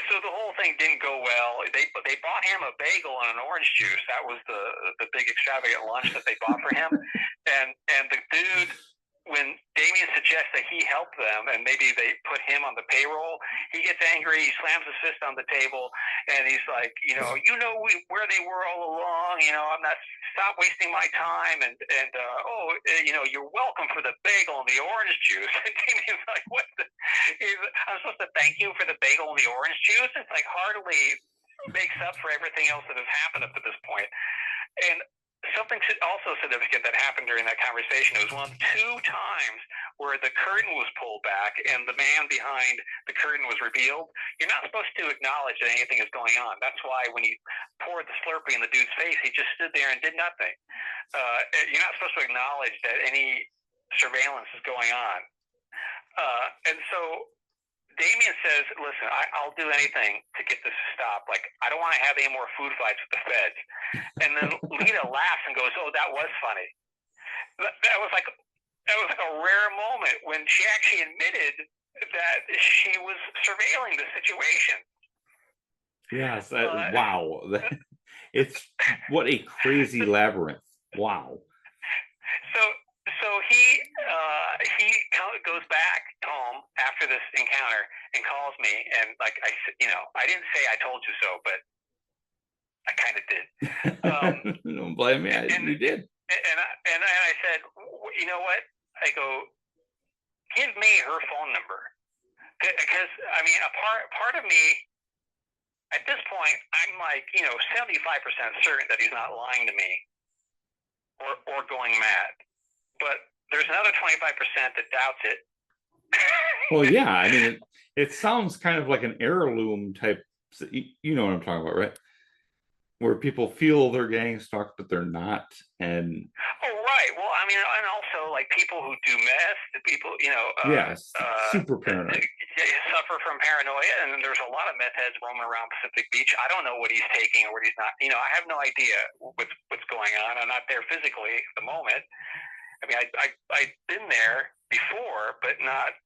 so the whole thing didn't go well. They bought him a bagel and an orange juice. That was the big extravagant lunch that they bought for him. And the dude, when Damien suggests that he help them and maybe they put him on the payroll, he gets angry. He slams his fist on the table, and he's like, "You know where they were all along. long. I'm not. Stop wasting my time. And you're welcome for the bagel and the orange juice. And Damien's like, what? I'm supposed to thank you for the bagel and the orange juice? It's like hardly makes up for everything else that has happened up to this point. And something also significant that happened during that conversation. It was one of 2 times where the curtain was pulled back and the man behind the curtain was revealed. You're not supposed to acknowledge that anything is going on. That's why when he poured the Slurpee in the dude's face, he just stood there and did nothing. You're not supposed to acknowledge that any surveillance is going on. And so Damien says, listen, I'll do anything to get this to stop. Like, I don't want to have any more food fights with the feds. And then Lita laughs and goes, oh, that was funny. That was like a rare moment when she actually admitted that she was surveilling the situation. Yes. Wow. It's what a crazy labyrinth. Wow. So he goes back home after this encounter and calls me, and like I didn't say I told you so, but I kind of did. Don't blame me. You did. And I said, you know what? I go, give me her phone number, because I mean, a part of me at this point, I'm like 75% certain that he's not lying to me or going mad. But there's another 25% that doubts it. Well, yeah. I mean, it sounds kind of like an heirloom type. You know what I'm talking about, right? Where people feel they're gang stalked, but they're not. And right. Well, I mean, and also like people who do meth, the people, yes, super paranoid. Suffer from paranoia, and there's a lot of meth heads roaming around Pacific Beach. I don't know what he's taking or what he's not. I have no idea what's going on. I'm not there physically at the moment. I mean, I've been there before, but not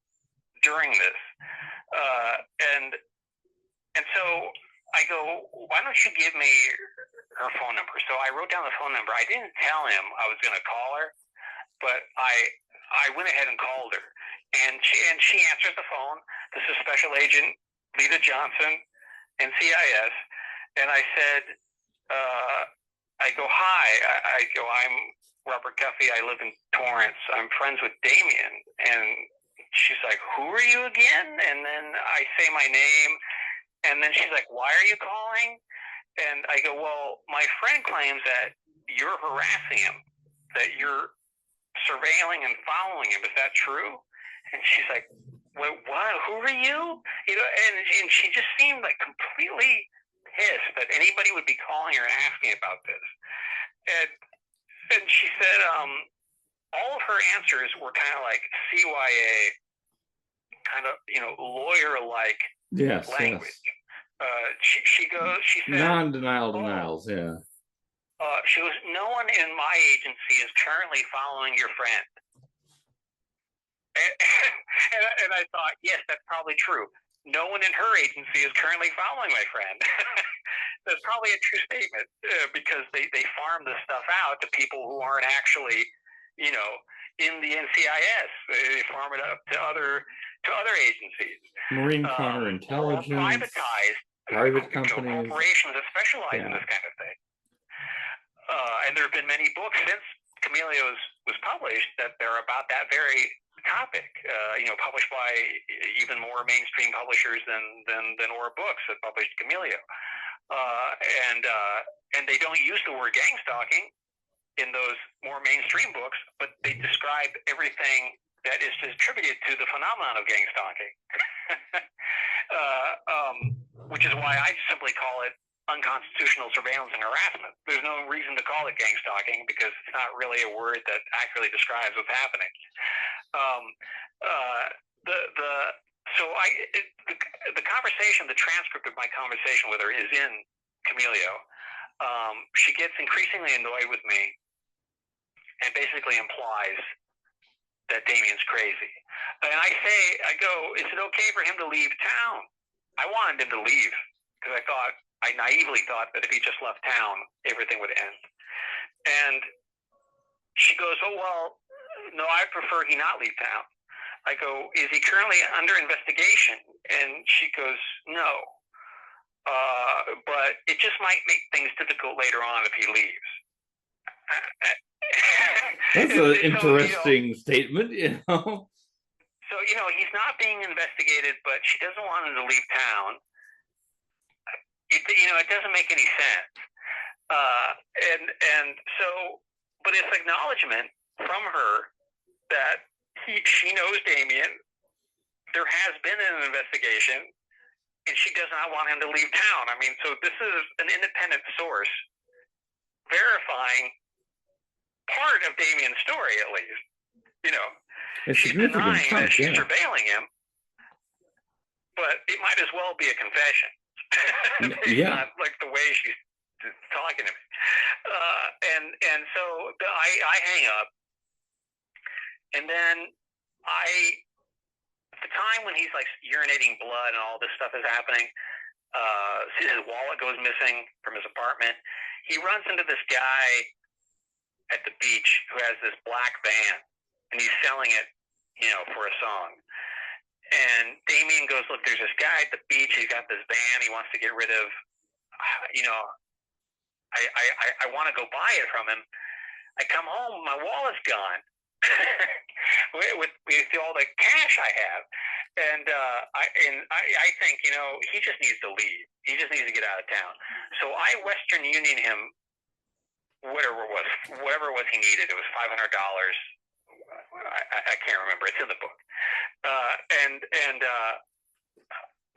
during this. And so I go, why don't you give me her phone number? So I wrote down the phone number. I didn't tell him I was going to call her, but I went ahead and called her. And she answers the phone. This is Special Agent Lita Johnson, NCIS. And I said, I go, hi. I go, I'm Robert Guffey. I live in Torrance. I'm friends with Damien. And she's like, who are you again? And then I say my name. And then she's like, why are you calling? And I go, well, my friend claims that you're harassing him, that you're surveilling and following him. Is that true? And she's like, what? Who are you? And she just seemed like completely pissed that anybody would be calling her and asking about this. And she said, all of her answers were kind of like CYA, kind of, lawyer-like language. Yes. She said, non-denial denials, yeah. She goes, no one in my agency is currently following your friend. And I thought, yes, that's probably true. No one in her agency is currently following my friend. That's probably a true statement because they farm this stuff out to people who aren't actually, in the NCIS. They farm it up to other agencies. Marine counterintelligence. Private companies. Corporations that specialize in this kind of thing. And there have been many books since Camellia was published that they're about that very topic, published by even more mainstream publishers than Aura Books that published Camellia. And they don't use the word gang stalking in those more mainstream books, but they describe everything that is attributed to the phenomenon of gang stalking, which is why I simply call it unconstitutional surveillance and harassment. There's no reason to call it gang stalking because it's not really a word that accurately describes what's happening. The conversation, the transcript of my conversation with her is in Camellia. She gets increasingly annoyed with me and basically implies that Damien's crazy. And I go, is it okay for him to leave town? I wanted him to leave because I naively thought that if he just left town, everything would end. And she goes, oh, well, no, I prefer he not leave town. I go, is he currently under investigation? And she goes, no. but it just might make things difficult later on if he leaves. That's an interesting statement, So, he's not being investigated, but she doesn't want him to leave town. It doesn't make any sense. And so, but it's acknowledgement from her that she knows Damien. There has been an investigation, and she does not want him to leave town. I mean, so this is an independent source verifying part of Damien's story, at least. She's denying that she's surveilling him, but it might as well be a confession. Yeah. Not like the way she's talking to me. And so I hang up, and then at the time when he's like urinating blood and all this stuff is happening, his wallet goes missing from his apartment. He runs into this guy at the beach who has this black van, and he's selling it, for a song. And Damien goes, look, there's this guy at the beach. He's got this van he wants to get rid of. I want to go buy it from him. I come home, my wallet's gone with all the cash I have. And I think, he just needs to leave. He just needs to get out of town. So I Western Union him whatever it was he needed. It was $500. I can't remember. It's in the book. And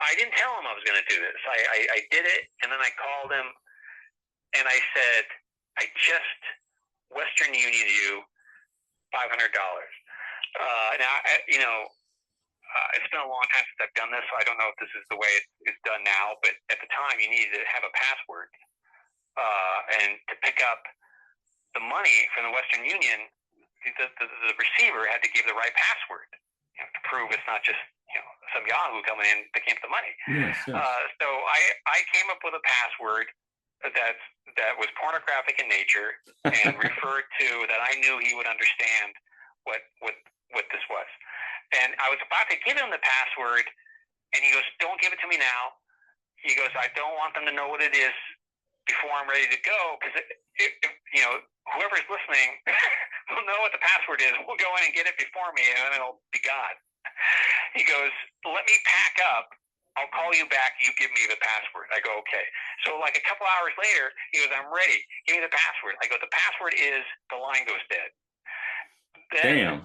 I didn't tell him I was going to do this. I did it, and then I called him, and I said, I just Western Union you $500. Now, it's been a long time since I've done this, so I don't know if this is the way it's done now, but at the time you needed to have a password. And to pick up the money from the Western Union, the receiver had to give the right password to prove it's not just some Yahoo coming in picking up the money. Yes. So I came up with a password that was pornographic in nature and referred to that I knew he would understand what this was. And I was about to give him the password, and he goes, "Don't give it to me now." He goes, "I don't want them to know what it is before I'm ready to go, because whoever's listening will know what the password is. We'll go in and get it before me, and then it'll be gone." He goes, "Let me pack up. I'll call you back. You give me the password." I go, "Okay." So like a couple hours later, he goes, "I'm ready. Give me the password." I go, "The password is the line goes dead." Then, damn.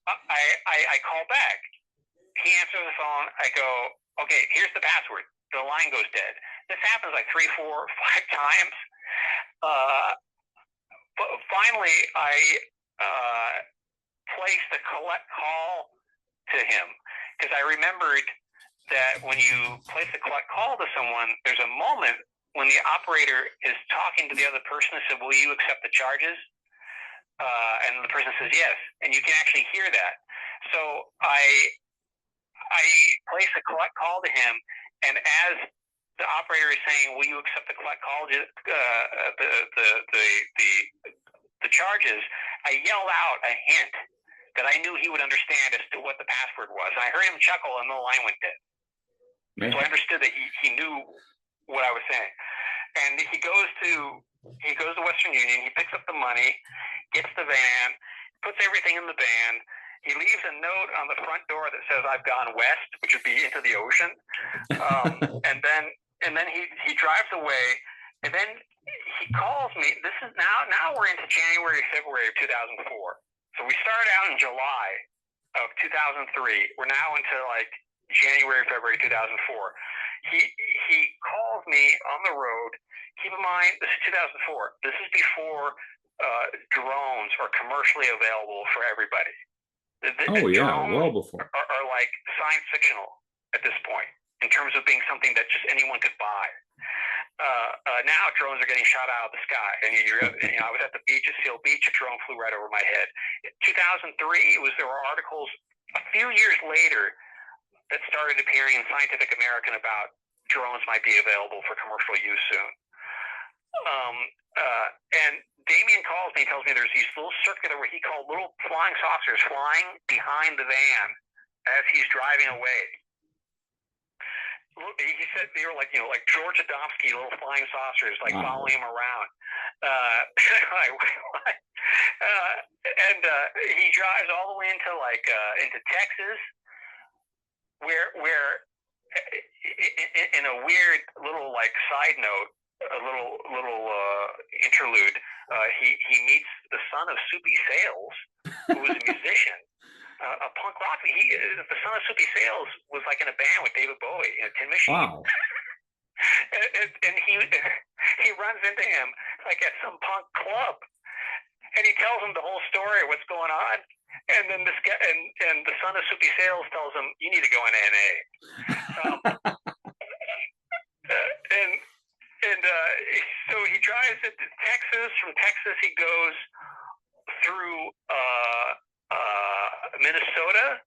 I call back. He answers the phone. I go, "Okay, here's the password. The line goes dead." This happens like 3, 4, 5 times. But finally, I placed a collect call to him, because I remembered that when you place a collect call to someone, there's a moment when the operator is talking to the other person and said, "Will you accept the charges?" And the person says yes, and you can actually hear that. So I placed a collect call to him, and as the operator is saying, "Will you accept the collect call?" The charges, I yelled out a hint that I knew he would understand as to what the password was. I heard him chuckle, and the line went dead. Man. So I understood that he knew what I was saying. And he goes to Western Union. He picks up the money, gets the van, puts everything in the van. He leaves a note on the front door that says, "I've gone west," which would be into the ocean. And then he drives away, and then he calls me. This is now we're into January, February of 2004. So we started out in July of 2003. We're now into like January, February 2004. He calls me on the road. Keep in mind, this is 2004. This is before drones are commercially available for everybody. Well before. Are like science fictional at this point in terms of being something that just anyone could buy. Now drones are getting shot out of the sky. And I was at the beach at Seal Beach. A drone flew right over my head. In 2003, there were articles a few years later that started appearing in Scientific American about drones might be available for commercial use soon. And Damien calls me and tells me there's these little circular, what he called little flying saucers, flying behind the van as he's driving away. he said they were like, like George Adamski, little flying saucers, like Wow. following him around. Like, what? And he drives all the way into Texas, where in a weird little like side note, a little interlude, he meets the son of Soupy Sales, who was a musician. A punk rock. The son of Soupy Sales was like in a band with David Bowie, Tin Machine. Wow. And he runs into him like at some punk club, and he tells him the whole story of what's going on. And then this guy and the son of Soupy Sales tells him, "You need to go into NA." So he drives into Texas. From Texas, he goes through Minnesota.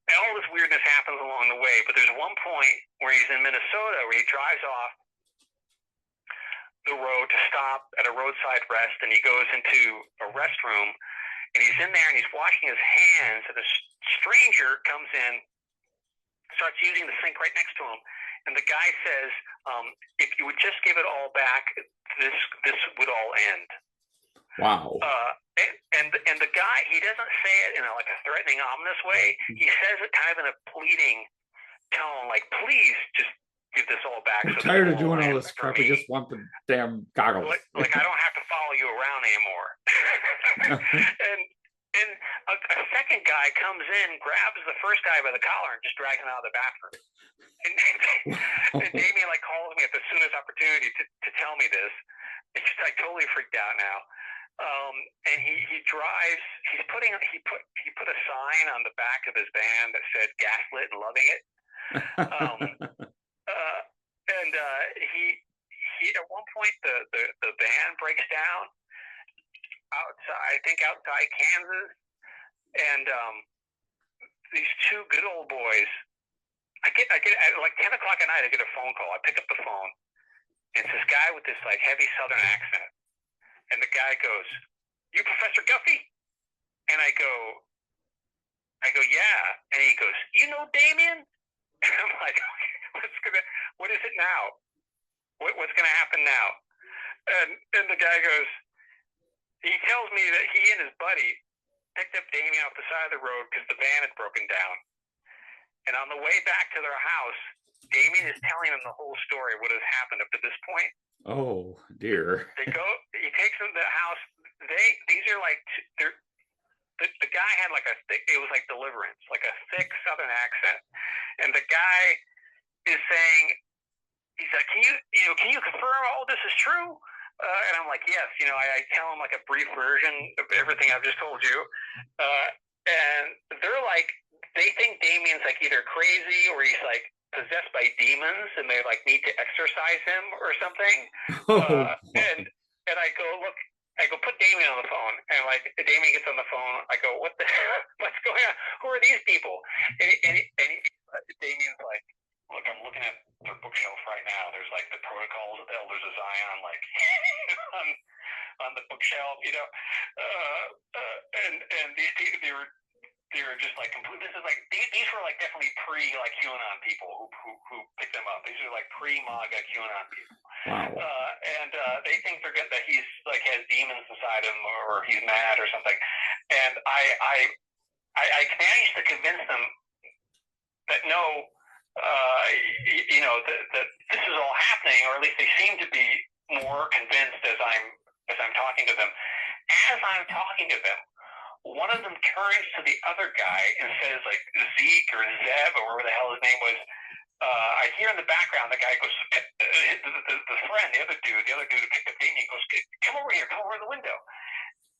And all this weirdness happens along the way, but there's one point where he's in Minnesota where he drives off the road to stop at a roadside rest, and he goes into a restroom, and he's in there and he's washing his hands, and a stranger comes in, starts using the sink right next to him, and the guy says, if you would just give it all back, this would all end. Wow. And the guy, he doesn't say it in like a threatening, ominous way. He says it kind of in a pleading tone, like, please just give this all back. I'm tired of doing all this crap. I just want the damn goggles. Like I don't have to follow you around anymore. and a second guy comes in, grabs the first guy by the collar, and just drags him out of the bathroom. And Damien like calls me at the soonest opportunity to tell me this. It's just like totally freaked out now. And he drives. He put a sign on the back of his van that said "Gaslit and loving it." He at one point the van breaks down outside. I think outside Kansas, and these two good old boys. I get at like 10 o'clock at night. I get a phone call. I pick up the phone. And it's this guy with this like heavy Southern accent. And the guy goes, "You Professor Guffey?" And I go, "Yeah." And he goes, "You know Damien?" And I'm like, what is it now? What's gonna happen now? And the guy goes, he tells me that he and his buddy picked up Damien off the side of the road because the van had broken down. And on the way back to their house, Damien is telling them the whole story, what has happened up to this point. Oh dear. He takes them to the house. These are like, the guy had like it was like Deliverance, like a thick Southern accent. And the guy is saying, he's like, can you confirm all this is true? And I'm like, yes. I tell him like a brief version of everything I've just told you. And they're like, they think Damien's like either crazy or he's like possessed by demons, and they like need to exorcise him or something. And I go, look, put Damien on the phone, and like Damien gets on the phone. I go, what the hell? What's going on? Who are these people? And Damien's like, look, I'm looking at their bookshelf right now. There's like the Protocols of the Elders of Zion, like on the bookshelf, and these people, they were just like complete. This is like these were like definitely like QAnon people who picked them up. These are like pre-MAGA QAnon people. Wow. And they think they're good, that he's like has demons inside him or he's mad or something. And I managed to convince them that no, that this is all happening, or at least they seem to be more convinced as I'm talking to them. As I'm talking to them, one of them turns to the other guy and says, like, Zeke or Zeb or whatever the hell his name was. I hear in the background the guy goes, the friend, the other dude who picked up Damien goes, come over here, come over to the window.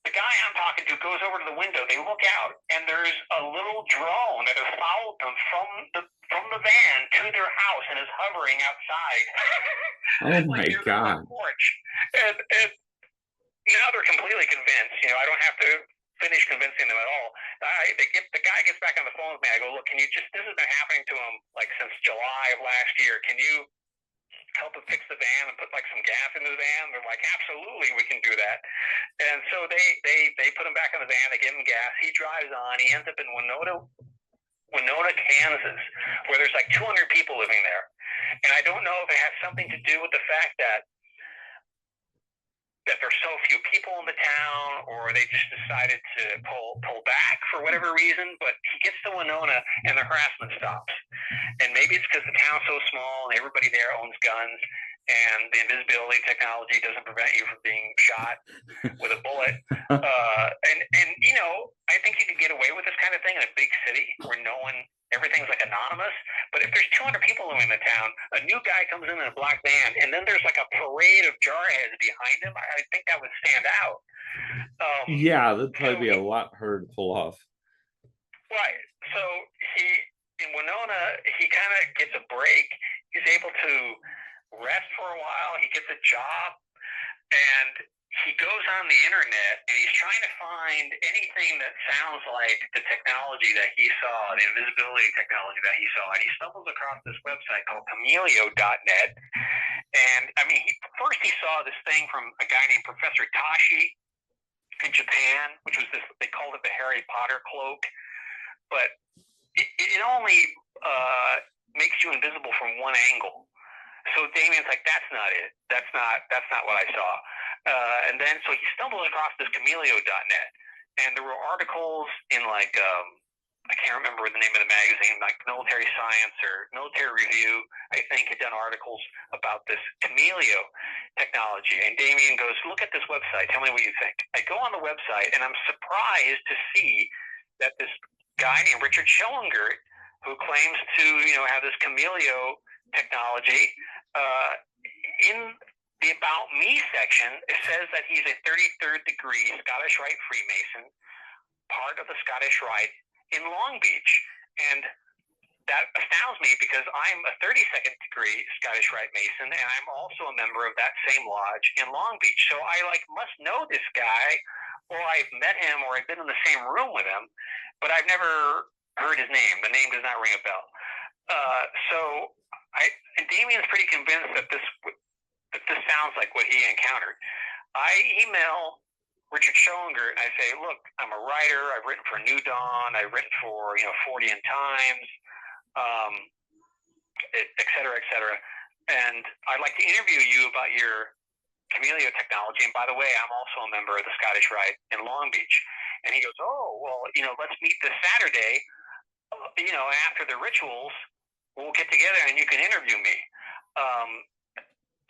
The guy I'm talking to goes over to the window. They look out, and there's a little drone that has followed them from the van to their house and is hovering outside. Oh my like God! Porch. And now they're completely convinced. I don't have to finish convincing them at all. The guy gets back on the phone with me. I go, look, can you this has been happening to him like since July of last year. Can you help him fix the van and put like some gas in his van? They're like, absolutely, we can do that. And so they put him back in the van. They give him gas. He drives on. He ends up in Winona, Winona, Kansas, where there's like 200 people living there. And I don't know if it has something to do with the fact that there's so few people in the town, or they just decided to pull back for whatever reason. But he gets to Winona, and the harassment stops. And maybe it's because the town's so small and everybody there owns guns, and the invisibility technology doesn't prevent you from being shot with a bullet. And you know, I think you could get away with this kind of thing in a big city where everything's like anonymous. But if there's 200 people living in the town, a new guy comes in a black van, and then there's like a parade of jarheads behind him, I think that would stand out. Yeah, that'd probably be a lot harder to pull off. Right. So in Winona, he kind of gets a break. He's able to rest for a while. He gets a job, and he goes on the internet, and he's trying to find anything that sounds like the technology that he saw, the invisibility technology that he saw. And he stumbles across this website called Camelio.net. And I mean, first he saw this thing from a guy named Professor Tashi in Japan, which was this, they called it the Harry Potter cloak. But it only makes you invisible from one angle. So Damien's like, that's not it. That's not what I saw. And then so he stumbles across this Camelio.net, and there were articles in like I can't remember the name of the magazine, like Military Science or Military Review, I think, had done articles about this Camelio technology. And Damien goes, look at this website. Tell me what you think. I go on the website, and I'm surprised to see that this guy named Richard Schellingert, who claims to, have this Camelio technology, in the About Me section, it says that he's a 33rd degree Scottish Rite Freemason, part of the Scottish Rite in Long Beach. And that astounds me because I'm a 32nd degree Scottish Rite Mason, and I'm also a member of that same lodge in Long Beach. So I must know this guy, or I've met him, or I've been in the same room with him, but I've never heard his name. The name does not ring a bell. And Damien's pretty convinced that this sounds like what he encountered. I email Richard Schellingert and I say, look, I'm a writer. I've written for New Dawn. I've written for 40 Times, et cetera, et cetera. And I'd like to interview you about your Camelio technology. And by the way, I'm also a member of the Scottish Rite in Long Beach. And he goes, oh, well, let's meet this Saturday. After the rituals, we'll get together and you can interview me.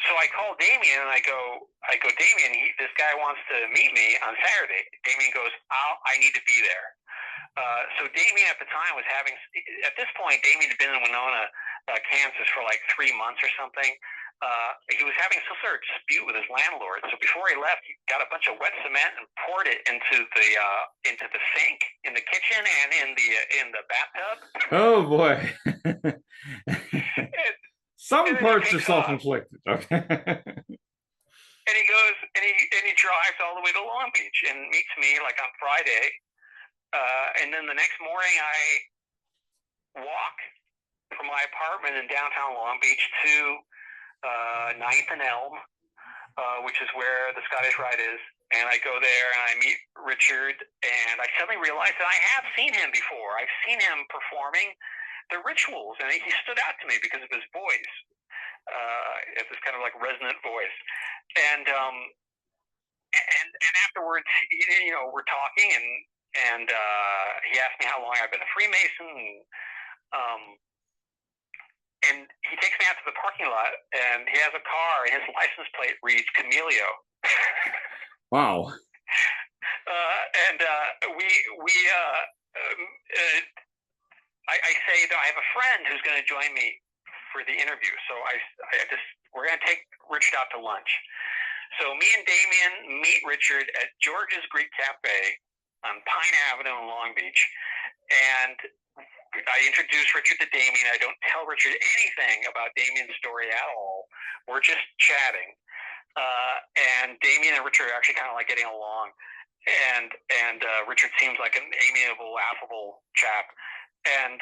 So I call Damien and I go, Damien, this guy wants to meet me on Saturday. Damien goes, I need to be there. So Damien at the time at this point, Damien had been in Winona, Kansas for like 3 months or something. He was having some sort of dispute with his landlord. So before he left, he got a bunch of wet cement and poured it into the sink in the kitchen and in the bathtub. Oh boy. Some and parts are self-inflicted. Okay. And he goes and he drives all the way to Long Beach and meets me like on Friday. And then the next morning I walk from my apartment in downtown Long Beach to 9th and Elm, which is where the Scottish Rite is. And I go there and I meet Richard, and I suddenly realize that I have seen him before. I've seen him performing the rituals, and he stood out to me because of his voice. It's this kind of like resonant voice. And afterwards, we're talking, and he asked me how long I've been a Freemason, and he takes me out to the parking lot, and he has a car, and his license plate reads Camelio. Wow. I say that I have a friend who's going to join me for the interview. So we're going to take Richard out to lunch. So me and Damien meet Richard at George's Greek Cafe on Pine Avenue in Long Beach. And I introduce Richard to Damien. I don't tell Richard anything about Damien's story at all. We're just chatting. And Damien and Richard are actually kind of like getting along. And Richard seems like an amiable, affable chap. And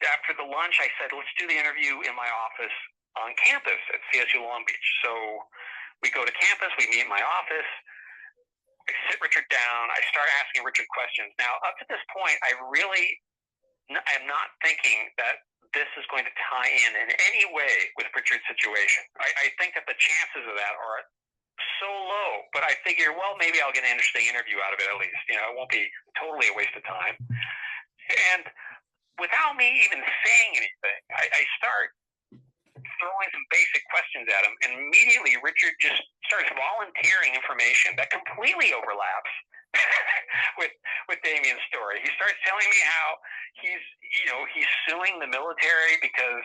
after the lunch, I said, let's do the interview in my office on campus at CSU Long Beach. So we go to campus, we meet in my office, I sit Richard Richard down. I start asking Richard questions. Now, up to this point, I am not thinking that this is going to tie in any way with Richard's situation. I think that the chances of that are so low, but I figure, well, maybe I'll get an interesting interview out of it at least. It won't be totally a waste of time. And without me even saying anything, I start throwing some basic questions at him, and immediately Richard just starts volunteering information that completely overlaps with Damien's story. He starts telling me how he's suing the military because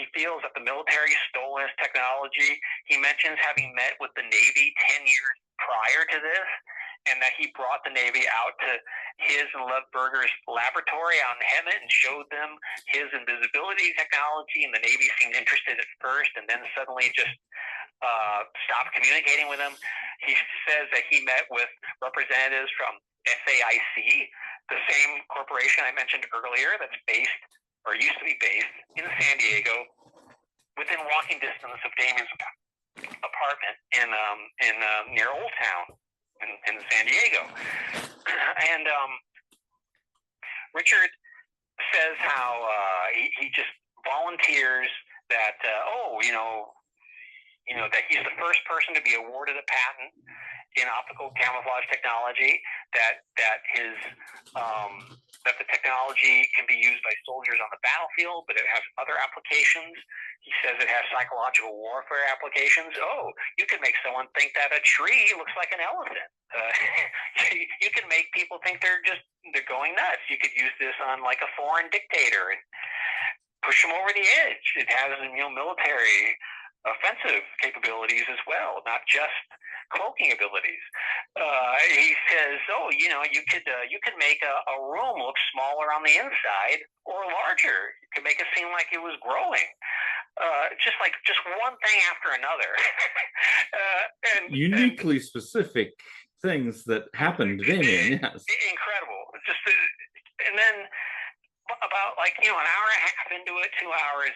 he feels that the military stole his technology. He mentions having met with the Navy 10 years prior to this, and that he brought the Navy out to his and Levberger's laboratory out in Hemet and showed them his invisibility technology, and the Navy seemed interested at first and then suddenly just stopped communicating with him. He says that he met with representatives from SAIC, the same corporation I mentioned earlier that's based, or used to be based, in San Diego, within walking distance of Damien's apartment in near Old Town in San Diego. And Richard says how he just volunteers that that he's the first person to be awarded a patent in optical camouflage technology, that the technology can be used by soldiers on the battlefield, but it has other applications. He says it has psychological warfare applications. Oh, you can make someone think that a tree looks like an elephant. You can make people think they're going nuts. You could use this on like a foreign dictator and push them over the edge. It has military offensive capabilities as well, not just cloaking abilities. He says, you could make a room look smaller on the inside or larger. You could make it seem like it was growing. Just one thing after another. And uniquely specific things that happened to Damien. Yes, incredible. And then about an hour and a half into it, 2 hours,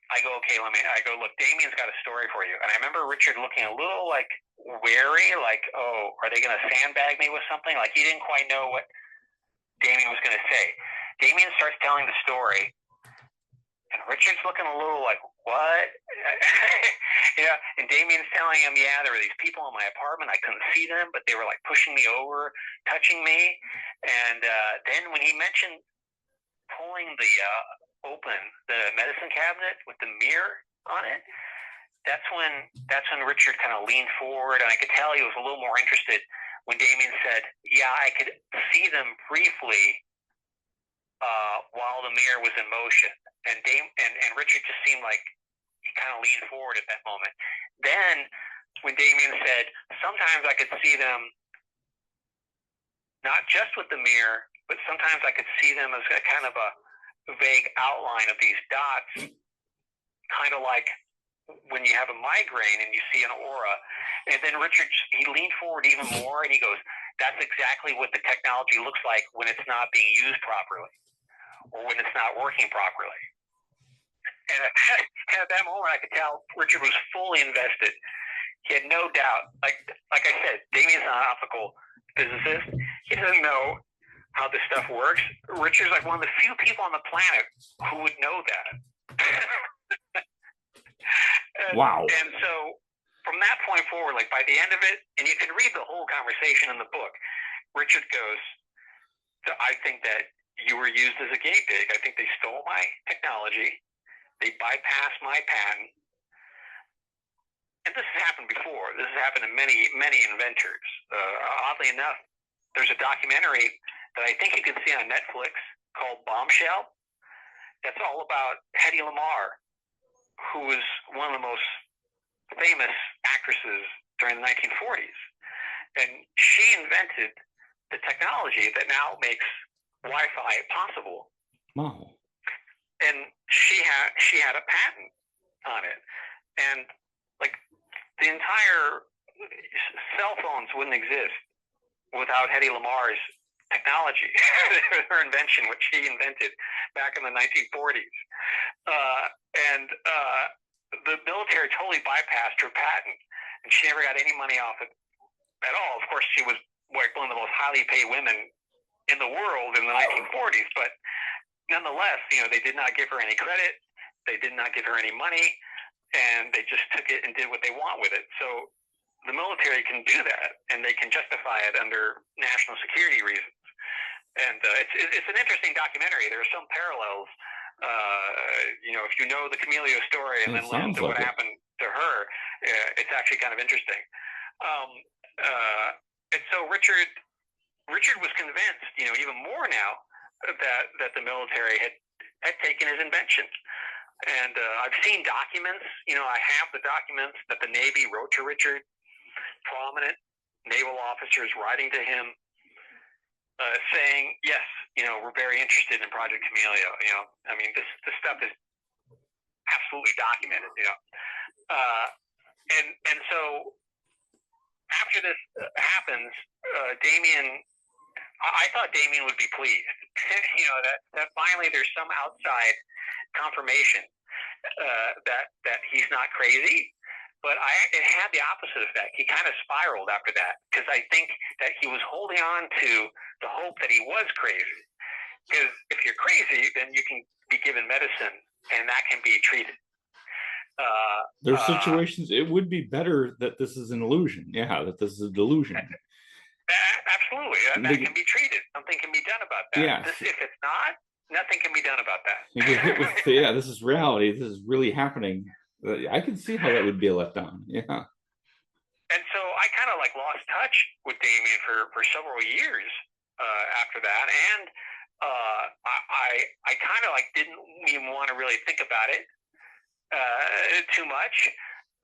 I go, okay, look, Damien's got a story for you. And I remember Richard looking a little wary, oh, are they going to sandbag me with something? He didn't quite know what Damien was going to say. Damien starts telling the story, and Richard's looking a little like, what? And Damien's telling him, there were these people in my apartment. I couldn't see them, but they were pushing me over, touching me. And then when he mentioned pulling open the medicine cabinet with the mirror on it, that's when Richard kind of leaned forward, and I could tell he was a little more interested when Damien said, I could see them briefly while the mirror was in motion. And Richard just seemed like he kind of leaned forward at that moment. Then when Damien said, sometimes I could see them not just with the mirror, but sometimes I could see them as a kind of a vague outline of these dots, kind of like when you have a migraine and you see an aura. And then Richard, he leaned forward even more, and he goes, that's exactly what the technology looks like when it's not being used properly, or when it's not working properly. And at that moment, I could tell Richard was fully invested. He had no doubt. Like I said, Damien's not an optical physicist. He doesn't know how this stuff works. Richard's one of the few people on the planet who would know that. Wow. And so from that point forward, by the end of it, and you can read the whole conversation in the book, Richard goes, I think that you were used as a guinea pig. I think they stole my technology. They bypassed my patent. And this has happened before. This has happened to many, many inventors. Oddly enough, there's a documentary that I think you can see on Netflix called Bombshell. That's all about Hedy Lamarr, who was one of the most famous actresses during the 1940s. And she invented the technology that now makes Wi-Fi possible. Wow. And she had a patent on it. And the entire cell phones wouldn't exist without Hedy Lamarr's technology, her invention, which she invented back in the 1940s. And the military totally bypassed her patent, and she never got any money off it at all. Of course, course, she was like one of the most highly paid women in the world in the 1940s, but nonetheless, they did not give her any credit. They did not give her any money, and they just took it and did what they want with it. So the military can do that, and they can justify it under national security reasons. And it's an interesting documentary. There are some parallels. If you know the Camilio story and then listen to what happened to her, it's actually kind of interesting. And so Richard was convinced, even more now, that the military had taken his invention. And I've seen documents. I have the documents that the Navy wrote to Richard. Prominent naval officers writing to him, saying, "Yes, we're very interested in Project Camellia." I mean, this stuff is absolutely documented. And so after this happens, Damien. I thought Damien would be pleased. that finally there's some outside confirmation that he's not crazy. But it had the opposite effect. He kind of spiraled after that because I think that he was holding on to the hope that he was crazy. Because if you're crazy, then you can be given medicine and that can be treated. There's situations it would be better that this is an illusion. Yeah, that this is a delusion. Absolutely. That can be treated. Something can be done about that. Yeah. If it's not, nothing can be done about that. You get hit with, this is reality. This is really happening. I can see how that would be a letdown. Yeah. And so I kind of lost touch with Damien for several years after that, and I kind of didn't even want to really think about it too much.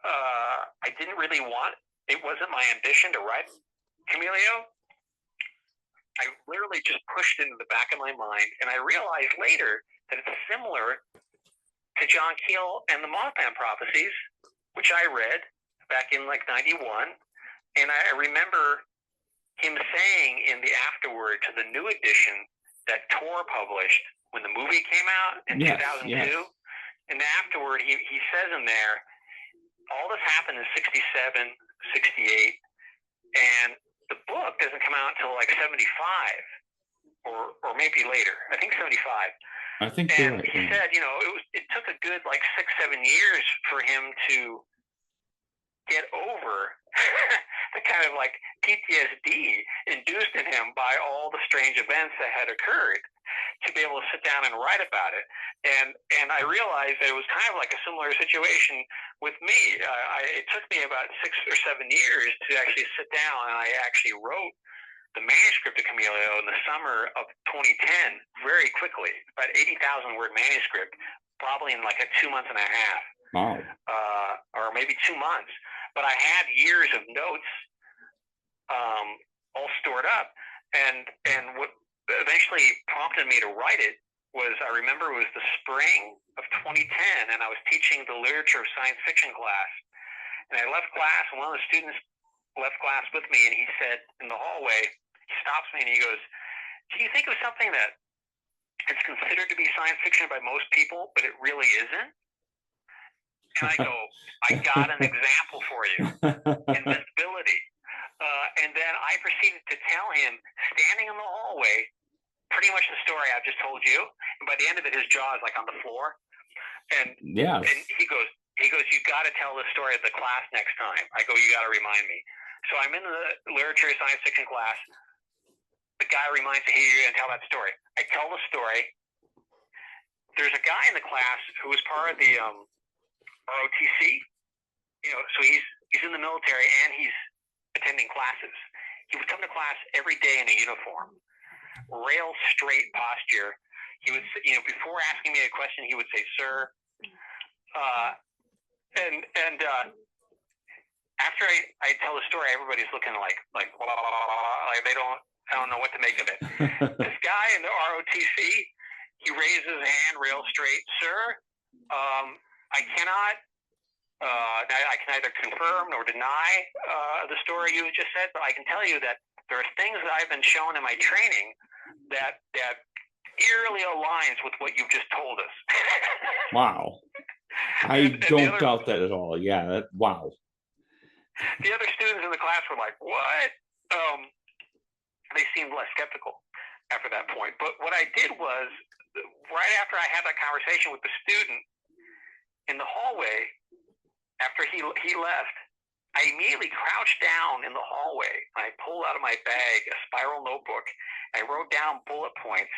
I didn't really want. It wasn't my ambition to write Camilio. I literally just pushed into the back of my mind, and I realized later that it's similar to John Keel and the Mothman Prophecies, which I read back in 91. And I remember him saying in the afterword to the new edition that Tor published when the movie came out in 2002. Yes. In the afterword, he says in there, all this happened in 67, 68, and the book doesn't come out until 75 or maybe later. I think 75. I think and right, he said, it took a good 6-7 years for him to get over the kind of PTSD induced in him by all the strange events that had occurred to be able to sit down and write about it. And I realized that it was kind of a similar situation with me. It took me about 6 or 7 years to actually sit down, and I actually wrote the manuscript of Camilio in the summer of 2010 very quickly, about 80,000 word manuscript, probably in 2 months and a half. Wow. Or maybe 2 months. But I had years of notes all stored up. And what eventually prompted me to write it was, I remember it was the spring of 2010, and I was teaching the literature of science fiction class. And I left class, and one of the students left class with me, and he said in the hallway, he stops me and he goes, "Can you think of something that is considered to be science fiction by most people, but it really isn't?" And I go, "I got an example for you. Invisibility." And then I proceeded to tell him, standing in the hallway, pretty much the story I've just told you. And by the end of it, his jaw is on the floor. And yes. And he goes, "You got to tell this story at the class next time." I go, "You got to remind me." So I'm in the literature science fiction class. The guy reminds me, "Hey, you're going to tell that story." I tell the story. There's a guy in the class who was part of the ROTC. So he's in the military and he's attending classes. He would come to class every day in a uniform, rail straight posture. He would, before asking me a question, he would say, "Sir." After I tell the story, everybody's looking like I don't know what to make of it. This guy in the ROTC, he raises his hand real straight. "Sir, I cannot, I can neither confirm nor deny the story you just said, but I can tell you that there are things that I've been shown in my training that eerily aligns with what you've just told us." Wow. I don't doubt that at all. Yeah, wow. The other students in the class were like, "What? Oh they seemed less skeptical after that point. But what I did was, right after I had that conversation with the student in the hallway, after he left, I immediately crouched down in the hallway. I pulled out of my bag a spiral notebook. I wrote down bullet points,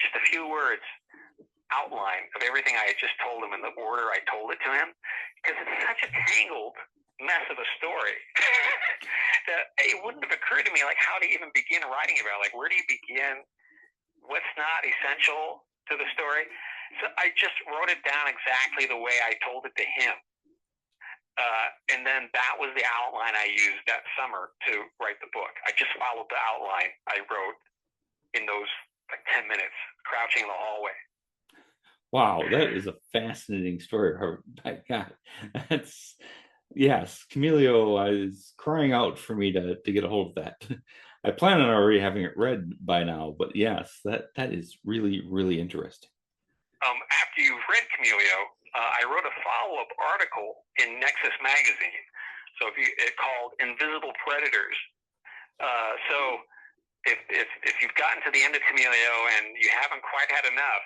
just a few words, outline of everything I had just told him in the order I told it to him, because it's such a tangled mess of a story that it wouldn't have occurred to me, like, how to even begin writing about it. Like, where do you begin? What's not essential to the story? So I just wrote it down exactly the way I told it to him. And then that was the outline I used that summer to write the book. I just followed the outline I wrote in those like 10 minutes, crouching in the hallway. Wow, that is a fascinating story. My God, that's yes, Camilio is crying out for me to get a hold of that. I plan on already having it read by now, but yes, that is really, really interesting. After you've read Camilio, I wrote a follow-up article in Nexus magazine. So it's called Invisible Predators. So if you've gotten to the end of Camilio and you haven't quite had enough,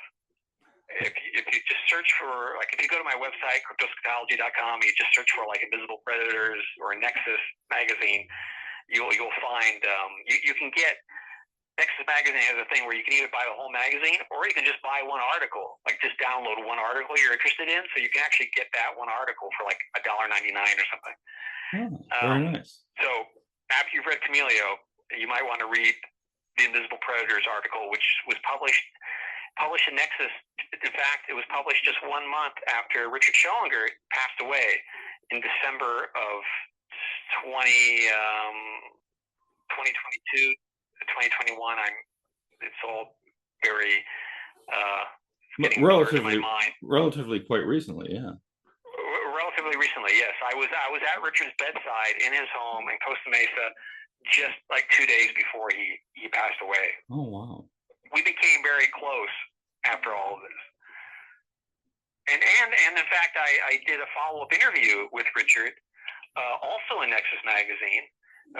if you just search for, like, if you go to my website, cryptoschatology.com, you just search for like Invisible Predators or Nexus magazine, you'll find you can get Nexus magazine has a thing where you can either buy the whole magazine or you can just buy one article, like just download one article you're interested in. So you can actually get that one article for like $1.99 or something. Oh, very nice. So after you've read Camilio, you might want to read the Invisible Predators article, which was published in Nexus. In fact, it was published just 1 month after Richard Schellinger passed away in December of 2022. 2021. It's all very relatively quite recently, yeah. Relatively recently, yes. I was at Richard's bedside in his home in Costa Mesa just like 2 days before he passed away. Oh wow. We became very close after all of this. And in fact I did a follow-up interview with Richard, also in Nexus magazine.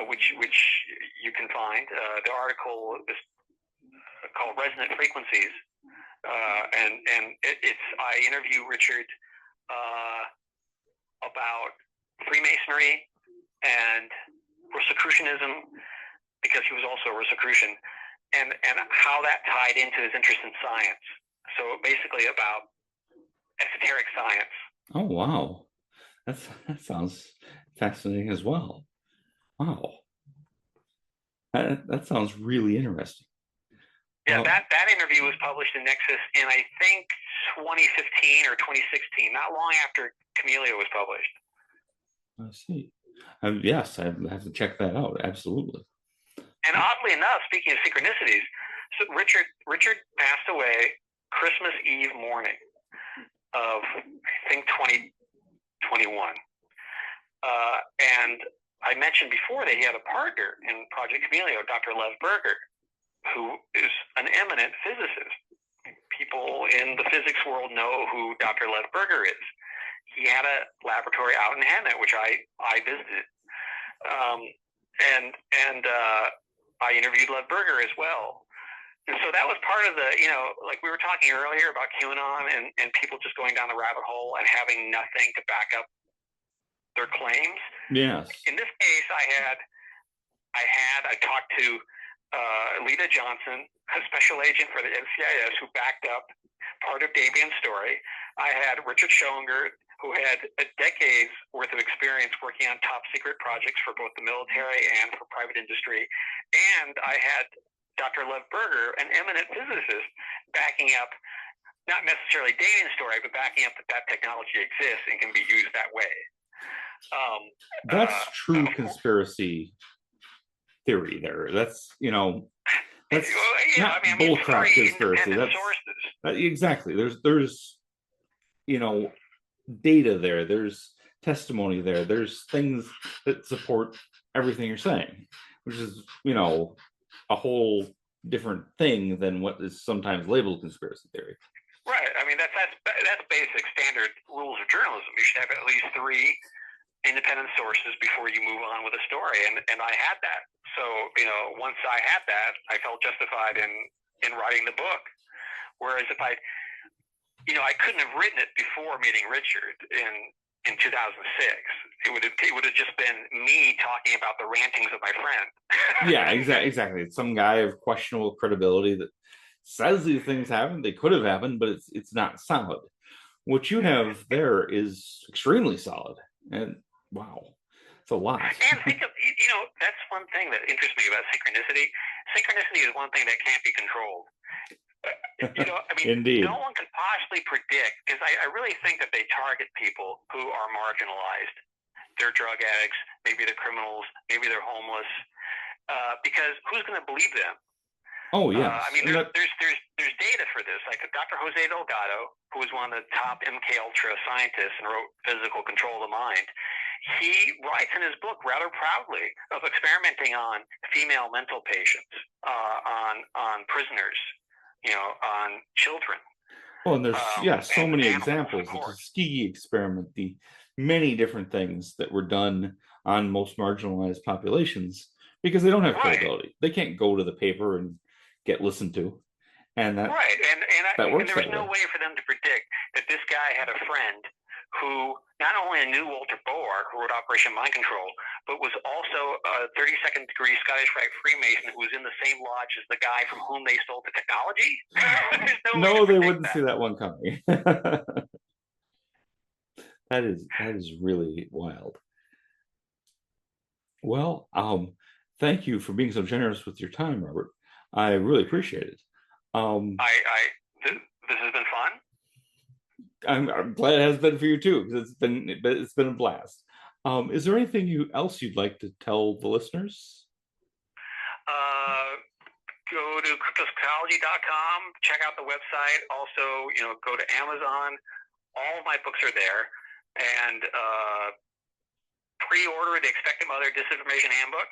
Which you can find. The article is called Resonant Frequencies, and I interview Richard about Freemasonry and Rosicrucianism, because he was also a Rosicrucian, and how that tied into his interest in science. So basically about esoteric science. Oh wow, that sounds fascinating as well. Wow, that sounds really interesting. Yeah, that interview was published in Nexus in, I think, 2015 or 2016, not long after Camilio was published. I see. Yes, I have to check that out. Absolutely. And oddly enough, speaking of synchronicities, so Richard passed away Christmas Eve morning of, I think, 2021, and I mentioned before that he had a partner in Project Camilio, Dr. Lev Berger, who is an eminent physicist. People in the physics world know who Dr. Lev Berger is. He had a laboratory out in Hannah, which I visited, and I interviewed Lev Berger as well. And so that was part of the, like we were talking earlier about QAnon and people just going down the rabbit hole and having nothing to back up their claims. Yes. In this case, I talked to Lita Johnson, a special agent for the NCIS, who backed up part of Damien's story. I had Richard Schellinger, who had a decade's worth of experience working on top secret projects for both the military and for private industry. And I had Dr. Lev Berger, an eminent physicist, backing up, not necessarily Damien's story, but backing up that technology exists and can be used that way. That's true conspiracy theory there. That's that's not bullcrap conspiracy. That's exactly. There's data there. There's testimony there. There's things that support everything you're saying, which is a whole different thing than what is sometimes labeled conspiracy theory. Right. I mean that's basic standard rules of journalism. You should have at least 3 independent sources before you move on with a story, and I had that. So once I had that, I felt justified in writing the book. Whereas if I couldn't have written it before meeting Richard in 2006. It would have just been me talking about the rantings of my friend. Yeah, exactly. It's some guy of questionable credibility that says these things happened. They could have happened, but it's not solid. What you have there is extremely solid, and wow, it's a lot. And think of that's one thing that interests me about synchronicity. Synchronicity is one thing that can't be controlled. Indeed. No one can possibly predict, because I really think that they target people who are marginalized. They're drug addicts, maybe they're criminals, maybe they're homeless, because who's going to believe them? Oh, yes. There's data for this. Like Dr. Jose Delgado, who was one of the top MK Ultra scientists and wrote Physical Control of the Mind, he writes in his book rather proudly of experimenting on female mental patients, on prisoners, on children. Well, and there's so many examples. The Tuskegee experiment, the many different things that were done on most marginalized populations because they don't have credibility. They can't go to the paper and get listened to. And that right. that works. And there was no way for them to predict that this guy had a friend who not only knew Walter Boar, who wrote Operation Mind Control, but was also a 32nd degree Scottish Rite Freemason who was in the same lodge as the guy from whom they stole the technology. No, they wouldn't see that one coming. That is really wild. Well, thank you for being so generous with your time, Robert. I really appreciate it. This has been fun. I'm glad it has been for you too, because it's been a blast. Is there anything else you'd like to tell the listeners? Go to cryptopsychology.com, check out the website. Also, go to Amazon. All of my books are there, and pre-order the Expectant Mother Disinformation Handbook.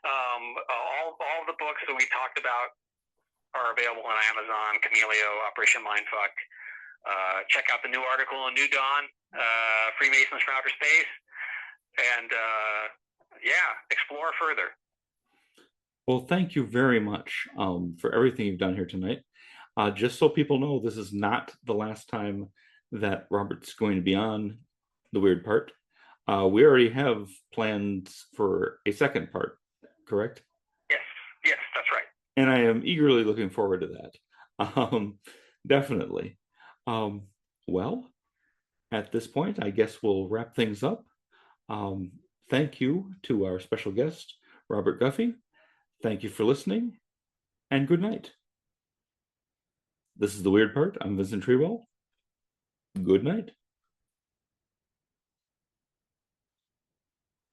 All the books that we talked about are available on Amazon. Camelio, Operation Mindfuck. Check out the new article in New Dawn, Freemasons from Outer Space, and explore further. Well, thank you very much for everything you've done here tonight. Just so people know, this is not the last time that Robert's going to be on The Weird Part. We already have plans for a second part, correct? Yes, that's right. And I am eagerly looking forward to that. Definitely. Well, at this point, I guess we'll wrap things up. Thank you to our special guest, Robert Guffey. Thank you for listening, and good night. This is The Weird Part. I'm Vincent Trewell. Good night.